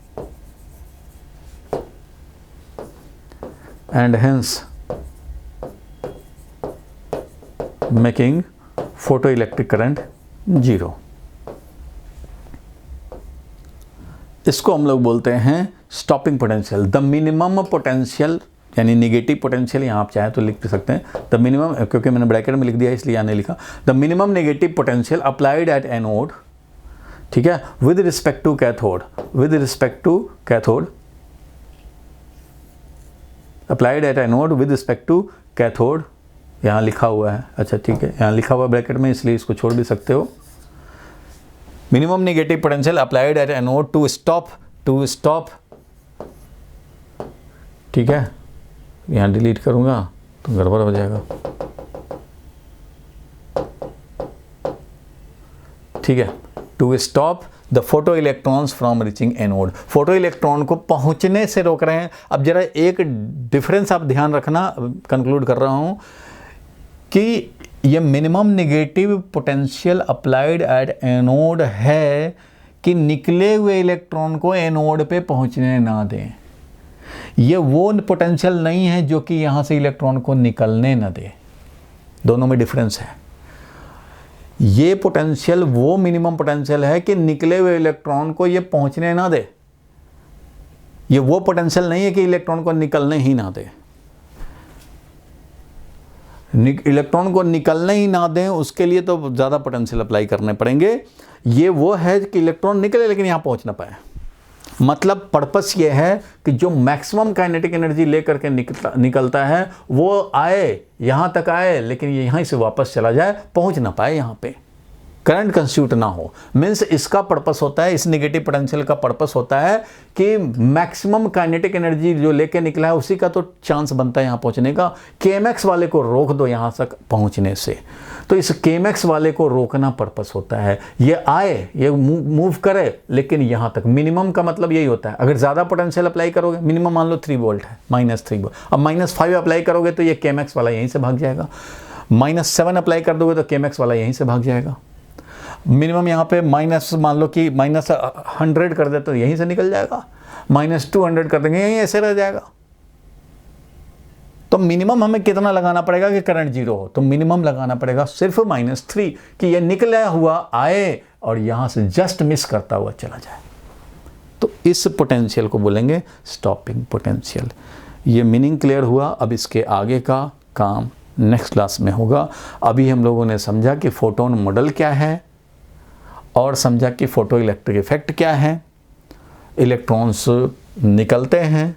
S1: and hence making photo electric current zero. इसको हम लोग बोलते हैं stopping potential. The minimum potential यानी निगेटिव पोटेंशियल, यहाँ आप चाहे तो लिख भी सकते हैं द मिनिमम, क्योंकि मैंने ब्रैकेट में लिख दिया इसलिए यहाँ नहीं लिखा। The minimum negative potential applied at anode, ठीक है, with respect to cathode, with respect to cathode, applied at anode with respect to cathode, यहाँ लिखा हुआ है, अच्छा ठीक है, यहाँ लिखा हुआ ब्रैकेट में इसलिए इसको छोड़ भी सकते हो। Minimum negative potential applied at anode to stop, ठीक है, यहाँ डिलीट करूँगा तो गड़बड़ हो जाएगा, ठीक है, to stop the photo electrons from reaching anode, photo electron को पहुँचने से रोक रहे हैं। अब जरा एक डिफरेंस आप ध्यान रखना, कंक्लूड कर रहा हूँ कि ये minimum negative potential applied at anode है कि निकले हुए इलेक्ट्रॉन को एनोड पे पहुंचने ना दें। ये वो पोटेंशियल नहीं है जो कि यहाँ से इलेक्ट्रॉन को निकलने ना दे, दोनों में डिफरेंस है। ये पोटेंशियल वो मिनिमम पोटेंशियल है कि निकले हुए इलेक्ट्रॉन को ये पहुंचने ना दे। ये वो पोटेंशियल नहीं है कि इलेक्ट्रॉन को निकलने ही ना दे। इलेक्ट्रॉन को निकलने ही ना दें उसके लिए तो ज़्यादा पोटेंशियल अप्लाई करने पड़ेंगे। ये वो है कि इलेक्ट्रॉन निकले लेकिन यहाँ पहुँच ना पाए। मतलब पर्पस ये है कि जो मैक्सिमम काइनेटिक एनर्जी लेकर के निकलता है वो आए, यहाँ तक आए, लेकिन ये यहाँ से वापस चला जाए, पहुँच ना पाए यहाँ पे, करंट कंस्यूट ना हो। मीन्स इसका पर्पस होता है, इस नेगेटिव पोटेंशियल का पर्पस होता है कि मैक्सिमम काइनेटिक एनर्जी जो लेके निकला है उसी का तो चांस बनता है यहाँ पहुँचने का। केएमएक्स वाले को रोक दो यहाँ तक पहुँचने से, तो इस केएमएक्स वाले को रोकना पर्पस होता है। ये आए, ये मूव करे, लेकिन यहाँ तक। मिनिमम का मतलब यही होता है। अगर ज़्यादा पोटेंशियल अप्लाई करोगे, मिनिमम मान लो 3 वोल्ट है, -3 वोल्ट, अब -5 अप्लाई करोगे तो ये केएमएक्स वाला यहीं से भाग जाएगा। -7 अप्लाई कर दोगे तो केएमएक्स वाला यहीं से भाग जाएगा। मिनिमम यहाँ पे माइनस मान लो कि -100 कर दे तो यहीं से निकल जाएगा, -200 कर देंगे यहीं ऐसे रह जाएगा। तो मिनिमम हमें कितना लगाना पड़ेगा कि करंट जीरो हो? तो मिनिमम लगाना पड़ेगा सिर्फ -3 कि ये निकला हुआ आए और यहाँ से जस्ट मिस करता हुआ चला जाए। तो इस पोटेंशियल को बोलेंगे स्टॉपिंग पोटेंशियल। ये मीनिंग क्लियर हुआ। अब इसके आगे का काम नेक्स्ट क्लास में होगा। अभी हम लोगों ने समझा कि फोटोन मॉडल क्या है और समझा कि फोटो इलेक्ट्रिक इफेक्ट क्या है, इलेक्ट्रॉन्स निकलते हैं।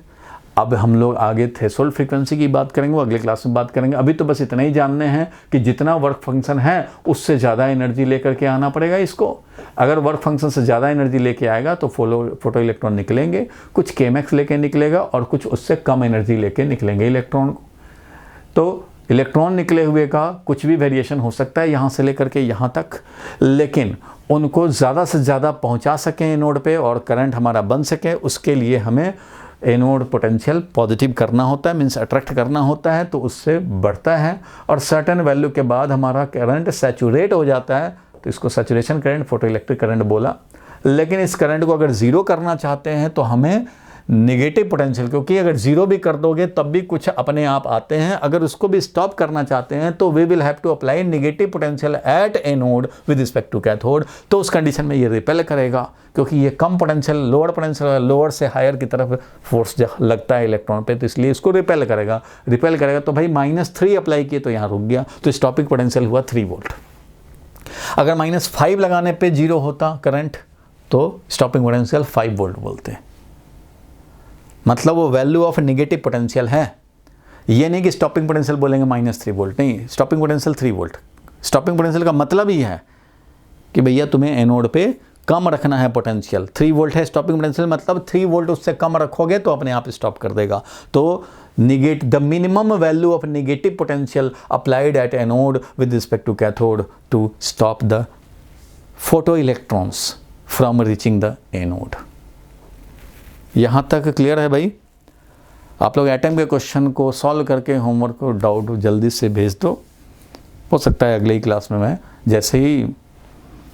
S1: अब हम लोग आगे थ्रेशोल्ड फ्रीक्वेंसी की बात करेंगे, वो अगले क्लास में बात करेंगे। अभी तो बस इतना ही जानने हैं कि जितना वर्क फंक्शन है उससे ज़्यादा एनर्जी लेकर के आना पड़ेगा इसको। अगर वर्क फंक्शन से ज़्यादा एनर्जी लेके आएगा तो फोटो इलेक्ट्रॉन निकलेंगे, कुछ केएमएक्स लेके निकलेगा और कुछ उससे कम एनर्जी लेके निकलेंगे इलेक्ट्रॉन को। तो इलेक्ट्रॉन निकले हुए का कुछ भी वेरिएशन हो सकता है यहाँ से लेकर के यहाँ तक, लेकिन उनको ज़्यादा से ज़्यादा पहुँचा सकें नोड पे और करंट हमारा बन सके, उसके लिए हमें एनोड पोटेंशियल पॉजिटिव करना होता है, मीन्स अट्रैक्ट करना होता है, तो उससे बढ़ता है और सर्टेन वैल्यू के बाद हमारा करंट सैचुरेट हो जाता है, तो इसको saturation current, photo electric current बोला। लेकिन इस करंट को अगर ज़ीरो करना चाहते हैं तो हमें नेगेटिव पोटेंशियल, क्योंकि अगर ज़ीरो भी कर दोगे तब भी कुछ अपने आप आते हैं, अगर उसको भी स्टॉप करना चाहते हैं तो we will have to apply negative potential at anode with respect to cathode. तो उस कंडीशन में ये रिपेल करेगा, क्योंकि ये कम पोटेंशियल, लोअर पोटेंशियल, लोअर से हायर की तरफ फोर्स लगता है इलेक्ट्रॉन पे, तो इसलिए इसको रिपेल करेगा। रिपेल करेगा तो भाई -3 अप्लाई किए तो यहाँ रुक गया, तो स्टॉपिंग पोटेंशियल हुआ 3 वोल्ट। अगर -5 लगाने पे 0 होता करंट तो स्टॉपिंग पोटेंशियल 5 वोल्ट बोलते हैं, मतलब वो वैल्यू ऑफ नेगेटिव पोटेंशियल है। ये नहीं कि स्टॉपिंग पोटेंशियल बोलेंगे -3 वोल्ट, नहीं, stopping potential 3 volt. Stopping potential का मतलब ही है कि भैया तुम्हें एनोड पे कम रखना है पोटेंशियल। 3 वोल्ट है स्टॉपिंग पोटेंशियल, मतलब 3 वोल्ट उससे कम रखोगे तो अपने आप स्टॉप कर देगा। तो the minimum value of negative potential applied at anode with respect to cathode to stop the photo electrons from reaching the anode. यहाँ तक क्लियर है भाई? आप लोग एटम के क्वेश्चन को सॉल्व करके होमवर्क को डाउट जल्दी से भेज दो। हो सकता है अगले ही क्लास में मैं जैसे ही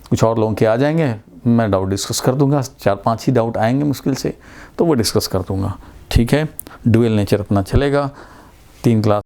S1: कुछ और लोगों के आ जाएंगे मैं डाउट डिस्कस कर दूंगा। 4-5 ही डाउट आएंगे मुश्किल से, तो वो डिस्कस कर दूंगा। ठीक है, डुअल नेचर अपना चलेगा। 3 क्लास